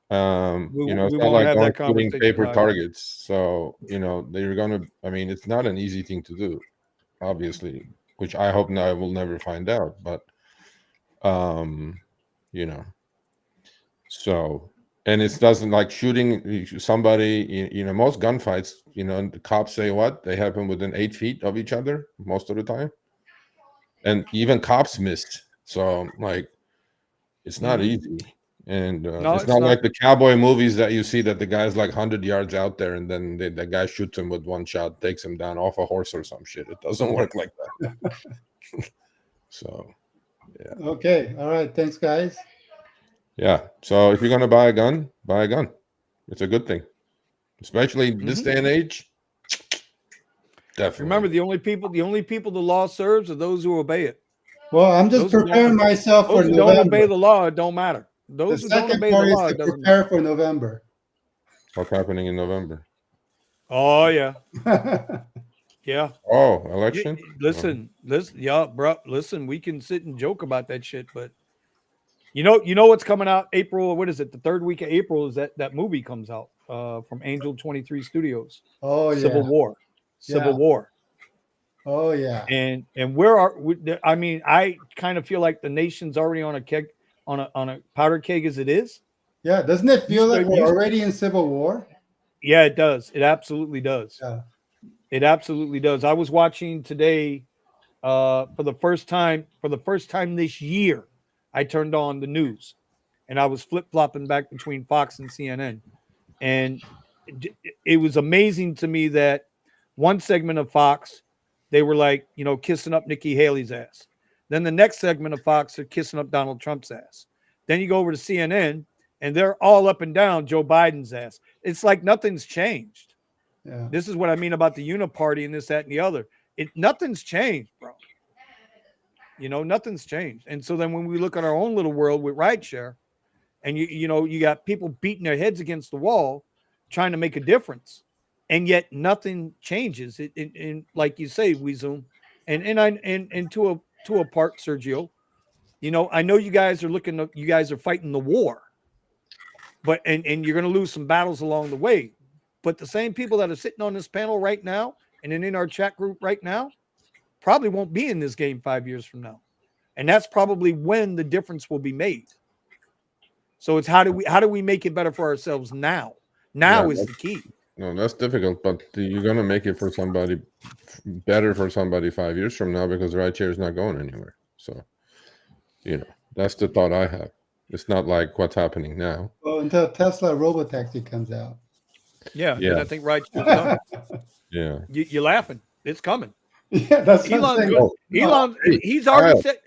We It's won't not like have going that shooting conversation, paper Ryan. targets. So they're gonna. I mean, it's not an easy thing to do, obviously, which I hope I will never find out. But, you know, so and it doesn't like shooting somebody. Most gunfights. The cops say what they happen within 8 feet of each other most of the time, and even cops missed. So like, it's not easy. And No, it's it's not not. like the cowboy movies that you see that the guy's like 100 yards out there and then the guy shoots him with one shot, takes him down off a horse or some shit. It doesn't work like that. So, yeah. Okay. All right. Thanks, guys. Yeah. So if you're going to buy a gun, buy a gun. It's a good thing. Especially this day and age. Definitely. Remember, the only people the law serves are those who obey it. Well, I'm just Those who preparing myself for Those who don't obey November. the law, it don't matter. The Those who don't second obey the part is law, to it doesn't prepare matter. for November. What's happening in November? Oh yeah, yeah. Oh, election? Listen, yeah, bro. Listen, we can sit and joke about that shit, but you know what's coming out April? What is it? The third week of April is that movie comes out from Angel 23 Studios. Oh yeah. Civil War. Civil Yeah. War. Oh yeah. And where are we? I mean, I kind of feel like the nation's already on a keg, on a powder keg as it is. Yeah. Doesn't it feel like we're you- already in Civil War? Yeah, it does. It absolutely does. Yeah. It absolutely does. I was watching today for the first time this year. I turned on the news, and I was flip-flopping back between Fox and CNN, and it was amazing to me that one segment of Fox, they were like, kissing up Nikki Haley's ass. Then the next segment of Fox are kissing up Donald Trump's ass. Then you go over to CNN, and they're all up and down Joe Biden's ass. It's like nothing's changed. Yeah. This is what I mean about the uniparty and this, that, and the other. Nothing's changed, bro. Nothing's changed. And so then when we look at our own little world with Rideshare, and you got people beating their heads against the wall, trying to make a difference, and yet nothing changes. And like you say, we Zoom, and to a part, Sergio, I know you guys are fighting the war, but and you're going to lose some battles along the way. But the same people that are sitting on this panel right now and in our chat group right now probably won't be in this game 5 years from now. And that's probably when the difference will be made. So it's how do we make it better for ourselves now? Now is the key. No, that's difficult, but you're going to make it for somebody better for somebody 5 years from now because Rideshare is not going anywhere. So, that's the thought I have. It's not like what's happening now. Well, until Tesla Robotaxi comes out. Yeah. Yeah. And I think Rideshare's done. Yeah. You're laughing. It's coming. Yeah, that's what I'm Elon's saying. good. Elon, he's already said.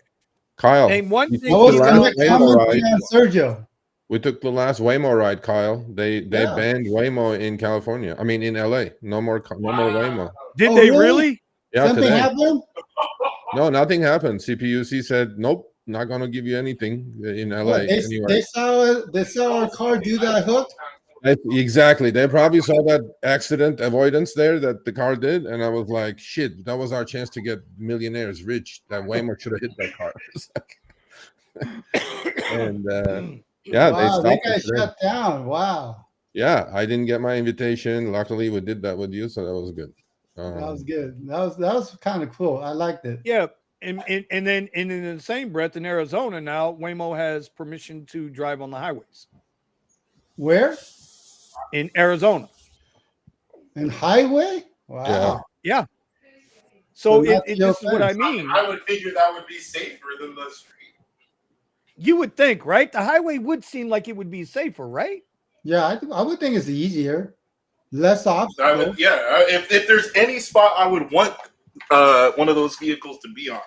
Kyle, Name one we thing. I was took the going last to Waymo comment ride. on Sergio. We took the last Waymo ride, Kyle. They Yeah. banned Waymo in California. I mean, in LA. No more Waymo. Did Oh, they really? really? Yeah, Something today. happened? No, nothing happened. CPUC said, nope, not going to give you anything in LA. What, anywhere. they saw our car do that hook? Exactly. They probably saw that accident avoidance there that the car did. And I was like, shit, that was our chance to get millionaires rich. That Waymo should have hit that car. And yeah, Wow, they they stopped got it today. shut down. Wow. Yeah, I didn't get my invitation. Luckily, we did that with you, so that was good. That was good. That was kind of cool. I liked it. Yeah. And then in the same breath, in Arizona now, Waymo has permission to drive on the highways. Where? In Arizona. In highway? Wow. Yeah. So not this your is what I offense. mean. I would figure that would be safer than the street. You would think, right? The highway would seem like it would be safer, right? Yeah, I would think it's easier, less obstacles. If there's any spot I would want one of those vehicles to be on,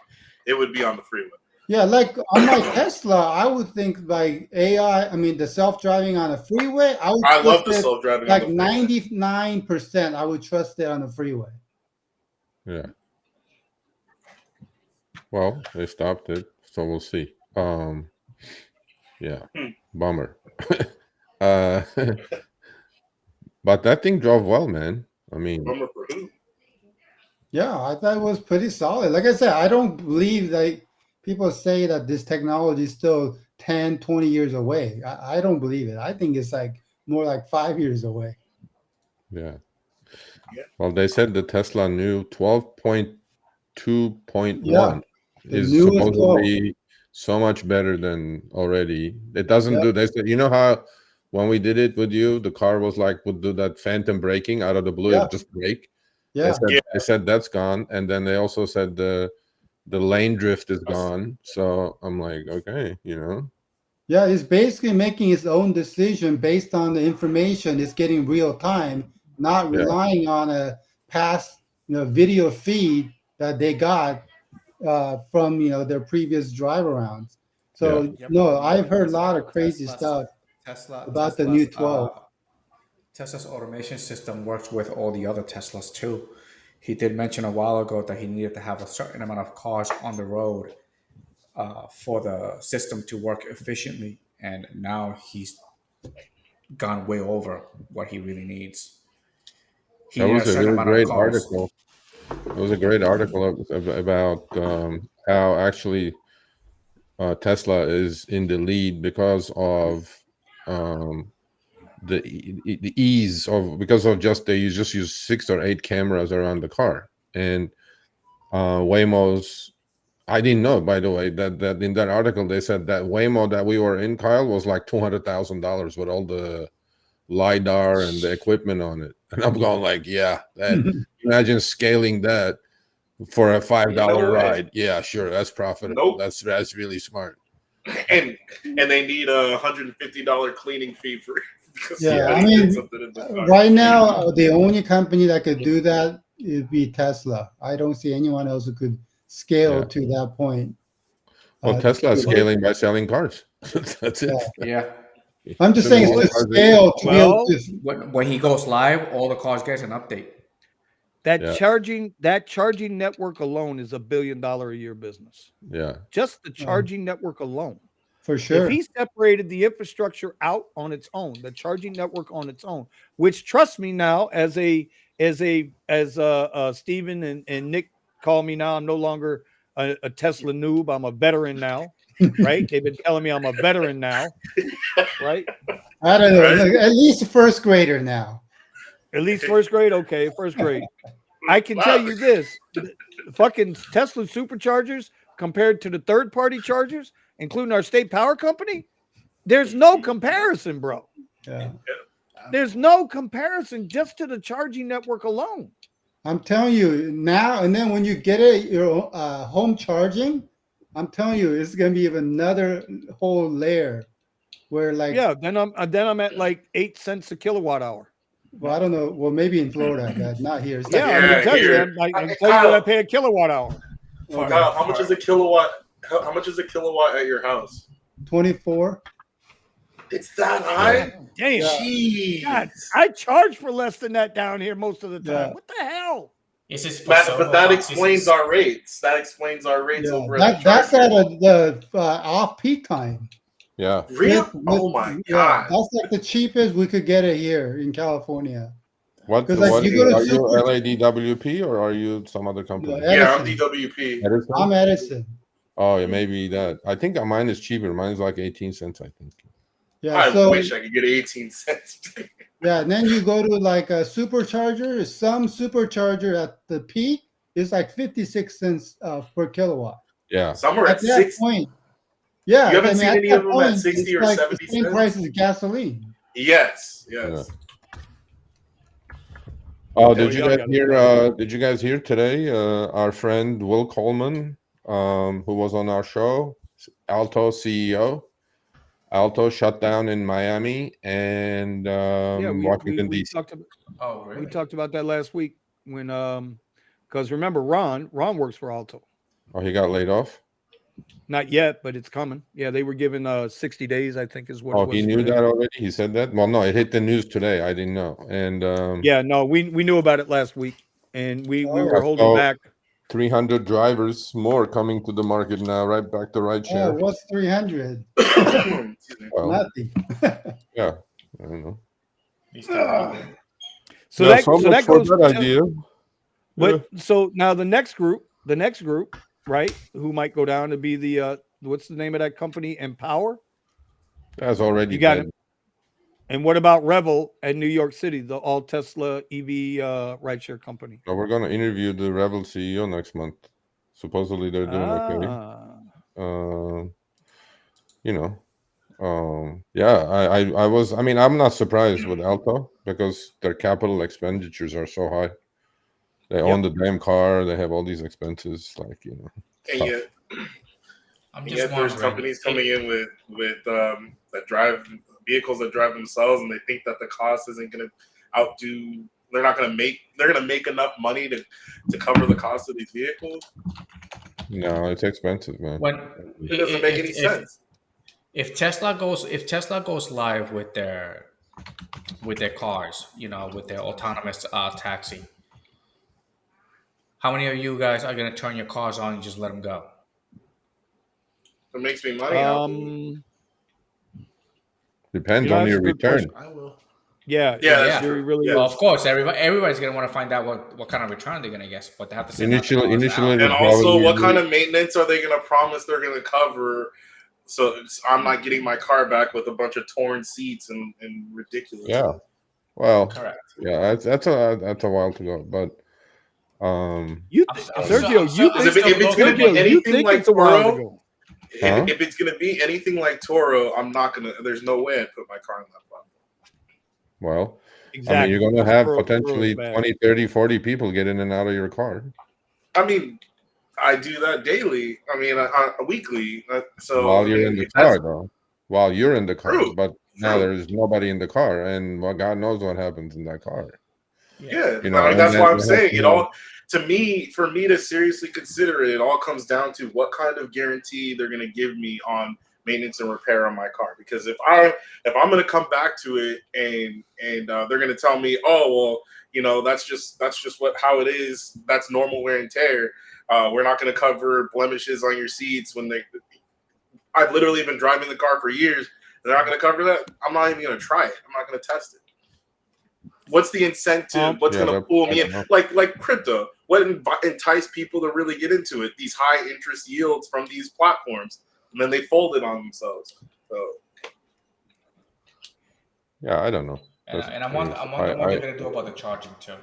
it would be on the freeway. Yeah, like on my Tesla, I would think like AI. I mean, the self-driving on a freeway. I love the self-driving. Like 99%, I would trust it on the freeway. Yeah. Well, they stopped it, so we'll see. Yeah, bummer. But that thing drove well, man. I mean, bummer for who? Yeah, I thought it was pretty solid. Like I said, I don't believe that people say that this technology is still 10, 20 years away. I don't believe it. I think it's like more like 5 years away. yeah. Well, they said the Tesla new 12.2.1 is supposedly so much better than already. It doesn't do. They said, you know how when we did it with you, the car was like would do that phantom braking out of the blue, it just brake. Yeah. They said that's gone, and then they also said the lane drift is gone. So I'm like, okay, you know. Yeah, it's basically making its own decision based on the information it's getting real time, not relying on a past video feed that they got from their previous drive arounds. So no, I've heard a lot of crazy stuff about the new 12. Tesla's automation system works with all the other Teslas too. He did mention a while ago that he needed to have a certain amount of cars on the road for the system to work efficiently, and now he's gone way over what he really needs. That was a really great article. It was a great article about how actually Tesla is in the lead because of the ease of just they just use 6 or 8 cameras around the car, and Waymo's. I didn't know, by the way, that in that article they said that Waymo that we were in, Kyle, was like $200,000 with all the LiDAR and the equipment on it, and I'm going like, imagine scaling that for a $5 ride. Yeah, sure, that's profitable. Nope. That's really smart. And they need a $150 cleaning fee for. I mean, right now the only company that could do that would be Tesla. I don't see anyone else who could scale to that point. Well, Tesla is scaling by selling cars. That's it. Yeah. I'm just saying it's to scale to be able to. When he goes live, all the cars get an update. That charging network alone is $1 billion a year business. Yeah. Just the charging network alone. For sure. If he separated the infrastructure out on its own, the charging network on its own, which trust me now, as Steven and Nick call me now, I'm no longer a Tesla noob. I'm a veteran now, right? They've been telling me I'm a veteran now, right? I don't know. At least a first grader now. At least first grade? Okay, first grade. I can tell you this. The fucking Tesla superchargers compared to the third-party chargers, including our state power company, there's no comparison, bro. Yeah. There's no comparison just to the charging network alone. I'm telling you now, and then when you get it, your home charging, I'm telling you, it's gonna be another whole layer where like then I'm at like 8 cents a kilowatt hour. Well, I don't know. Well, maybe in Florida, but not here. I can tell you, I can tell you what I pay a kilowatt hour. Okay. How much is a kilowatt? How much is a kilowatt at your house? 24. It's that high? Damn. Jeez. God, I charge for less than that down here most of the time. What the hell? But that explains our rates. That explains our rates over that's at the off-peak time. Yeah. Really? Oh my god. That's like the cheapest we could get it here in California. Are you LADWP or are you some other company? Yeah, I'm DWP. Edison? I'm Edison. Oh, yeah, maybe that. I think mine is cheaper. Mine is like 18 cents, I think. Yeah, I wish I could get 18 cents. Yeah, and then you go to like a supercharger. Some supercharger at the peak is like 56 cents per kilowatt. Yeah. Some are At at that 6. point, yeah, You haven't I mean, seen at any that of them at point, 60 it's or like the 70 same price cents? as gasoline. Yes. Yeah. Oh, did you y'all guys got it. hear? Did you guys hear today? Our friend Will Coleman, who was on our show, Alto CEO. Alto shut down in Miami and Yeah, Washington we D.C. talked about Oh, really? we talked about that last week when because remember Ron works for Alto. Oh, he got laid off. Not yet, but it's coming. Yeah, they were given 60 days, I think, is what it Oh, was. he for knew him. that already. He said that. Well, no, it hit the news today. I didn't know. And Yeah, no, we knew about it last week, and we were holding so back. 300 drivers more coming to the market now. Right back to Oh, rideshare. what's 300? Well, Nothing. yeah, I don't know. So Yeah, that so so much that for goes. that idea. But so now the next group, right, who might go down to be the what's the name of that company? Empower. That's already You got dead. it. And what about Revel at New York City, the all Tesla EV rideshare company? So we're gonna interview the Rebel CEO next month. Supposedly they're doing okay. You know, yeah, I was. I mean, I'm not surprised with Alto because their capital expenditures are so high. They own the damn car. They have all these expenses. Like, you know, it's And tough. yet, I'm and just yet there's wondering. companies coming in with that drive vehicles that drive themselves, and they think that the cost isn't going to outdo. They're not going to make. They're going to make enough money to cover the cost of these vehicles. No, it's expensive, man. When It doesn't make any sense. If Tesla goes live with their cars, you know, with their autonomous taxi, how many of you guys are going to turn your cars on and just let them go? If it makes me money, I'll do it. Depends You know, on that's your a good return. question. I will. Yeah, Yeah, it that's really, true. really Yeah. Well, is. of course, everybody's going to want to find out what kind of return they're going to get, but they have to send out the cars Initially, out. it would And also, probably what be- kind of maintenance are they going to promise they're going to cover? So I'm not getting my car back with a bunch of torn seats and ridiculous. Yeah. Well, Correct. yeah, that's a while to go, but You, I'm Sergio, still- you I'm think If still it's going to looking- be Sergio, you anything think like it's a while to Toro, go? Huh? if it's going to be anything like Toro, I'm not going to. There's no way I'd put my car on that platform. well, Exactly. I mean, you're going to have Toro is potentially bad. 20, 30, 40 people get in and out of your car. I mean, I do that daily. I mean, weekly. So While I you're mean, in the if that's car, though. While you're in the car, True, but now true. there's nobody in the car, and well, God knows what happens in that car. Yeah, You know, I mean, and that's then why I'm you have saying to it have- all. To me, for me to seriously consider it, it all comes down to what kind of guarantee they're going to give me on maintenance and repair on my car. Because if I'm going to come back to it and they're going to tell me, oh well, you know, that's just how it is. That's normal wear and tear. We're not going to cover blemishes on your seats when I've literally been driving the car for years. They're not going to cover that. I'm not even going to try it. I'm not going to test it. What's the incentive? What's Yeah, going to that- pull I me in? don't know. Like crypto. What entice people to really get into it? These high interest yields from these platforms, and then they fold it on themselves. So Yeah, I don't know. And I'm wondering what they're going to do about the charging too.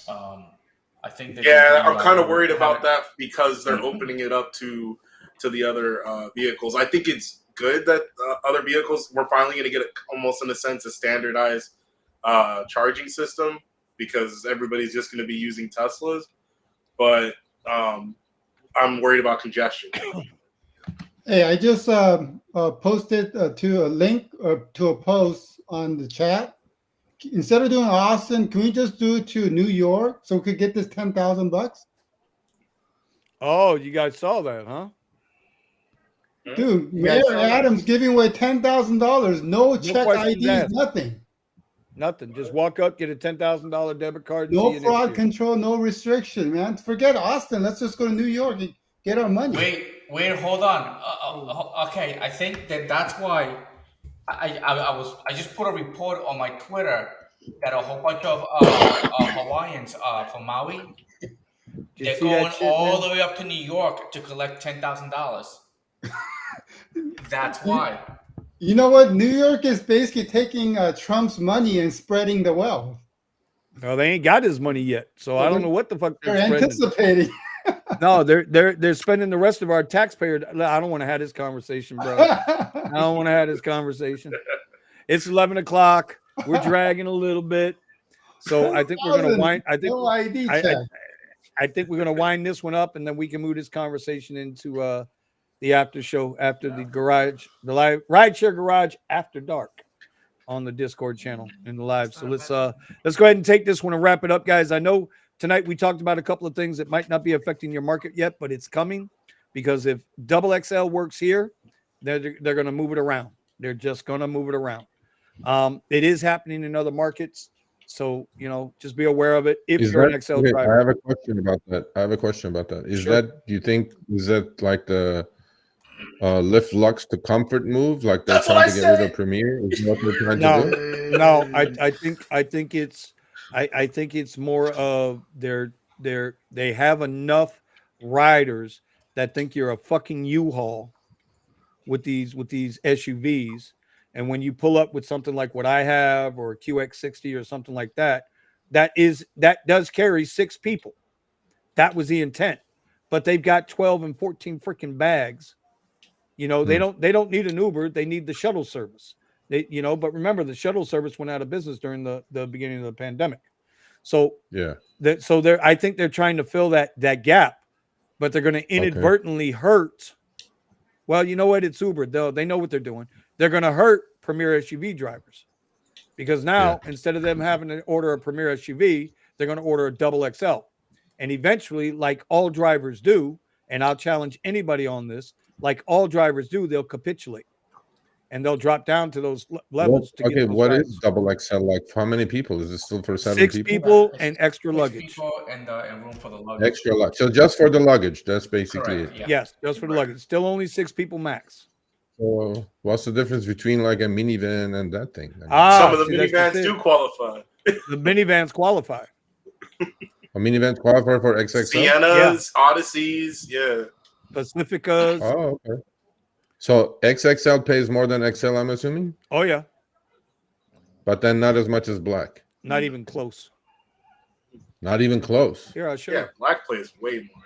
I think they're yeah, gonna do I'm kind of worried have about it- that because they're opening it up to the other vehicles. I think it's good that other vehicles we're finally going to get almost in a sense a standardized charging system because everybody's just going to be using Teslas. But I'm worried about congestion. Hey, I just posted to a link to a post on the chat. Instead of doing Austin, can we just do it to New York so we could get this $10,000? Oh, you guys saw that, huh? Dude, You guys Mayor saw that? Adams giving away $10,000, no check questions IDs, asked. nothing. Nothing. Just walk up, get a $10,000 debit card, and see No you next fraud year. control, no restriction, man. Forget Austin. Let's just go to New York and get our money. Wait, hold on. Okay, I think that's why I just put a report on my Twitter that a whole bunch of Hawaiians from Maui, Did you they're see that going shit, all man? the way up to New York to collect $10,000. That's why. You know what? New York is basically taking Trump's money and spreading the wealth. Well, they ain't got his money yet, so I don't know what the fuck They're they're spreading. anticipating. No, they're spending the rest of our taxpayer. I don't want to have this conversation, bro. I don't want to have this conversation. It's 11 o'clock. We're dragging a little bit, so I think we're gonna wind. I think No ID I check. think we're gonna wind this one up, and then we can move this conversation into the after show after the garage, the live rideshare garage after dark on the Discord channel in the live. So let's go ahead and take this one and wrap it up, guys. I know tonight we talked about a couple of things that might not be affecting your market yet, but it's coming because if double XL works here, they're going to move it around. They're just going to move it around. It is happening in other markets, so just be aware of it. If you're an XL driver, I have a question about that. Is that, do you think, is that like the lift Lux to comfort move? Like they're trying to get rid of Premier? Is that what they're trying to do? No. I think it's more of they have enough riders that think you're a fucking U-Haul with these SUVs, and when you pull up with something like what I have or a QX60 or something like that, that does carry 6 people. That was the intent, but they've got 12 and 14 freaking bags. They don't need an Uber. They need the shuttle service. But remember, the shuttle service went out of business during the beginning of the pandemic. So yeah, I think they're trying to fill that gap, but they're going to inadvertently hurt. Well, you know what? It's Uber. They know what they're doing. They're going to hurt Premier SUV drivers because now instead of them having to order a Premier SUV, they're going to order a double XL. And eventually, like all drivers do, and I'll challenge anybody on this, like all drivers do, they'll capitulate and they'll drop down to those levels. What is double XL like? For how many people? Is it still for 7 6 people and extra 6 luggage. people and room for the luggage. Extra luggage. So just for the luggage, that's basically Correct, it. yeah. Yes, just for the luggage. Still only 6 people max. So what's the difference between like a minivan and that thing? Some of the minivans do qualify. The minivans qualify. A minivan qualify for XXL? Siennas, Odysseys, yeah. Pacificas. Oh, okay. So XXL pays more than XL, I'm assuming? Oh, yeah. But then not as much as black. Not even close. Not even close. Here, I'll show you. Black plays way more.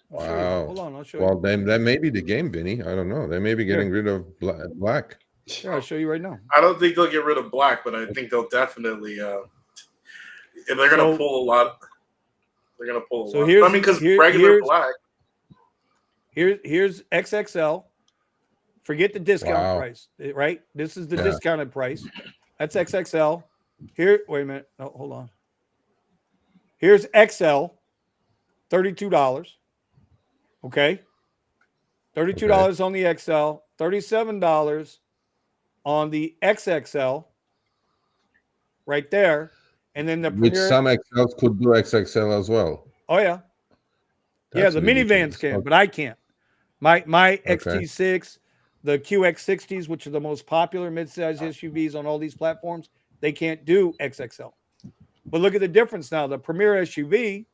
Wow. Hold on, I'll show Well, you. then that may be the game, Vinny. I don't know. They may be getting rid of black. Here, I'll show you right now. I don't think they'll get rid of black, but I think they'll definitely. They're going to pull a lot. They're going to pull a lot. Here's, I mean, because regular black. Here's XXL. Forget the discount price, right? This is the discounted price. That's XXL. Here, wait a minute. No, hold on. Here's XL, $32. Okay. $32 on the XL, $37 on the XXL right there. And then the Which Premier, some XLs could do XXL as well. oh yeah. That's the really minivans genius. can, but I can't. My XT6, the QX60s, which are the most popular midsize SUVs on all these platforms, they can't do XXL. But look at the difference now. The Premier SUV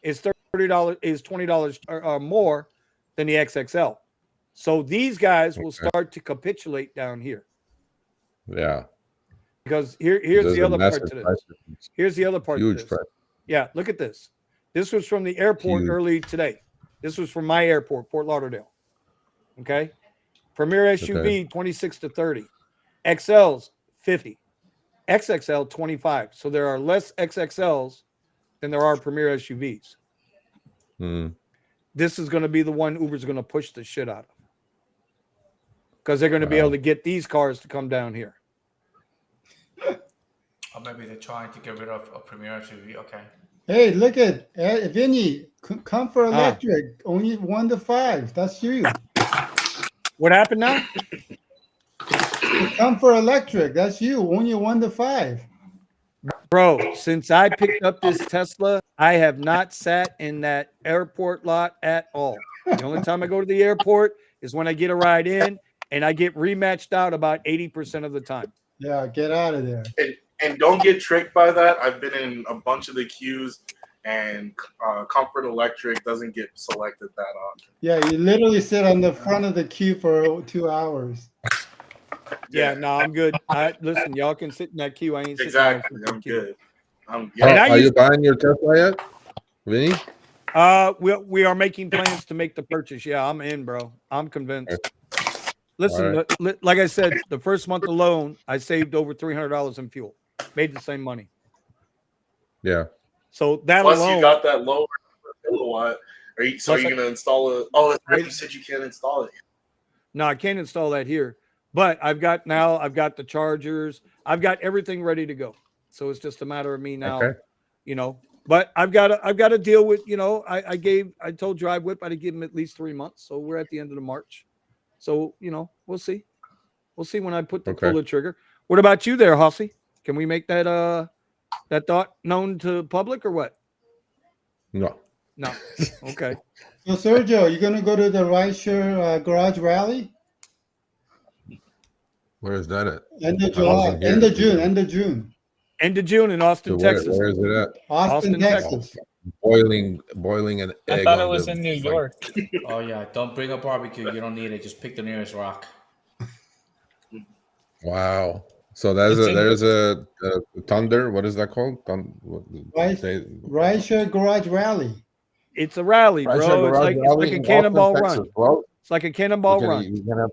is $20 or more than the XXL. So these guys will start to capitulate down here. Yeah. Because here's the other part to this. Here's the other part to this. Price. Yeah, look at this. This was from the airport early today. This was from my airport, Fort Lauderdale. Okay. Premier SUV, 26 to 30. XLs, 50. XXL, 25. So there are less XXLs than there are Premier SUVs. This is going to be the one Uber's going to push the shit out of. Because they're going to be able to get these cars to come down here. Or maybe they're trying to get rid of a Premier SUV. Okay. Hey, look at Vinny, Comfort Electric, only 1 to 5. That's you. What happened now? Comfort Electric, that's you, only 1 to 5. Bro, since I picked up this Tesla, I have not sat in that airport lot at all. The only time I go to the airport is when I get a ride in, and I get rematched out about 80% of the time. Yeah, get out of there. And don't get tricked by that. I've been in a bunch of the queues, and Comfort Electric doesn't get selected that often. Yeah, you literally sit on the front of the queue for 2 hours. Yeah, no, I'm good. Listen, y'all can sit in that queue. I ain't sitting Exactly. in no I'm queue. good. I'm good. Oh, And I are you used- buying your Tesla yet, Vinny? we are making plans to make the purchase. Yeah, I'm in, bro. I'm convinced. Listen, All like I said, the first month alone, I saved over $300 in fuel. Made the same money. Yeah. So that Plus, alone. you got that lower kilowatt. Are you going to install it? Oh, that's right. You said you can't install it. No, I can't install that here. But I've got the chargers. I've got everything ready to go. So it's just a matter of me now, Okay. But I've got to deal with, I told Drive Whip I'd give him at least 3 months. So we're at the end of the March. So, we'll see. We'll see when I pull the trigger. What about you there, Hossie? Can we make that thought known to public or what? No. Okay. So Sergio, you're gonna go to the Rideshare garage rally? Where is that at? End of I July, wasn't here. end of June, end of June. End of June in Austin, Texas. Where is it at? Austin, Texas. Boiling an egg. I thought it on was the in New fire. York. Oh yeah, don't bring a barbecue. You don't need it. Just pick the nearest rock. Wow. So there's a Thunder. What is that called? Rideshare garage rally. It's a rally, bro. Rideshare It's garage like a in cannonball Austin, run. Texas, bro. It's like a cannonball run. You're gonna have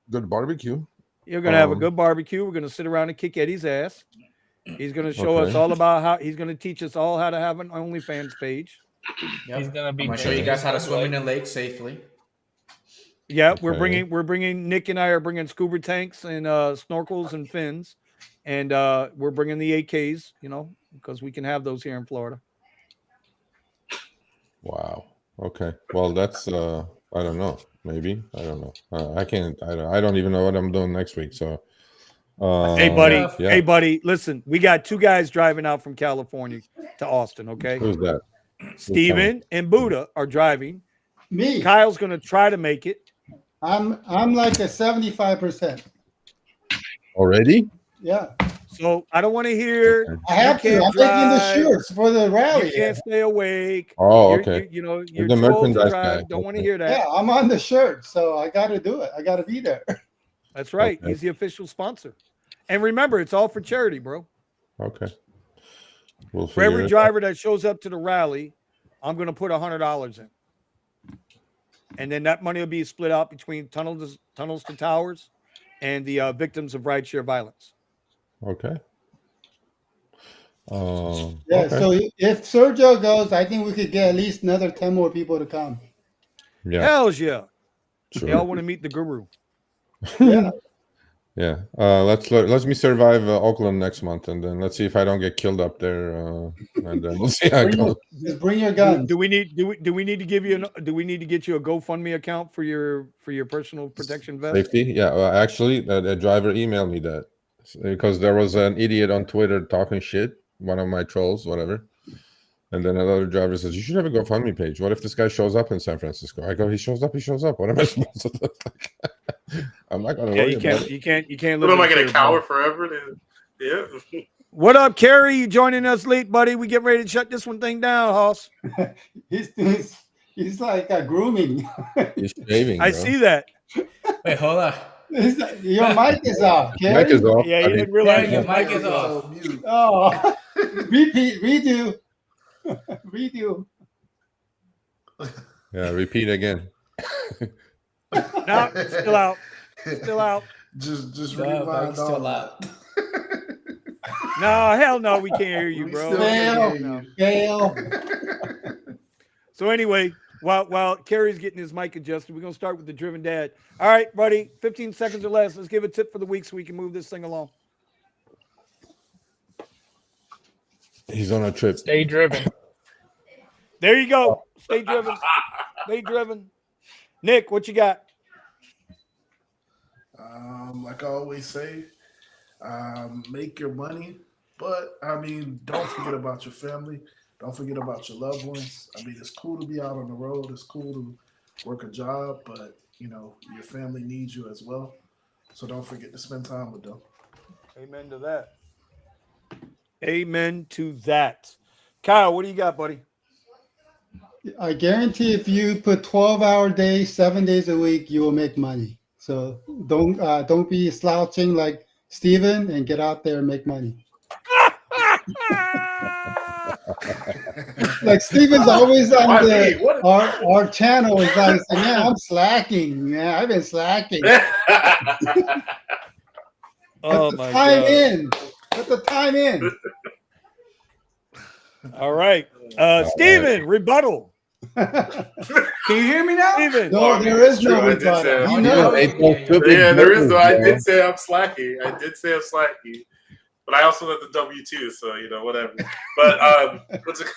good barbecue. You're gonna have a good barbecue. We're gonna sit around and kick Eddie's ass. He's gonna show us all about how he's gonna teach us all how to have an OnlyFans page. Yep. He's gonna be. I'm gonna show you guys how to swim in the lake safely. Yeah, we're bringing Nick and I are bringing scuba tanks and snorkels and fins, and we're bringing the AKs, because we can have those here in Florida. Wow. Okay. Well, that's I don't know. Maybe I don't know. I can't. I don't even know what I'm doing next week. So. Hey buddy, listen, we got 2 guys driving out from California to Austin. Okay. Who's that? Steven and Buddha are driving. Me. Kyle's gonna try to make it. I'm like a 75%. Already? Yeah. So I don't want to hear. I have to. I'm making the shirts for the rally. You can't stay awake. Oh, okay. You're the too old to merchandise drive. guy. Don't want to hear that. Yeah, I'm on the shirt, so I got to do it. I got to be there. That's right. Okay. He's the official sponsor. And remember, it's all for charity, bro. Okay. We'll For every driver that shows up to the rally, I'm going to put $100 in. And then that money will be split out between Tunnels to Towers and the victims of rideshare violence. Okay. Yeah, okay. so if Sergio goes, I think we could get at least another 10 more people to come. Yeah. Hells yeah. Sure. They all want to meet the guru. Yeah. Yeah. Let me survive Oakland next month, and then let's see if I don't get killed up there, and then we'll see how it goes. Just bring your guns. Do we need to give you do we need to get you a GoFundMe account for your personal protection vest? Safety? Yeah. Well, actually, the driver emailed me that because there was an idiot on Twitter talking shit, one of my trolls, whatever. And then another driver says, "You should have a GoFundMe page. What if this guy shows up in San Francisco?" I go, "He shows up. He shows up. What am I supposed to do?" I'm not gonna worry about it. You can't. What am I going to cower forever? Yeah. What up, Kerry? You joining us late, buddy? We get ready to shut this thing down, Hoss. He's like grooming. He's shaving. I bro. see that. Wait, hold on. Your mic is off. Mic is off. Yeah, you buddy. didn't realize Your your mic is off. Oh, repeat, redo, redo. Yeah. Repeat again. No, still out. Still out. Just No, rewind mic's all still that. No, hell no, we can't hear you, We bro. still can't hear Fail. So anyway, while Kerry's getting his mic adjusted, we're gonna start with the driven dad. All right, buddy, 15 seconds or less. Let's give a tip for the week so we can move this thing along. He's on a trip. Stay driven. There you go. Stay driven. Stay driven. Nick, what you got? Like I always say, make your money, but don't forget about your family. Don't forget about your loved ones. It's cool to be out on the road. It's cool to work a job, but your family needs you as well. So don't forget to spend time with them. Amen to that. Amen to that. Kyle, what do you got, buddy? I guarantee if you put 12-hour days, 7 days a week, you will make money. So don't be slouching like Steven and get out there and make money. Like Steven's always on Why the me? What? our channel is like saying, yeah, I'm slacking. Yeah, I've been slacking. Oh Put the my time God. in. Put the time in. All right. Steven, rebuttal. Can you hear me now? Steven. No, there is no I did rebuttal. say, He Oh, knows. yeah, yeah, there is. buttons, No, I bro. did say I'm slacky. But I also let the W2, so whatever. But what's it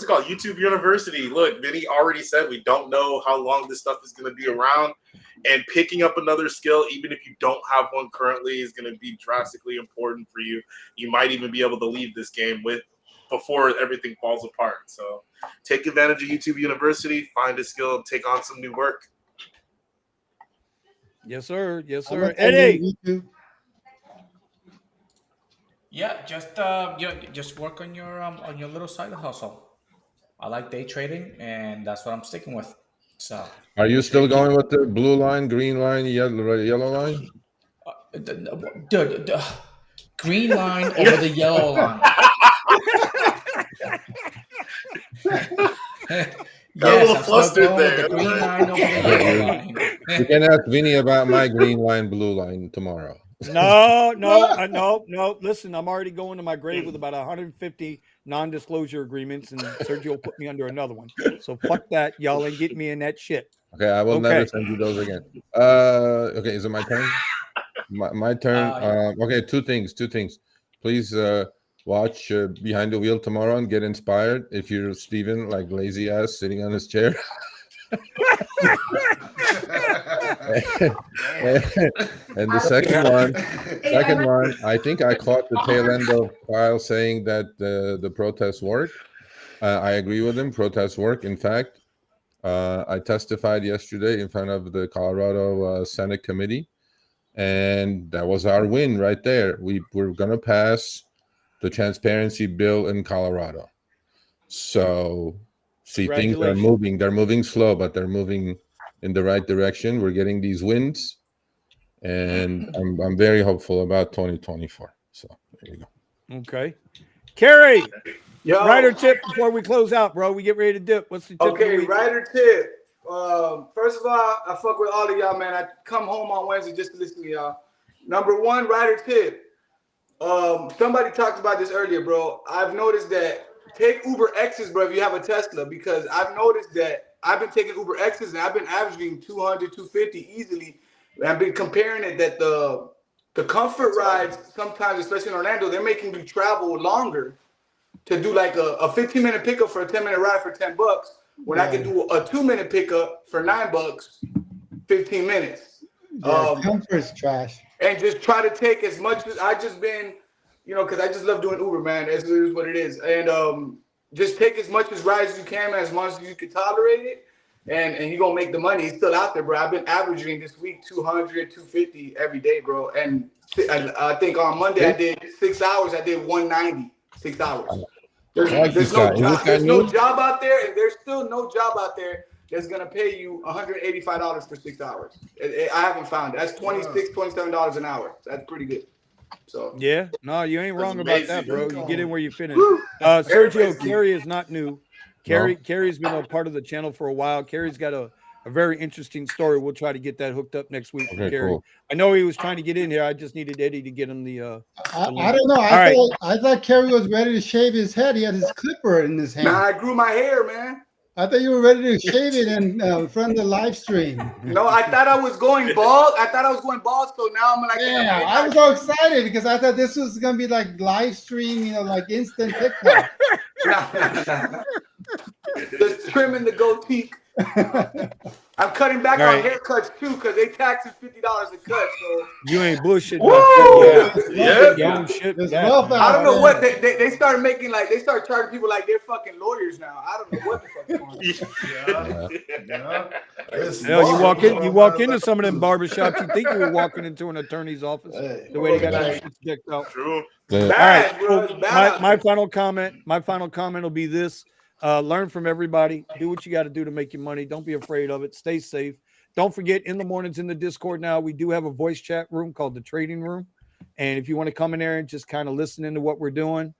called? YouTube University. Look, Vinny already said we don't know how long this stuff is going to be around, and picking up another skill, even if you don't have one currently, is going to be drastically important for you. You might even be able to leave this game before everything falls apart. So take advantage of YouTube University, find a skill, and take on some new work. Yes, sir. Yes, I'm sir. attending Eddie. YouTube. Yeah, just work on your little side hustle. I like day trading, and that's what I'm sticking with. So, Are you still going with the blue line, green line, yellow line? the green line over the yellow line. Yes, I'm still going with the green line over the yellow line. You can ask Vinny about my green line, blue line tomorrow. No. Listen, I'm already going to my grave with about 150 non-disclosure agreements, and Sergio put me under another one. So fuck that. Y'all ain't getting me in that shit. Okay, I will never send you those again. Okay, is it my turn? My turn. Okay, two things. Please watch Behind the Wheel tomorrow and get inspired. If you're Steven, like lazy ass sitting on his chair. And the second one, I think I caught the tail end of Kyle saying that the protests work. I agree with him. Protests work. In fact, I testified yesterday in front of the Colorado Senate committee, and that was our win right there. We're going to pass the transparency bill in Colorado. So, see, things are moving. They're moving slow, but they're moving in the right direction. We're getting these wins, and I'm very hopeful about 2024. So there you go. Okay. Kerry, Yo. rider tip before we close out, bro. We get ready to dip. What's the tip? Okay, rider tip. First of all, I fuck with all of y'all, man. I come home on Wednesday just to listen to y'all. Number one, rider tip. Somebody talked about this earlier, bro. I've noticed that take Uber X's, bro, if you have a Tesla, because I've noticed that I've been taking Uber X's and I've been averaging 200, 250 easily. And I've been comparing it that the comfort rides sometimes, especially in Orlando, they're making you travel longer to do like a 15-minute pickup for a 10-minute ride for $10 when I can do a 2-minute pickup for $9, 15 minutes. Yeah, comfort's trash. And just try to take as much as I just been, because I just love doing Uber, man. It is what it is. And just take as much as rides as you can, man, as much as you can tolerate it. And you're going to make the money. It's still out there, bro. I've been averaging this week 200, 250 every day, bro. And I think on Monday I did 6 hours. I did 190, 6 hours. There's no job out there, and there's still no job out there that's going to pay you $185 for 6 hours. I haven't found it. That's $26, $27 an hour. That's pretty good. So yeah, no, you ain't wrong about that, bro. You get in where you finish. Sergio, Kerry is not new. Kerry's been a part of the channel for a while. Kerry's got a very interesting story. We'll try to get that hooked up next week for Kerry. Cool. I know he was trying to get in here. I just needed Eddie to get him the I don't know. I thought Kerry was ready to shave his head. He had his clipper in his hand. Nah, I grew my hair, man. I thought you were ready to shave it in front of the live stream. No, I thought I was going bald. So now I'm like, yeah, I was so excited because I thought this was gonna be like live stream, like instant TikTok. Just trimming the goatee. I'm cutting back on haircuts too because they tax us $50 a cut. So you ain't bullshitting. Yeah. Shit. I don't know what they started making they start charging people like they're fucking lawyers now. I don't know what the fuck's going on. You walk into some of them barbershops, you think you were walking into an attorney's office. The way they got that shit decked out. True. All right. So my final comment will be this. Learn from everybody. Do what you got to do to make your money. Don't be afraid of it. Stay safe. don't forget, in the mornings in the Discord now, we do have a voice chat room called the Trading Room. And if you want to come in there and just kind of listen into what we're doing,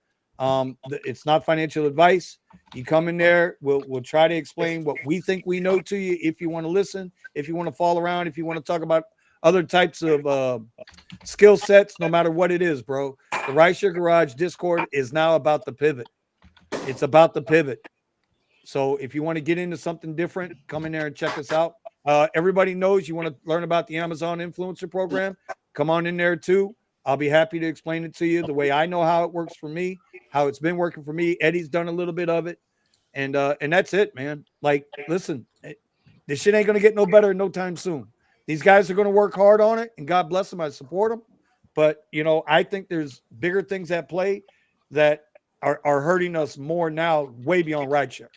it's not financial advice. You come in there, we'll try to explain what we think we know to you. If you want to listen, if you want to fall around, if you want to talk about other types of skill sets, no matter what it is, bro. The Rideshare Garage Discord is now about the pivot. It's about the pivot. So if you want to get into something different, come in there and check us out. Everybody knows you want to learn about the Amazon Influencer Program. Come on in there too. I'll be happy to explain it to you the way I know how it works for me, how it's been working for me. Eddie's done a little bit of it. And that's it, man. Like, listen, this shit ain't going to get no better no time soon. These guys are going to work hard on it, and God bless them. I support them. But, you know, I think there's bigger things at play that are hurting us more now, way beyond rideshare.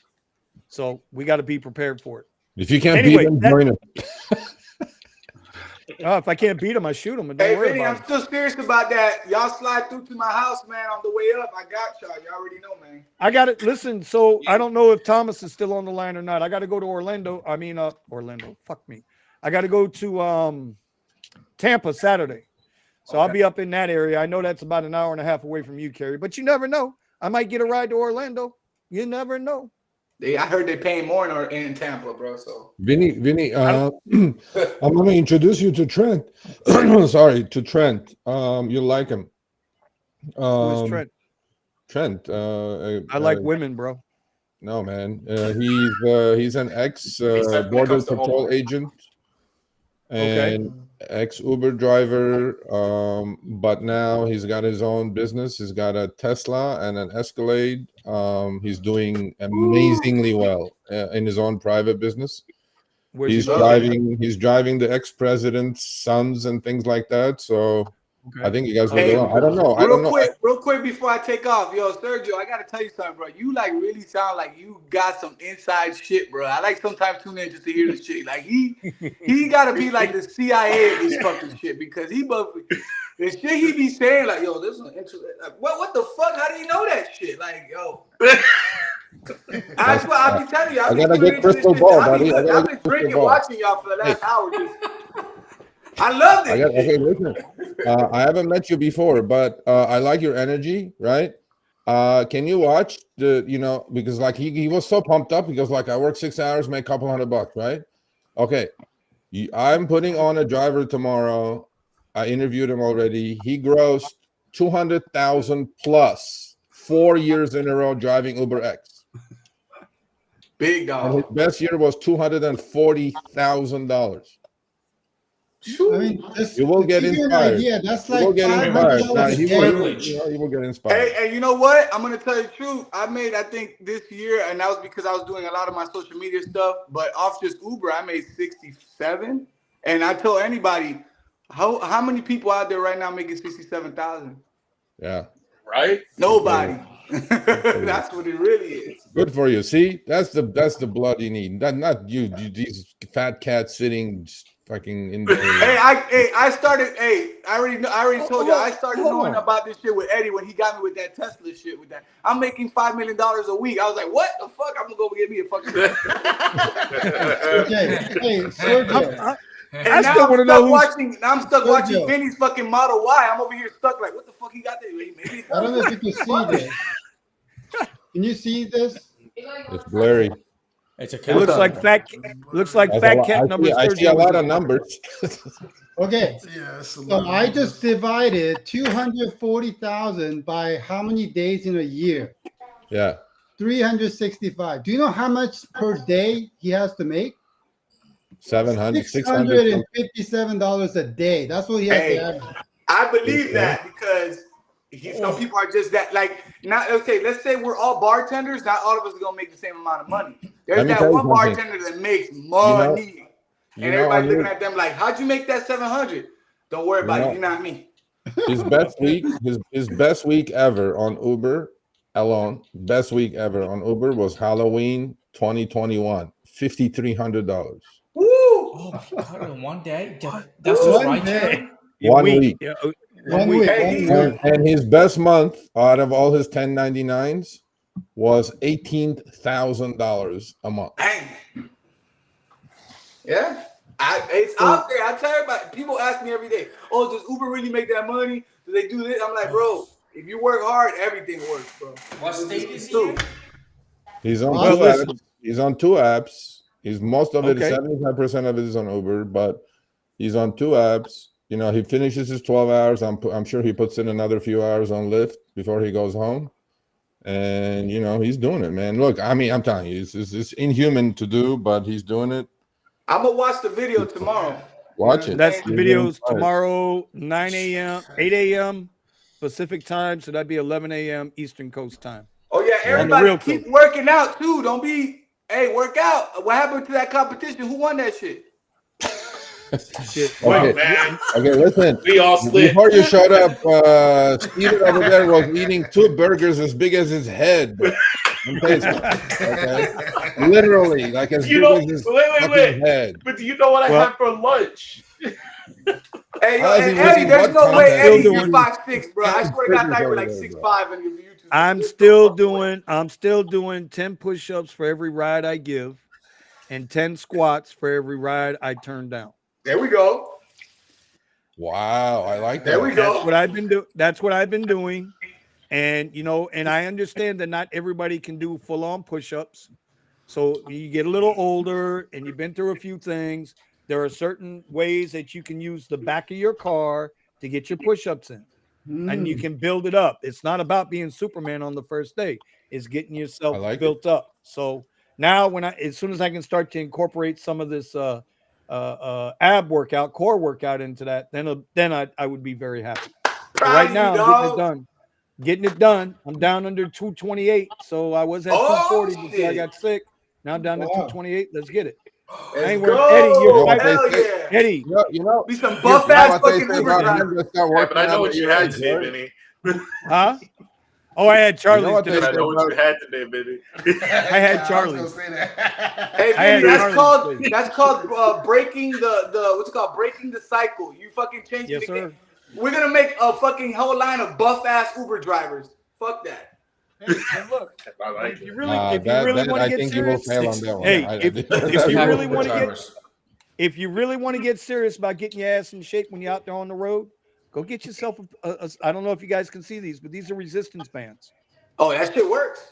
So we got to be prepared for it. If you can't beat them, join them. If I can't beat them, I shoot them. And don't Hey, worry Vinny, about I'm still serious about that. Y'all slide through to my house, man, on the way up. I got y'all. You already know, man. I got it. Listen, so I don't know if Thomas is still on the line or not. I got to go to Orlando. Fuck me. I got to go to Tampa Saturday. So I'll be up in that area. I know that's about an hour and a half away from you, Kerry, but you never know. I might get a ride to Orlando. You never know. I heard they're paying more in Tampa, bro. So Vinny, I'm going to introduce you to Trent. Sorry, to Trent. You'll like him. Who is Trent? Trent. I like women, bro. No, man. He's an ex border patrol agent and ex Uber driver. But now he's got his own business. He's got a Tesla and an Escalade. He's doing amazingly well in his own private business. He's driving the ex-president's sons and things like that. So I think you guys will go on. I don't know. Real quick before I take off, yo, Sergio, I gotta tell you something, bro. You like really sound like you got some inside shit, bro. I like sometimes tune in just to hear the shit. Like he gotta be like the CIA of this fucking shit because the shit he be saying, like, yo, this is interesting. Like, what the fuck? How do you know that shit? Like, yo. That's what I be telling you. I gotta get crystal ball, buddy. I've been drinking, watching y'all for the last hour. I love this. Okay, listen. I haven't met you before, but I like your energy, right? Can you watch because like he was so pumped up. He goes like, I work 6 hours, make a couple $100, right? Okay. I'm putting on a driver tomorrow. I interviewed him already. He grossed 200,000 plus 4 years in a row driving Uber X. Big dog. And his best year was $240,000. I mean, you will get inspired. Yeah, that's like he will get inspired. Hey, you know what? I'm gonna tell you the truth. I think this year, and that was because I was doing a lot of my social media stuff. But off just Uber, I made 67. And I tell anybody, how many people out there right now making 67,000? Yeah. Right? Nobody. That's what it really is. Good for you. See, that's the blood you need. Not you these fat cats sitting fucking in the I started. I already told you. I started knowing about this shit with Eddie when he got me with that Tesla shit. With that, I'm making $5 million a week. I was like, what the fuck? I'm gonna go get me a fucking. Sergio. I still want to know watching. I'm stuck watching Vinny's fucking Model Y. I'm over here stuck like, what the fuck he got there? Maybe I don't know if you can see this. Can you see this? It's blurry. It looks like fat cat number. I see a lot of numbers. Okay. Yeah, so I just divided 240,000 by how many days in a year? Yeah. 365. Do you know how much per day he has to make? $657 a day. That's what he has to average. I believe that because some people are just that like not okay. Let's say we're all bartenders. Not all of us are gonna make the same amount of money. There's that one bartender that makes money, and everybody's looking at them like, "How'd you make that 700?" Don't worry about it. You're not me. His best week ever on Uber alone. Best week ever on Uber was Halloween 2021. $5,300. Woo! Oh my God! In one day, that's just right there. 1 week. Yeah. 1 week. And his best month out of all his 1099s was $18,000 a month. Dang. Yeah. It's out there. I tell everybody. People ask me every day, "Oh, does Uber really make that money? Do they do this?" I'm like, bro, if you work hard, everything works, bro. What state is he true. in? He's on Well, two listen. apps. He's on two apps. He's most of it, Okay. 75% of it is on Uber, but he's on two apps. You know, he finishes his 12 hours. I'm sure he puts in another few hours on Lyft before he goes home. And, you know, he's doing it, man. Look, I mean, I'm telling you, it's inhuman to do, but he's doing it. I'm gonna watch the video tomorrow. Watch it. That's the You're doing videos fine. tomorrow, 9 a.m., 8 a.m. Pacific time. So that'd be 11 a.m. Eastern Coast time. Oh yeah, On the everybody real keep coast. working out too. Don't be, hey, work out. What happened to that competition? Who won that shit? Shit. Okay. Wait, man. Okay, listen. We all slid. Before you showed up, Steven over there was eating 2 burgers as big as his head. Okay? Literally, like as You big know, as his wait. fucking head. But do you know what I Well- had for lunch? Hey, yo, How's he and Eddie, losing there's what no way content? Eddie, Still you're doing- 5'6", bro. I swear to God, I thought you were like Over there, 6'5" on your YouTube. I'm still doing 10 push-ups for every ride I give and 10 squats for every ride I turn down. There we go. Wow, I like that. There we go. That's what I've been doing. That's what I've been doing. And you know, and I understand that not everybody can do full-on push-ups. So you get a little older and you've been through a few things. There are certain ways that you can use the back of your car to get your push-ups in. And you can build it up. It's not about being Superman on the first day. It's getting yourself built up. So now as soon as I can start to incorporate some of this ab workout, core workout into that, then I would be very happy. But right now I'm getting it done. I'm down under 228. So I was at 240 before I got sick. Now I'm down to 228. Let's get it. Let's go. Eddie, you're Hell yeah. Eddie. You know, Be some buff ass fucking say Uber about driver. him that's not Yeah, working but I know out what at you your had age, today, right? Vinny. Huh? Oh, I had Charlie's what today. they I know what about- you had today, Vinny. I had Charlie's. Hey, I had Vinny, that's Charlie's called breaking the what's it called? Breaking the cycle. You fucking changed Yes, the sir. game. We're gonna make a fucking whole line of buff ass Uber drivers. Fuck that. And look, I like if it. you really want to I get think you will serious, fail on that one. hey, I- if you really want to get, if you really want to get serious about getting your ass in shape when you're out there on the road, go get yourself I don't know if you guys can see these, but these are resistance bands. Oh, that shit works.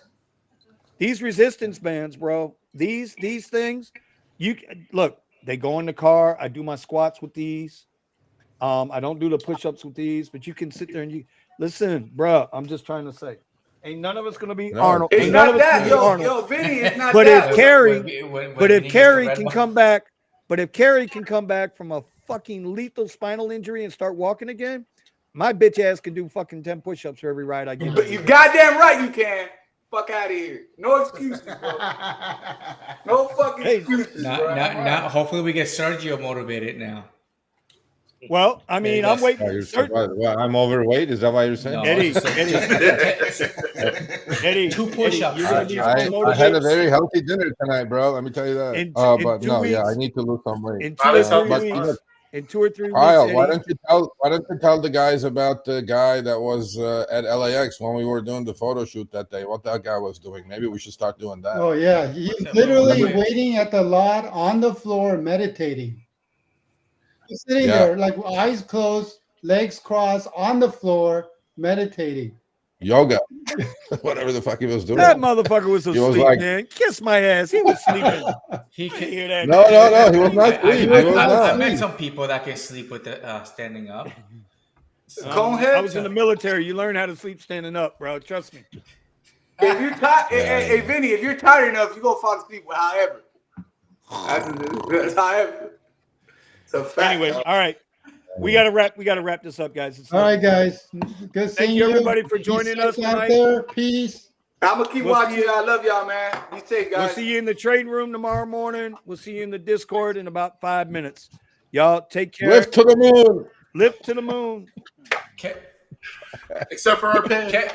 These resistance bands, bro. These things, look. They go in the car. I do my squats with these. I don't do the push-ups with these, but you can sit there and you listen, bro. I'm just trying to say, ain't none of us gonna be Arnold. It's Ain't none not of us that, gonna be yo, Arnold. Vinny. It's not But that. if Carrie, When but if Vinny gets the Carrie red can one- come back, but if Carrie can come back from a fucking lethal spinal injury and start walking again, my bitch ass can do fucking 10 push-ups for every ride I get. But you goddamn right you can. Fuck out of here. No excuses, bro. No fucking excuses, bro. Now, hopefully we get Sergio motivated now. Well, I mean, I'm waiting. Oh, you're so bad. Well, I'm overweight. Is that why you're saying? No, Eddie, so- Eddie, 2 push-ups. you're gonna be I had a motivated. very healthy dinner tonight, bro. Let me tell you that. In But 2 no, yeah, I weeks- need to lose some weight. In 2 or 3 but, weeks. look, In 2 or 3 weeks, Kyle, Eddie, why don't you tell the guys about the guy that was at LAX when we were doing the photo shoot that day? What that guy was doing? Maybe we should start doing that. Oh yeah, he's literally waiting at the lot on the floor meditating. He's sitting Yeah. there like eyes closed, legs crossed on the floor meditating. Yoga, whatever the fuck he was doing. that motherfucker was He was asleep, like- man. Kiss my ass. He was sleeping. He I can hear that. No, he was not I, asleep. He was I not met asleep. some people that can sleep with the standing up. Conehead? I was in the military. You learn how to sleep standing up, bro. Trust me. If you're tired, hey, Vinny, if you're tired enough, you gonna fall asleep with however. That's however. It's a fact. Anyway, all right. We gotta wrap this up, guys. It's All right, guys. Good seeing Thank you, everybody, for joining us Be safe out tonight. there. Peace. I'm gonna keep We'll watching see you. y'all. I love y'all, man. Be safe, We'll guys. see you in the trade room tomorrow morning. We'll see you in the Discord in about 5 minutes. Y'all take care. Lift to the moon. Lift to the moon. Can, Except for our pen. can,